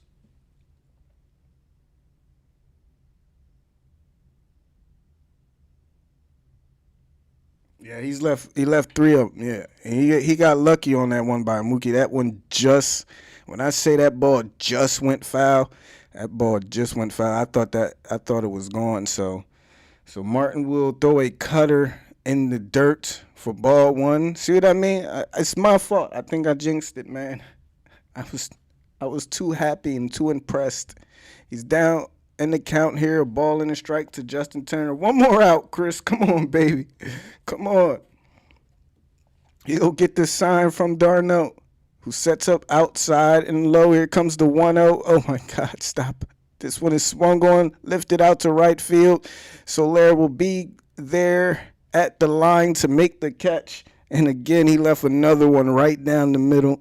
S1: Yeah, he left 3 of them. Yeah, and he got lucky on that one by Mookie. That one just, when I say that ball just went foul, that ball just went foul. I thought it was gone. So Martin will throw a cutter in the dirt for ball 1. See what I mean? It's my fault. I think I jinxed it, man. I was too happy and too impressed. He's down in the count here, a ball and a strike to Justin Turner. One more out, Chris. Come on, baby. Come on. He'll get the sign from Darno, who sets up outside and low. Here comes the 1-0. Oh, my God, stop. This one is swung on, lifted out to right field. Soler will be there at the line to make the catch. And again, he left another one right down the middle.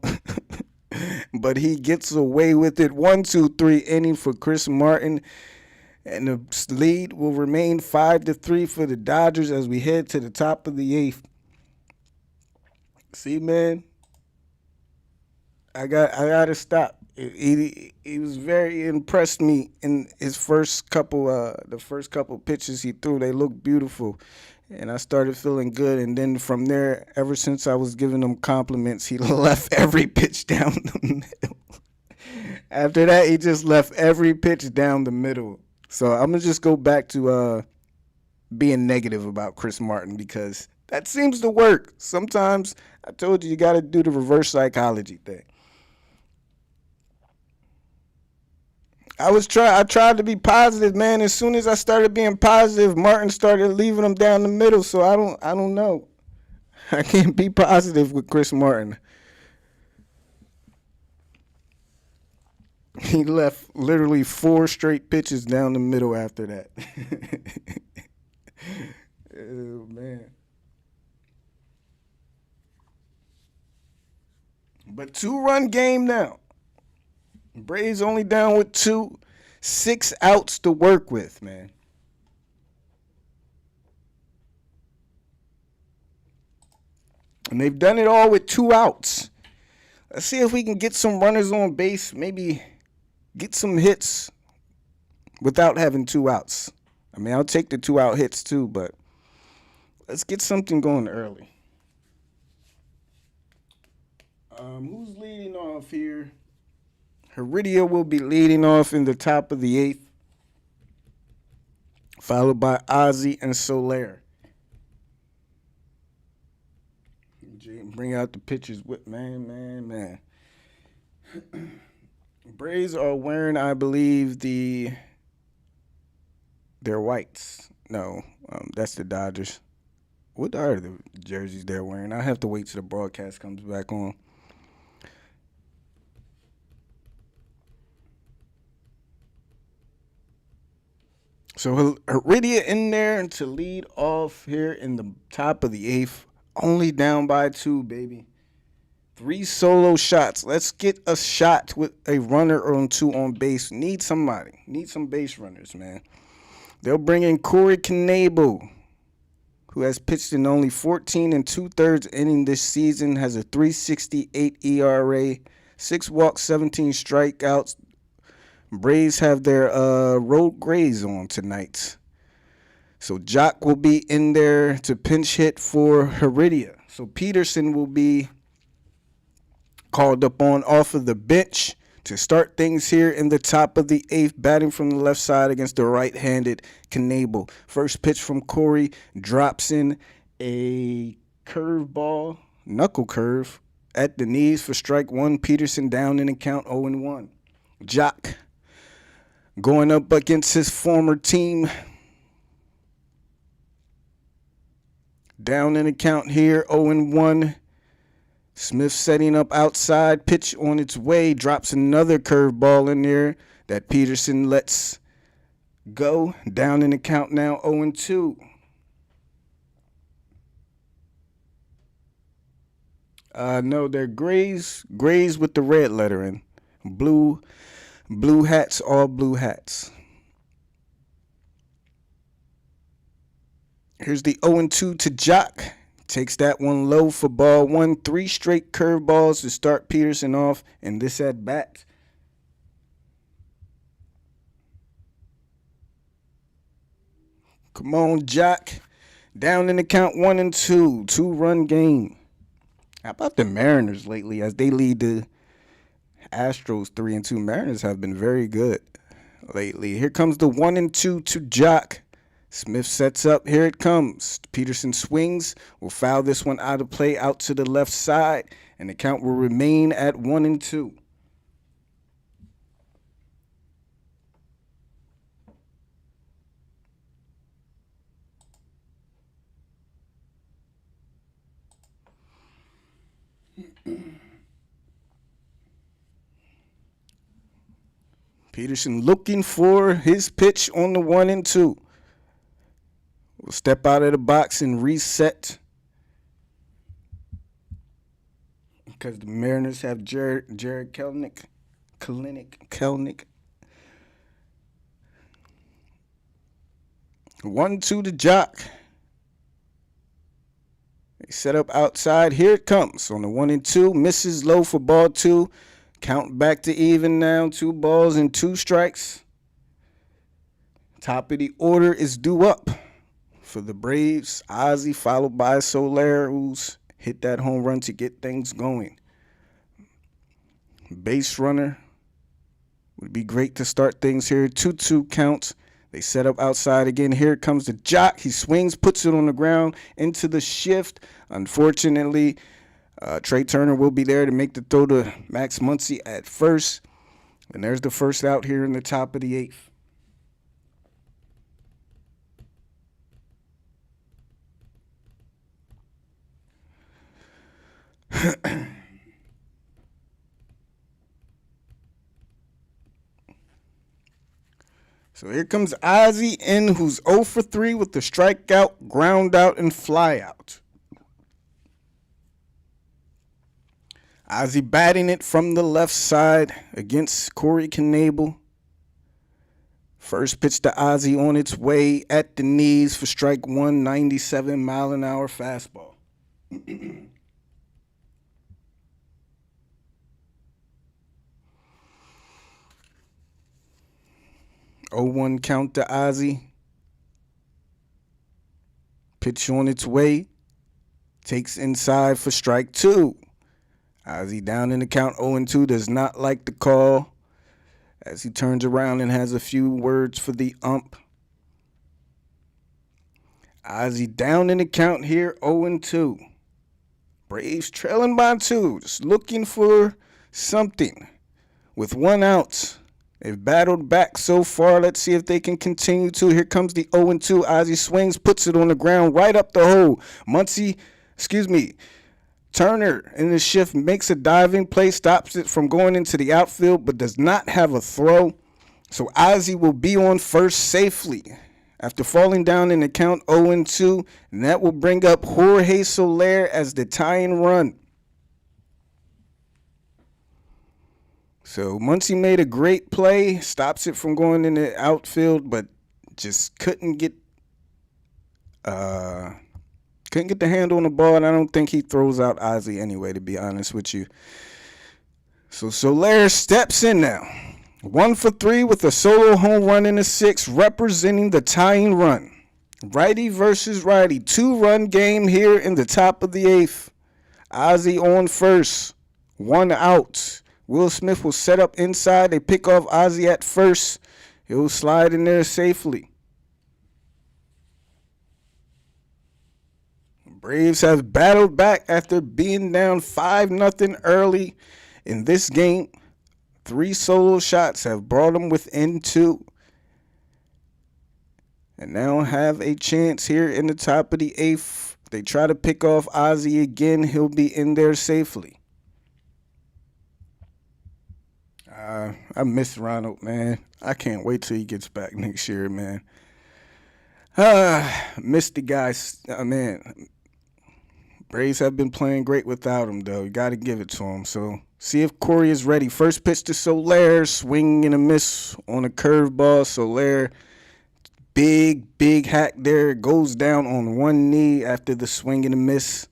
S1: But he gets away with it. 1-2-3 inning for Chris Martin. And the lead will remain 5-3 for the Dodgers as we head to the top of the 8th. See, man, I gotta stop. He was very impressed me in his first couple pitches he threw. They looked beautiful, and I started feeling good. And then from there, ever since I was giving him compliments, he left every pitch down the middle. After that, he just left every pitch down the middle. So I'm gonna just go back to being negative about Chris Martin, because that seems to work. Sometimes I told you got to do the reverse psychology thing. I tried to be positive, man. As soon as I started being positive, Martin started leaving them down the middle. So I don't know. I can't be positive with Chris Martin. He left literally 4 straight pitches down the middle after that. Oh, man. But 2-run game now. Braves only down with 2. 6 outs to work with, man. And they've done it all with 2 outs. Let's see if we can get some runners on base, maybe get some hits without having 2 outs. I mean, I'll take the 2-out hits too, but let's get something going early. Who's leading off here? Urias will be leading off in the top of the 8th, followed by Ozzie and Soler. Bring out the pitchers with man. Braves are wearing, I believe, their whites. No, that's the Dodgers. What are the jerseys they're wearing? I have to wait till the broadcast comes back on. So Urias in there to lead off here in the top of the 8th. Only down by 2, baby. 3 solo shots. Let's get a shot with a runner or 2 on base. Need somebody. Need some base runners, man. They'll bring in Corey Knebel, who has pitched in only 14 2/3 innings this season, has a 3.68 ERA, 6 walks, 17 strikeouts. Braves have their road grays on tonight. So Jock will be in there to pinch hit for Urias. So Peterson will be called up on off of the bench to start things here in the top of the 8th, batting from the left side against the right-handed Knebel. First pitch from Corey drops in a curveball, knuckle curve, at the knees for strike 1. Peterson down in the count 0-1. Jock going up against his former team. Down in the count here, 0-1. Smith setting up outside, pitch on its way, drops another curveball in there that Peterson lets go. Down in the count now, 0-2. No, they're grays with the red lettering. Blue hats, all blue hats. Here's the 0-2 to Jock. Takes that one low for ball 1. 3 straight curveballs to start Peterson off in this at bat. Come on, Jock. Down in the count 1-2. 2-run game. How about the Mariners lately as they lead the Astros 3-2? Mariners have been very good lately. Here comes the 1-2 to Jock. Smith sets up. Here it comes. Peterson swings. Will foul this one out of play out to the left side, and the count will remain at 1-2. Peterson looking for his pitch on the 1-2. Will step out of the box and reset because the Mariners have Jared Kelenic. 1-2 to Jock. They set up outside. Here it comes on the 1-2. Misses low for ball 2. Count back to even now. 2 balls and 2 strikes. Top of the order is due up for the Braves. Ozzie followed by Soler, who's hit that home run to get things going. Base runner would be great to start things here. 2-2 counts. They set up outside again. Here comes the Jock. He swings, puts it on the ground into the shift. Unfortunately, Trey Turner will be there to make the throw to Max Muncy at first. And there's the first out here in the top of the 8th. So here comes Ozzie in, who's 0 for 3 with the strikeout, ground out, and fly out. Ozzie batting it from the left side against Corey Knebel. First pitch to Ozzie on its way at the knees for strike 1, 97 mile an hour fastball. 0-1 count to Ozzy. Pitch on its way. Takes inside for strike 2. Ozzy down in the count 0-2, does not like the call as he turns around and has a few words for the ump. Ozzy down in the count here, 0-2. Braves trailing by 2, just looking for something. With 1 out, they've battled back so far. Let's see if they can continue to. Here comes the 0-2. Ozzy swings, puts it on the ground, right up the hole. Turner in the shift makes a diving play, stops it from going into the outfield, but does not have a throw. So Ozzy will be on first safely after falling down in the count 0-2, and that will bring up Jorge Soler as the tying run. So Muncy made a great play, stops it from going in the outfield, but just couldn't get the handle on the ball, and I don't think he throws out Ozzy anyway, to be honest with you. So Soler steps in now. 1 for 3 with a solo home run in the 6th, representing the tying run. Righty versus righty. 2-run game here in the top of the 8th. Ozzy on first. 1 out. Will Smith will set up inside. They pick off Ozzy at first. He'll slide in there safely. Braves have battled back after being down 5-0 early in this game. 3 solo shots have brought them within 2. And now have a chance here in the top of the 8th. They try to pick off Ozzy again. He'll be in there safely. I miss Ronald, man. I can't wait till he gets back next year, man. Miss the guys, man. Braves have been playing great without him, though. You got to give it to him. So, see if Corey is ready. First pitch to Soler. Swing and a miss on a curveball. Soler, big hack there. Goes down on one knee after the swing and a miss.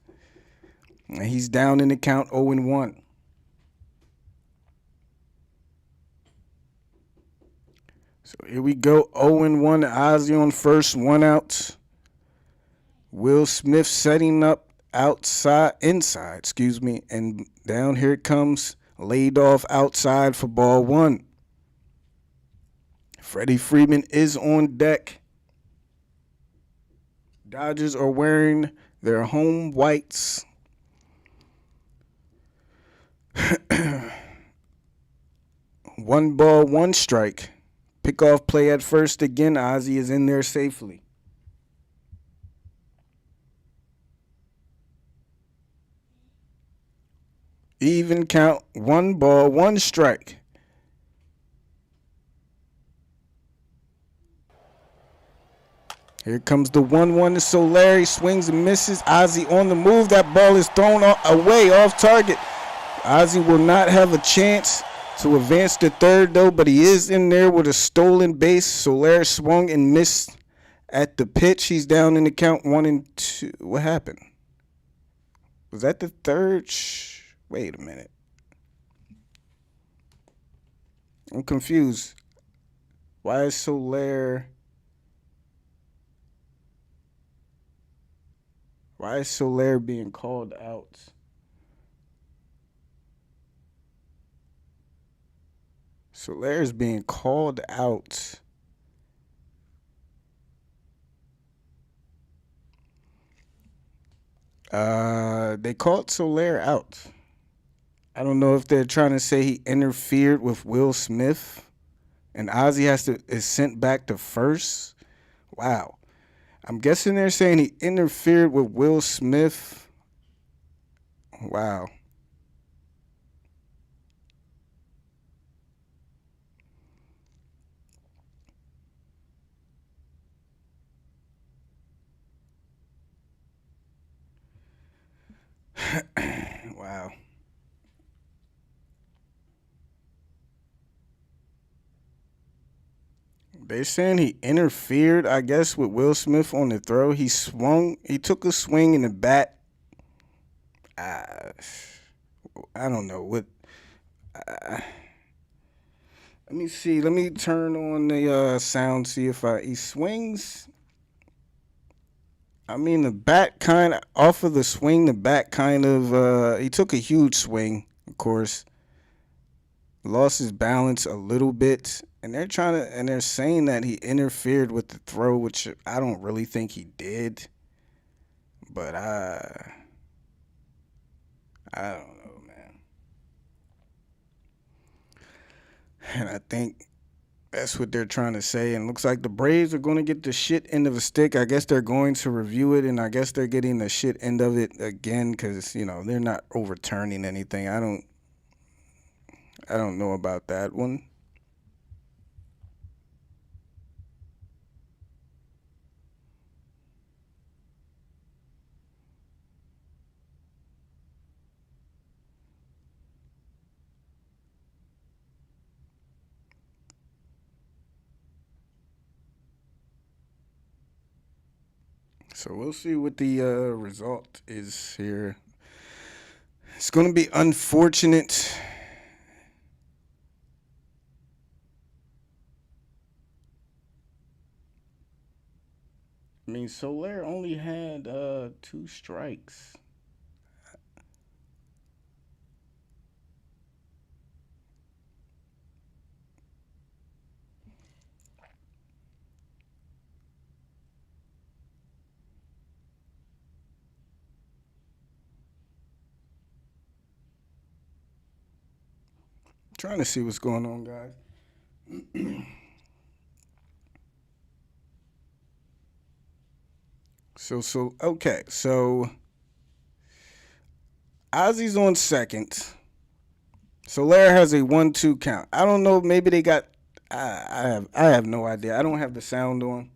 S1: And he's down in the count 0-1. So, here we go. 0-1. Ozzy on first. 1 out. Will Smith setting up inside, and down here it comes, laid off outside for ball 1. Freddie Freeman is on deck. Dodgers are wearing their home whites. 1 ball, 1 strike. Pickoff play at first again. Ozzy is in there safely. Even count, 1 ball, 1 strike. Here comes the 1-1 to Soler. Swings and misses. Ozzy on the move. That ball is thrown away off target. Ozzy will not have a chance to advance to third, though, but he is in there with a stolen base. Soler swung and missed at the pitch. He's down in the count 1-2. What happened? Was that the third? Wait a minute. I'm confused. Why is Soler being called out? Soler is being called out. They called Soler out. I don't know if they're trying to say he interfered with Will Smith and Ozzy is sent back to first. Wow. I'm guessing they're saying he interfered with Will Smith. Wow. Wow. They're saying he interfered, I guess, with Will Smith on the throw. He took a swing in the bat. I don't know what. Let me see. Let me turn on the sound. See if he swings. I mean, the bat kind of off of the swing. The bat kind of he took a huge swing. Of course, lost his balance a little bit, and they're saying that he interfered with the throw, which I don't really think he did. But I don't know, man. And I think that's what they're trying to say. And it looks like the Braves are going to get the shit end of the stick. I guess they're going to review it, and I guess they're getting the shit end of it again because they're not overturning anything. I don't know about that one. So we'll see what the result is here. It's going to be unfortunate. I mean, Soler only had 2 strikes. Trying to see what's going on, guys. Okay. So Ozzy's on second. Soler has a 1-2 count. I don't know. Maybe they got. I have no idea. I don't have the sound on.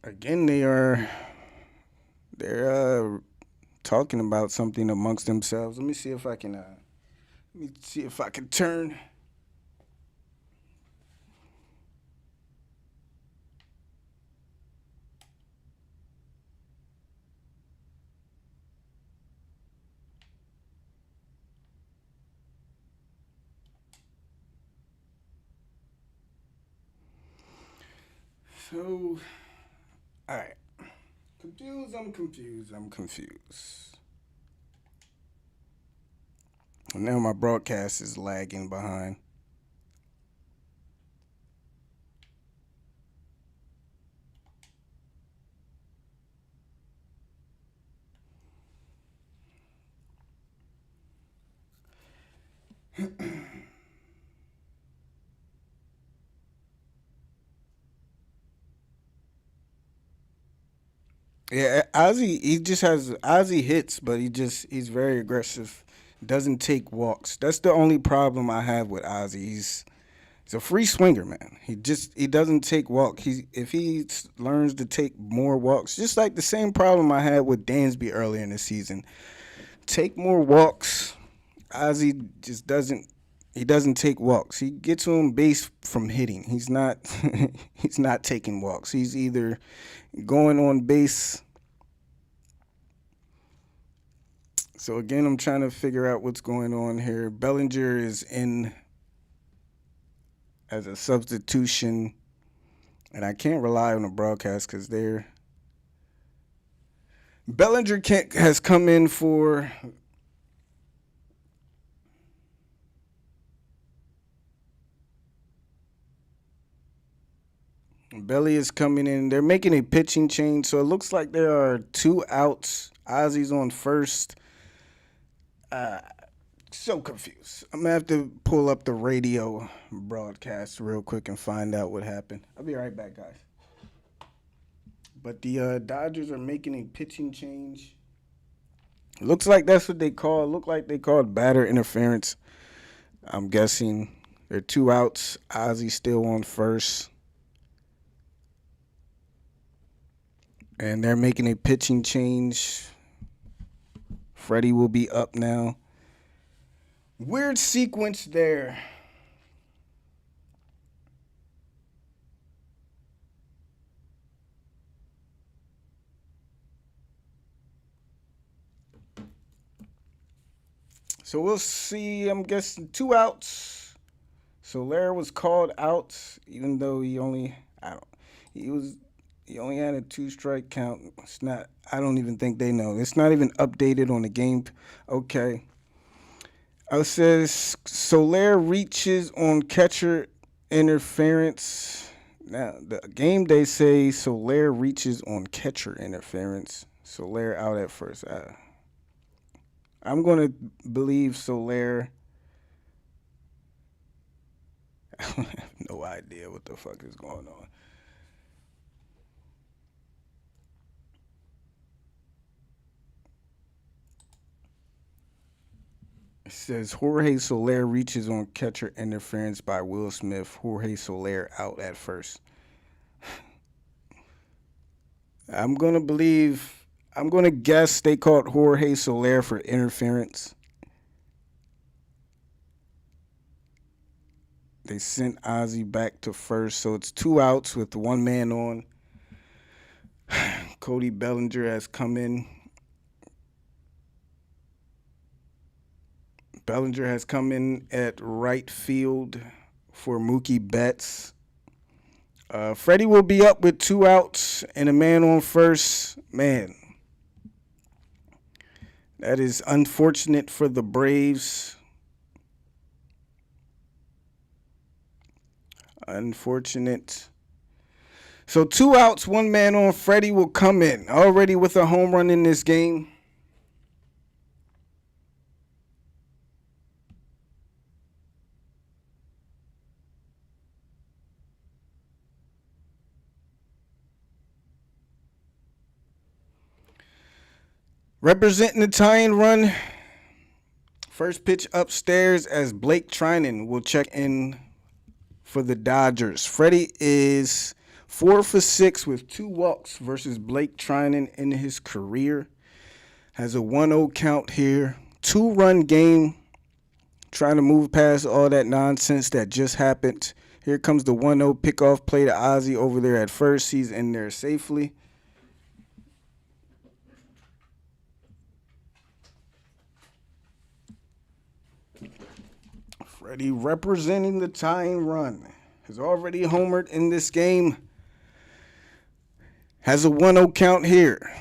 S1: Again, they're talking about something amongst themselves. Let me see if I can. Let me see if I can turn. So, all right. Confused. I'm confused. I'm confused. Now my broadcast is lagging behind. Yeah, Ozzy. He just has Ozzy hits, but he's very aggressive. Doesn't take walks. That's the only problem I have with Ozzy. He's a free swinger, man. He doesn't take walks. If he learns to take more walks, just like the same problem I had with Dansby earlier in the season. Take more walks. Ozzy just doesn't. He doesn't take walks. He gets on base from hitting. He's not. He's not taking walks. He's either going on base. So again, I'm trying to figure out what's going on here. Bellinger is in as a substitution, and I can't rely on the broadcast because Bellinger has come in for. Belly is coming in. They're making a pitching change, so it looks like there are 2 outs. Ozzy's on first. Uh, so confused. I'm gonna have to pull up the radio broadcast real quick and find out what happened. I'll be right back, guys. But the Dodgers are making a pitching change. Looks like that's what they call. Look like they called batter interference. I'm guessing there are 2 outs. Ozzy's still on first. And they're making a pitching change. Freddie will be up now. Weird sequence there. So we'll see. I'm guessing 2 outs. Soler was called out, even though he was he only had a 2 strike count. It's not. I don't even think they know. It's not even updated on the game. Okay. It says Soler reaches on catcher interference. Now the game they say Soler reaches on catcher interference. Soler out at first. I'm gonna believe Soler. I have no idea what the fuck is going on. It says Jorge Soler reaches on catcher interference by Will Smith. Jorge Soler out at first. I'm gonna believe. I'm gonna guess they called Jorge Soler for interference. They sent Ozzy back to first, so it's 2 outs with 1 man on. Cody Bellinger has come in. Bellinger has come in at right field for Mookie Betts. Freddie will be up with 2 outs and a man on first. Man, that is unfortunate for the Braves. Unfortunate. So 2 outs, 1 man on. Freddie will come in already with a home run in this game. Representing the tying run, first pitch upstairs as Blake Trinan will check in for the Dodgers. Freddie is 4 for 6 with 2 walks versus Blake Trinan in his career. Has a 1-0 count here. 2-run game. Trying to move past all that nonsense that just happened. Here comes the 1-0 pickoff play to Ozzy over there at first. He's in there safely. Freddie representing the tying run. Has already homered in this game. Has a 1-0 count here.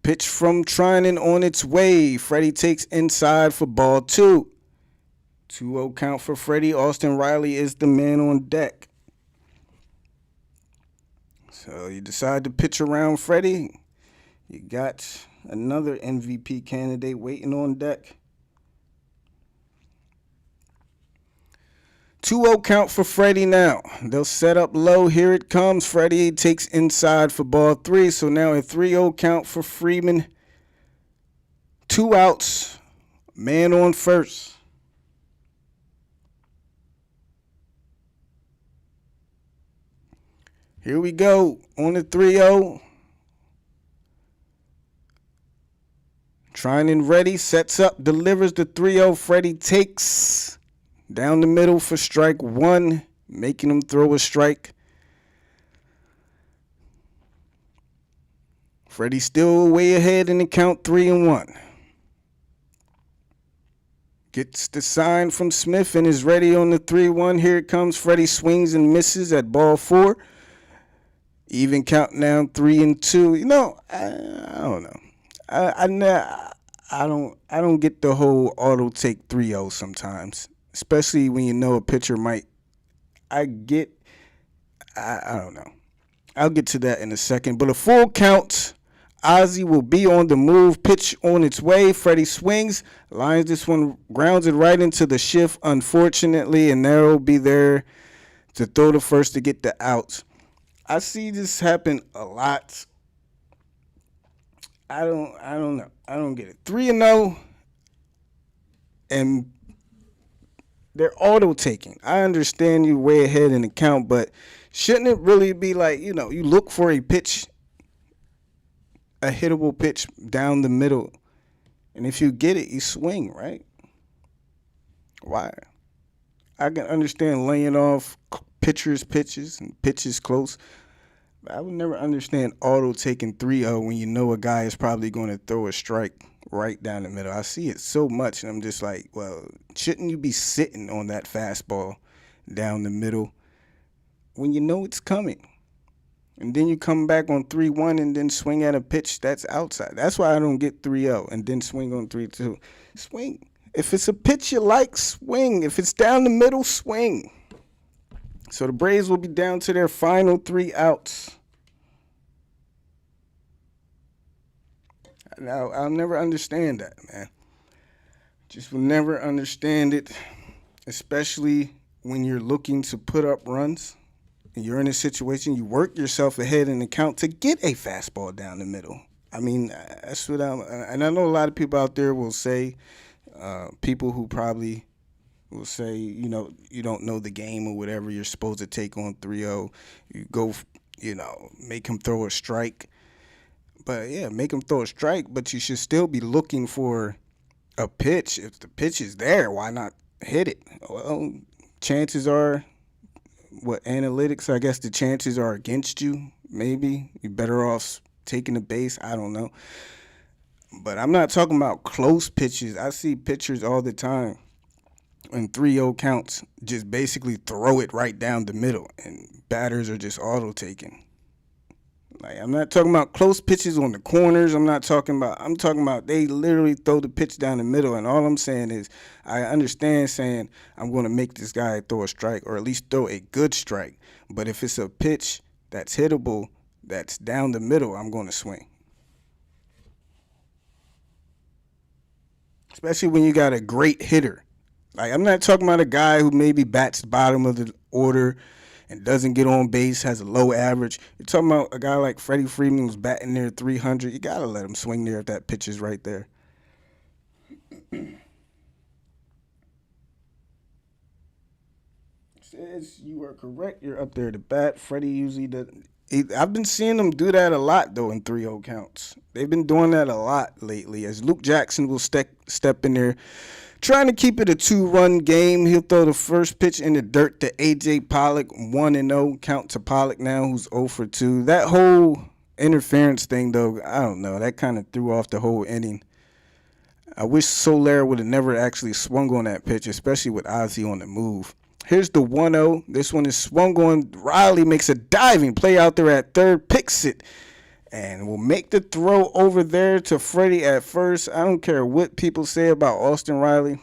S1: Pitch from Trinan on its way. Freddie takes inside for ball 2. 2-0 count for Freddie. Austin Riley is the man on deck. So you decide to pitch around Freddie. You got another MVP candidate waiting on deck. 2-0 count for Freddie now. They'll set up low. Here it comes. Freddie takes inside for ball 3. So now a 3-0 count for Freeman. 2 outs. Man on first. Here we go on the 3-0. Trinan ready. Sets up. Delivers the 3-0. Freddie takes down the middle for strike 1, making him throw a strike. Freddie still way ahead in the count 3-1. Gets the sign from Smith and is ready on the 3-1. Here it comes. Freddie swings and misses at ball 4. Even count now 3-2. You know, I don't know. I don't get the whole auto take 3-0 sometimes. Especially when you know a pitcher might. I don't know. I'll get to that in a second. But a full count. Ozzy will be on the move. Pitch on its way. Freddie swings. Lines this one. Grounds it right into the shift, unfortunately. And Nero will be there to throw the first to get the outs. I see this happen a lot. I don't know. I don't get it. 3-0. And they're auto taking. I understand you way ahead in the count, but shouldn't it really be like, you look for a pitch, a hittable pitch down the middle, and if you get it, you swing, right? Why? I can understand laying off pitchers' pitches and pitches close. But I would never understand auto taking 3-0 when you know a guy is probably going to throw a strike right down the middle. I see it so much, and I'm just like, well, shouldn't you be sitting on that fastball down the middle when you know it's coming? And then you come back on 3-1 and then swing at a pitch that's outside. That's why I don't get 3-0 and then swing on 3-2. Swing. If it's a pitch you like, swing. If it's down the middle, swing. So the Braves will be down to their final 3 outs. Now, I'll never understand that, man. Just will never understand it, especially when you're looking to put up runs. And you're in a situation, you work yourself ahead in the count to get a fastball down the middle. I mean, that's what and I know a lot of people out there will say, people who probably will say, you don't know the game or whatever, you're supposed to take on 3-0. You go, make him throw a strike. But yeah, make him throw a strike, but you should still be looking for a pitch. If the pitch is there, why not hit it? Well, chances are, analytics, I guess the chances are against you, maybe. You're better off taking the base, I don't know. But I'm not talking about close pitches. I see pitchers all the time in 3-0 counts just basically throw it right down the middle, and batters are just auto-taking. Like, I'm not talking about close pitches on the corners. I'm talking about they literally throw the pitch down the middle. And all I'm saying is, I understand saying I'm going to make this guy throw a strike or at least throw a good strike. But if it's a pitch that's hittable, that's down the middle, I'm going to swing. Especially when you got a great hitter. Like, I'm not talking about a guy who maybe bats bottom of the order and doesn't get on base, has a low average. You're talking about a guy like Freddie Freeman who's batting there 300. You got to let him swing there if that pitch is right there. Says you are correct. You're up there to bat. Freddie usually does. I've been seeing them do that a lot, though, in 3-0 counts. They've been doing that a lot lately, as Luke Jackson will step in there, trying to keep it a 2-run game. He'll throw the first pitch in the dirt to A.J. Pollock, 1-0. Count to Pollock now, who's 0 for 2. That whole interference thing, though, I don't know. That kind of threw off the whole inning. I wish Soler would have never actually swung on that pitch, especially with Ozzie on the move. Here's the 1-0. This one is swung on. Riley makes a diving play out there at third, picks it, and will make the throw over there to Freddie at first. I don't care what people say about Austin Riley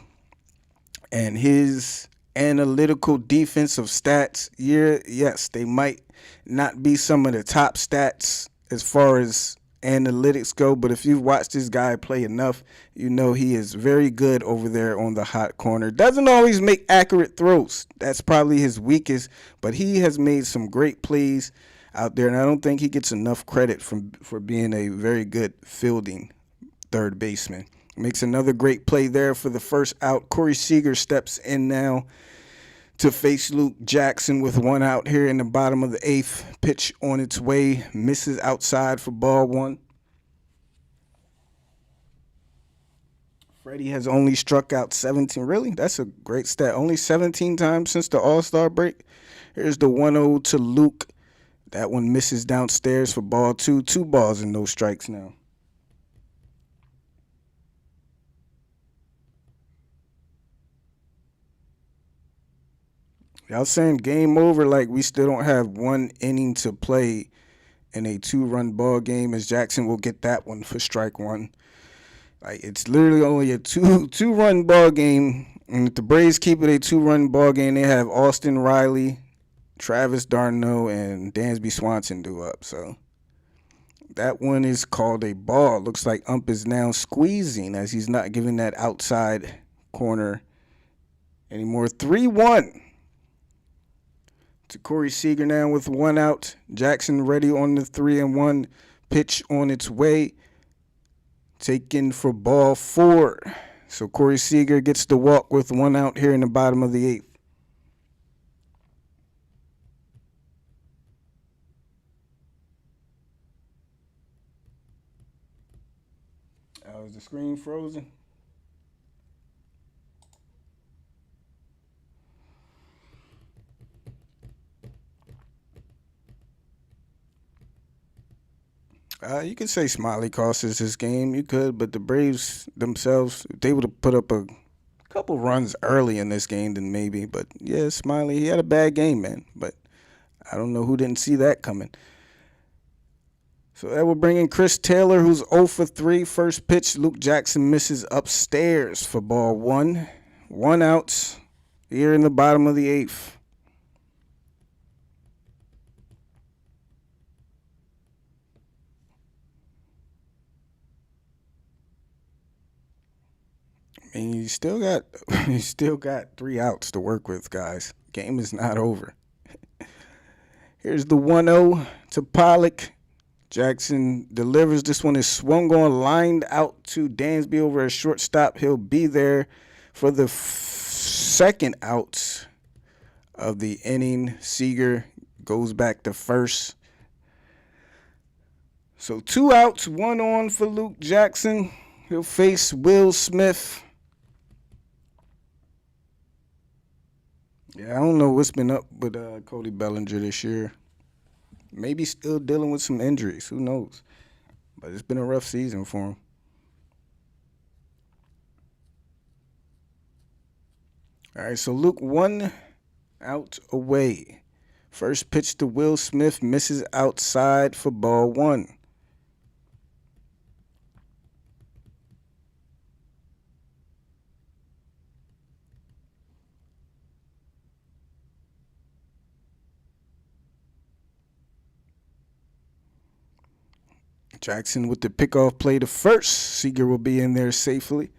S1: and his analytical defensive stats. Yes, they might not be some of the top stats as far as analytics go, but if you've watched this guy play enough, you know he is very good over there on the hot corner. Doesn't always make accurate throws. That's probably his weakest, but he has made some great plays out there, and I don't think he gets enough credit for being a very good fielding third baseman. Makes another great play there for the first out. Corey Seager steps in now to face Luke Jackson with 1 out here in the bottom of the 8th. Pitch on its way, misses outside for ball 1. Freddie has only struck out 17. Really? That's a great stat. Only 17 times since the All-Star break. Here's the 1-0 to Luke. That one misses downstairs for ball 2. 2 balls and no strikes now. Y'all saying game over like we still don't have 1 inning to play in a 2-run ball game, as Jackson will get that one for strike 1. Like, it's literally only a two-run ball game, and if the Braves keep it a 2-run ball game, they have Austin Riley, Travis d'Arnaud, and Dansby Swanson due up. So that one is called a ball. Looks like ump is now squeezing as he's not giving that outside corner anymore. 3-1 to Corey Seager now with 1 out. Jackson ready on the 3-1. Pitch on its way. Taken for ball 4. So Corey Seager gets the walk with 1 out here in the bottom of the 8th. Is the screen frozen? You could say Smiley cost us this game. You could, but the Braves themselves, they would have put up a couple runs early in this game, then maybe. But yeah, Smiley, he had a bad game, man. But I don't know who didn't see that coming. So that will bring in Chris Taylor, who's 0 for 3. First pitch, Luke Jackson misses upstairs for ball 1. 1 out here in the bottom of the 8th. And you still got 3 outs to work with, guys. Game is not over. Here's the 1-0 to Pollock. Jackson delivers. This one is swung on, lined out to Dansby over a shortstop. He'll be there for the second out of the inning. Seager goes back to first. So 2 outs, 1 on for Luke Jackson. He'll face Will Smith. Yeah, I don't know what's been up with Cody Bellinger this year. Maybe still dealing with some injuries. Who knows? But it's been a rough season for him. All right, so Luke 1 out away. First pitch to Will Smith, misses outside for ball 1. Jackson with the pickoff play to first. Seager will be in there safely.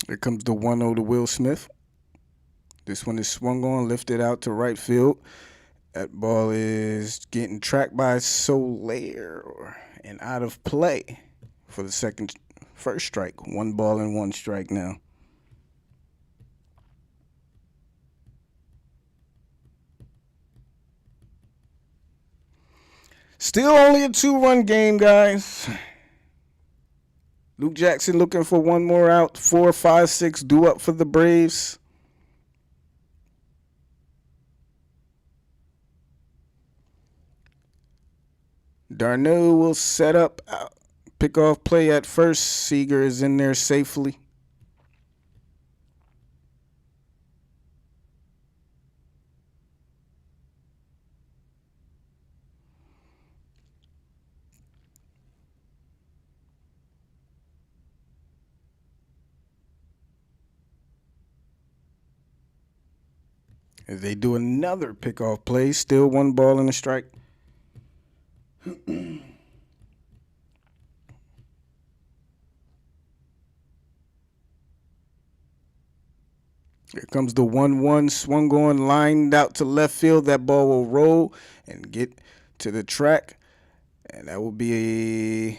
S1: Here comes the 1-0 to Will Smith. This one is swung on, lifted out to right field. That ball is getting tracked by Soler and out of play for the first strike. 1 ball and 1 strike now. Still only a 2-run game, guys. Luke Jackson looking for 1 more out. 4, 5, 6 due up for the Braves. Darno will set up. Pickoff play at first. Seager is in there safely. As they do another pickoff play, still 1 ball and a strike. Here comes the 1-1, swung on, lined out to left field. That ball will roll and get to the track. And that will be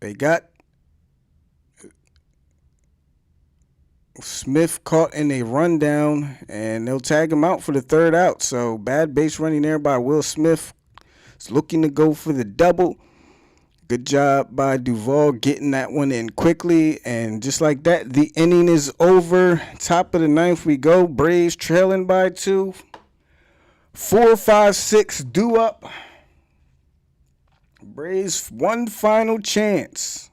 S1: they got Smith caught in a rundown, and they'll tag him out for the 3rd out. So bad base running there by Will Smith. He's looking to go for the double. Good job by Duvall getting that one in quickly. And just like that, the inning is over. Top of the 9th we go. Braves trailing by 2. 4, 5, 6 due up. Braves 1 final chance.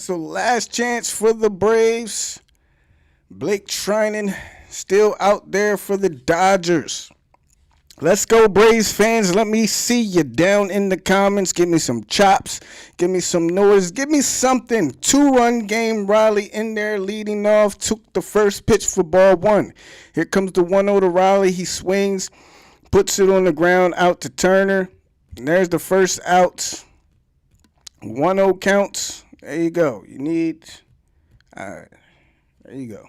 S1: right, so last chance for the Braves. Blake Trinan still out there for the Dodgers. Let's go, Braves fans. Let me see you down in the comments. Give me some chops. Give me some noise. Give me something. 2-run game. Riley in there leading off. Took the first pitch for ball one. Here comes the 1-0 to Riley. He swings, puts it on the ground out to Turner. And there's the first out. 1-0 counts. There you go. You need. All right. There you go.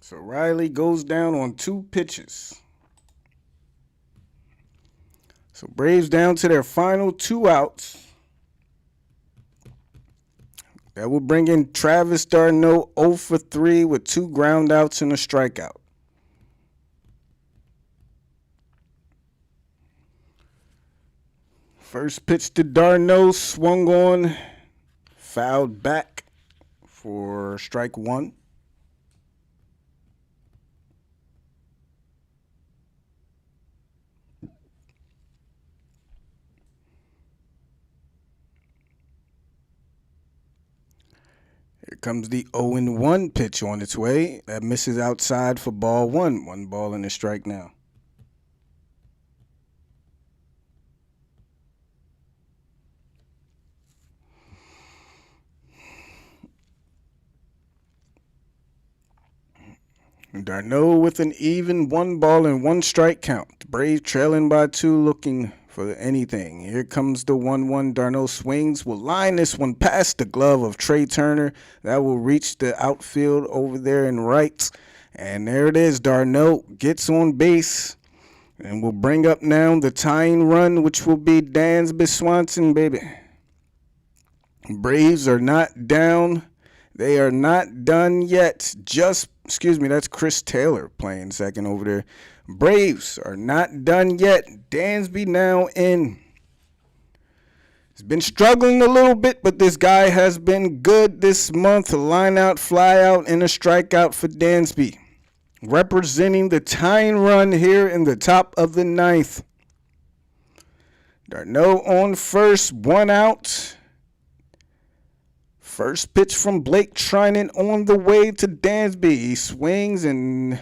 S1: So Riley goes down on 2 pitches. So Braves down to their final 2 outs. That will bring in Travis d'Arnaud 0 for 3 with 2 ground outs and a strikeout. First pitch to d'Arnaud, swung on, fouled back for strike 1. Here comes the 0-1 pitch on its way. That misses outside for ball 1. 1 ball and a strike now. d'Arnaud with an even 1 ball and 1 strike count. The Braves trailing by 2, looking for anything. Here comes the 1-1. d'Arnaud swings. Will line this one past the glove of Trey Turner. That will reach the outfield over there in right. And there it is. d'Arnaud gets on base. And will bring up now the tying run, which will be Dansby Swanson, baby. Braves are not down. They are not done yet. That's Chris Taylor playing second over there. Braves are not done yet. Dansby now in. He's been struggling a little bit, but this guy has been good this month. A line out, fly out, and a strikeout for Dansby. Representing the tying run here in the top of the 9th. d'Arnaud on first, 1 out. First pitch from Blake Trinan on the way to Dansby. He swings and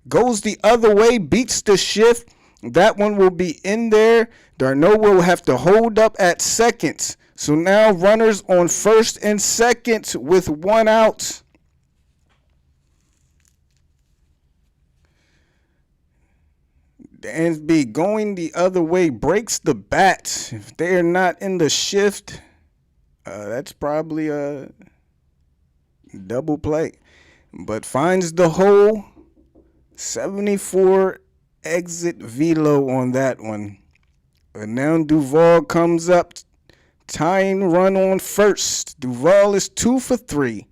S1: goes the other way, beats the shift. That one will be in there. d'Arnaud will have to hold up at second. So now runners on first and second with 1 out. Dansby going the other way, breaks the bat. If they are not in the shift, that's probably a double play. But finds the hole. 74 exit velo on that one. And now Duvall comes up. Tying run on first. Duvall is 2 for 3.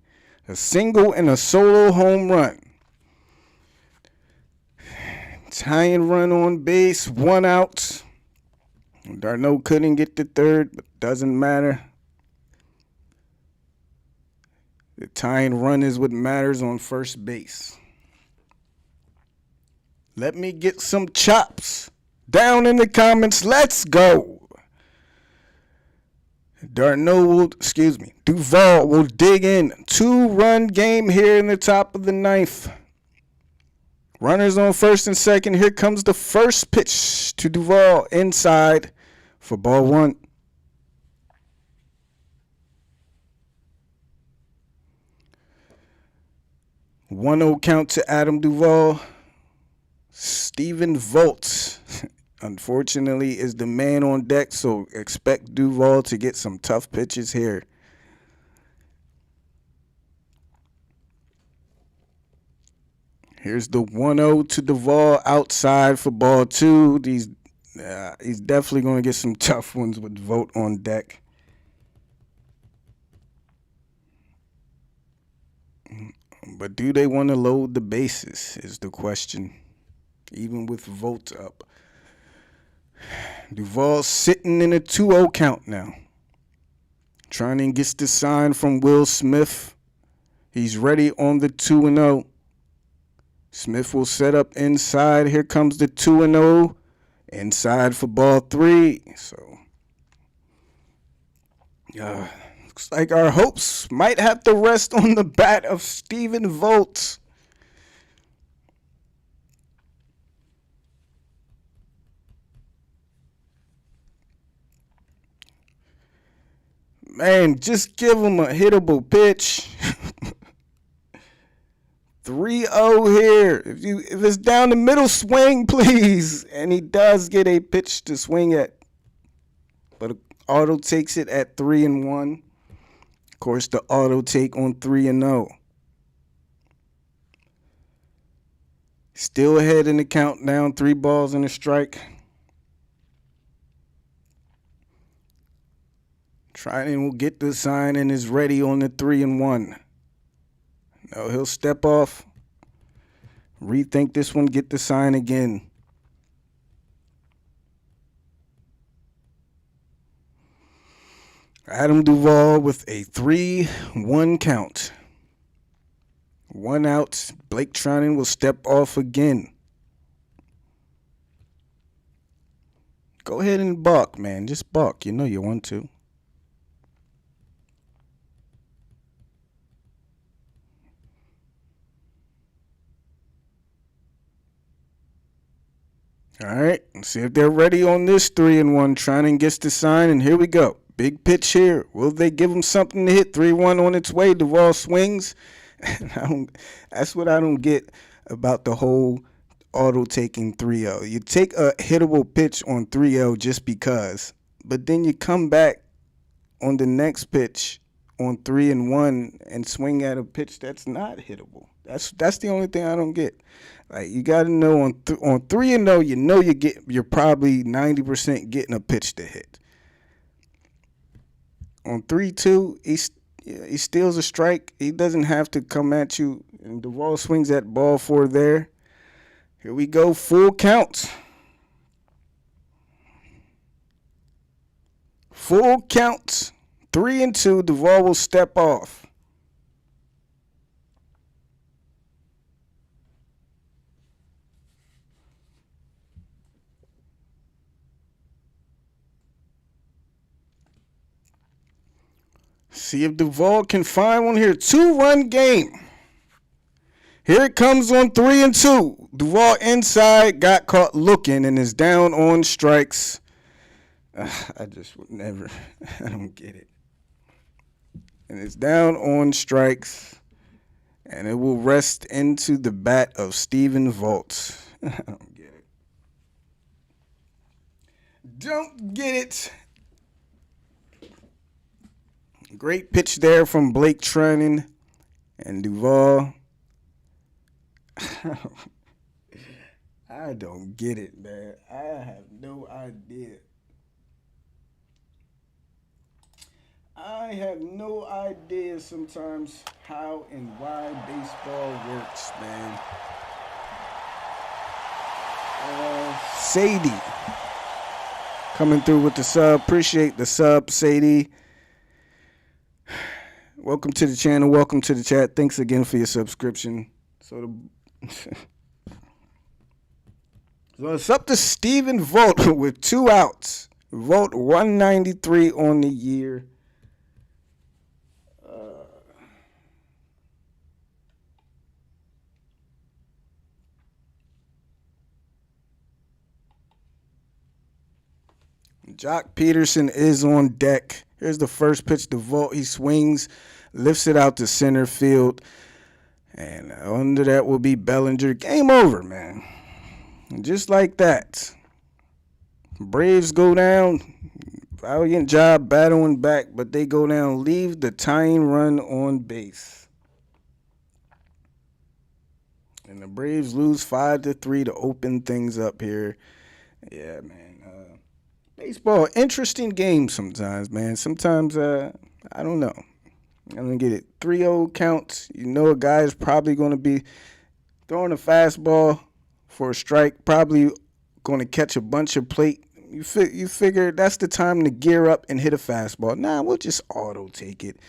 S1: A single and a solo home run. Tying run on base. 1 out. d'Arnaud couldn't get the third, but doesn't matter. The tying run is what matters on first base. Let me get some chops down in the comments. Let's go. Duvall will dig in. 2-run game here in the top of the 9th. Runners on first and second. Here comes the first pitch to Duvall inside for ball 1. One 1-0 count to Adam Duvall. Stephen Vogt, unfortunately, is the man on deck, so expect Duvall to get some tough pitches here. Here's the 1-0 to Duvall outside for ball 2. He's definitely going to get some tough ones with Vogt on deck. But do they want to load the bases is the question, even with Vogt up. Duvall sitting in a 2-0 count now. Trinan gets the sign from Will Smith. He's ready on the 2-0. Smith will set up inside. Here comes the 2-0. Inside for ball 3. So, looks like our hopes might have to rest on the bat of Stephen Vogt. Man, just give him a hittable pitch. 3-0 here. If it's down the middle, swing, please. And he does get a pitch to swing at. But auto takes it at 3-1. Of course, the auto take on 3-0. Still ahead in the countdown. 3 balls and a strike. Trinan will get the sign and is ready on the 3-1. No, he'll step off. Rethink this one, get the sign again. Adam Duvall with a 3-1 count. 1 out. Blake Trinan will step off again. Go ahead and balk, man. Just balk. You know you want to. All right, let's see if they're ready on this 3-1. Trinan gets the sign, and here we go. Big pitch here. Will they give him something to hit? 3-1 on its way. Duvall swings. That's what I don't get about the whole auto taking 3-0. You take a hittable pitch on 3-0 just because, but then you come back on the next pitch on 3-1 and swing at a pitch that's not hittable. That's the only thing I don't get. Like, you got to know on 3-0, you know you're probably 90% getting a pitch to hit. On 3-2, he steals a strike. He doesn't have to come at you. And Duvall swings at ball 4 there. Here we go, full count. Full count. 3-2. Duvall will step off. See if Duvall can find one here. 2-run game. Here it comes on 3-2. Duvall inside, got caught looking, and is down on strikes. I just would never. I don't get it. And it's down on strikes, and it will rest into the bat of Stephen Vogt. I don't get it. Don't get it. Great pitch there from Blake Trinan and Duvall. I don't get it, man. I have no idea. I have no idea sometimes how and why baseball works, man. Sadie coming through with the sub. Appreciate the sub, Sadie. Welcome to the channel. Welcome to the chat. Thanks again for your subscription. So it's up to Stephen Vogt with 2 outs. Vogt 193 on the year. Jock Peterson is on deck. Here's the first pitch to Vogt. He swings, lifts it out to center field. And under that will be Bellinger. Game over, man. Just like that. Braves go down. Valiant job battling back, but they go down. Leave the tying run on base. And the Braves lose 5-3 to open things up here. Yeah, man. Baseball, interesting game sometimes, man. Sometimes, I don't know. I don't get it. 3-0 counts. You know a guy is probably going to be throwing a fastball for a strike, probably going to catch a bunch of plate. You figure that's the time to gear up and hit a fastball. Nah, we'll just auto take it.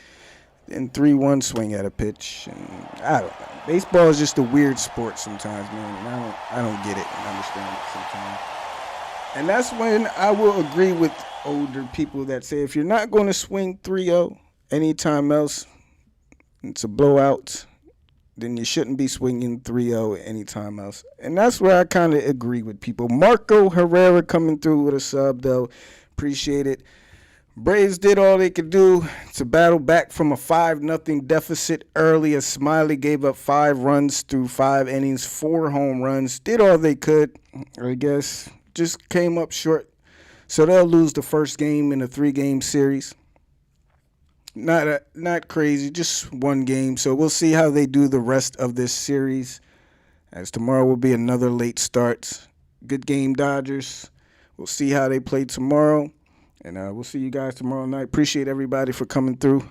S1: Then 3-1 swing at a pitch. And I don't know. Baseball is just a weird sport sometimes, man. And I don't get it and understand it sometimes. And that's when I will agree with older people that say if you're not going to swing 3-0 anytime else, it's a blowout, then you shouldn't be swinging 3-0 anytime else. And that's where I kind of agree with people. Marco Herrera coming through with a sub, though. Appreciate it. Braves did all they could do to battle back from a 5-0 deficit early as Smyley gave up 5 runs through 5 innings, 4 home runs. Did all they could, I guess. Just came up short. So they'll lose the first game in a 3-game series. Not crazy, just 1 game. So we'll see how they do the rest of this series, as tomorrow will be another late start. Good game, Dodgers. We'll see how they play tomorrow. And we'll see you guys tomorrow night. Appreciate everybody for coming through.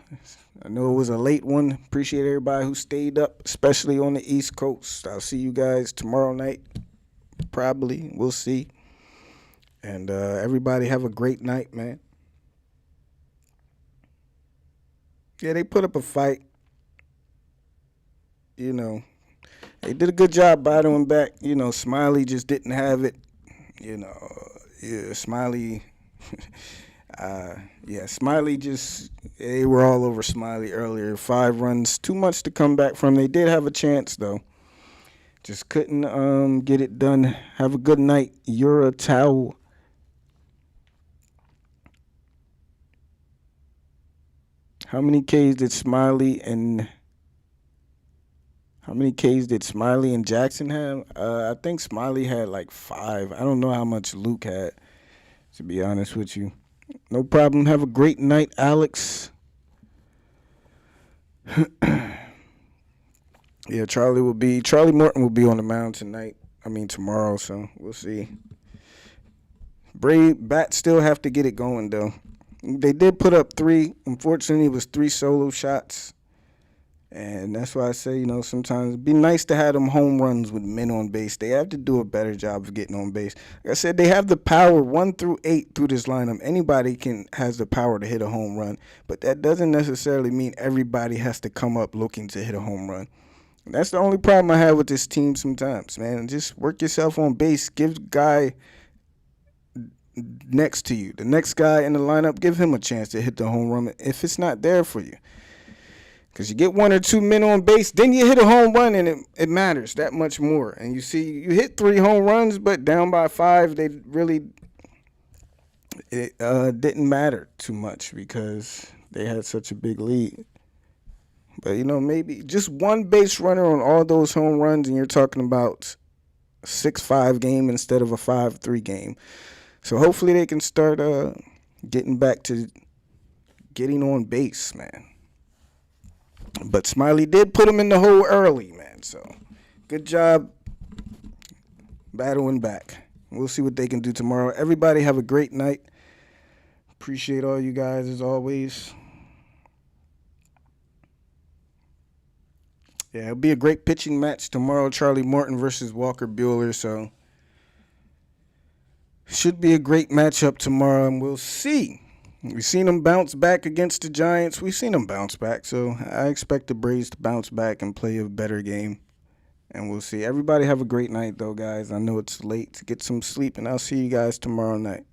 S1: I know it was a late one. Appreciate everybody who stayed up, especially on the East Coast. I'll see you guys tomorrow night. Probably. We'll see. And everybody have a great night, man. Yeah, they put up a fight. You know, they did a good job battling back. You know, Smyley just didn't have it. You know, Smyley... Smyley just, they were all over Smyley earlier. 5 runs, too much to come back from. They did have a chance, though. Just couldn't get it done. Have a good night, Urias. How many Ks did Smyley and Jackson have? I think Smyley had like 5. I don't know how much Luke had, to be honest with you. No problem. Have a great night, Alex. Yeah, Charlie Morton will be on the mound tomorrow, so we'll see. Brave bats still have to get it going, though. They did put up 3. Unfortunately, it was 3 solo shots. And that's why I say, you know, sometimes it'd be nice to have them home runs with men on base. They have to do a better job of getting on base. Like I said, they have the power 1 through 8 through this lineup. Anybody has the power to hit a home run, but that doesn't necessarily mean everybody has to come up looking to hit a home run. And that's the only problem I have with this team sometimes, man. Just work yourself on base. Give the guy next to you, the next guy in the lineup, give him a chance to hit the home run if it's not there for you. Because you get 1 or 2 men on base, then you hit a home run, and it matters that much more. And you see, you hit 3 home runs, but down by 5, it didn't matter too much because they had such a big lead. But, you know, maybe just 1 base runner on all those home runs, and you're talking about a 6-5 game instead of a 5-3 game. So hopefully they can start getting back to getting on base, man. But Smyley did put him in the hole early, man. So, good job battling back. We'll see what they can do tomorrow. Everybody have a great night. Appreciate all you guys as always. Yeah, it'll be a great pitching match tomorrow. Charlie Morton versus Walker Buehler. So, should be a great matchup tomorrow, and we'll see. We've seen them bounce back against the Giants. We've seen them bounce back, so I expect the Braves to bounce back and play a better game, and we'll see. Everybody have a great night, though, guys. I know it's late. Get some sleep, and I'll see you guys tomorrow night.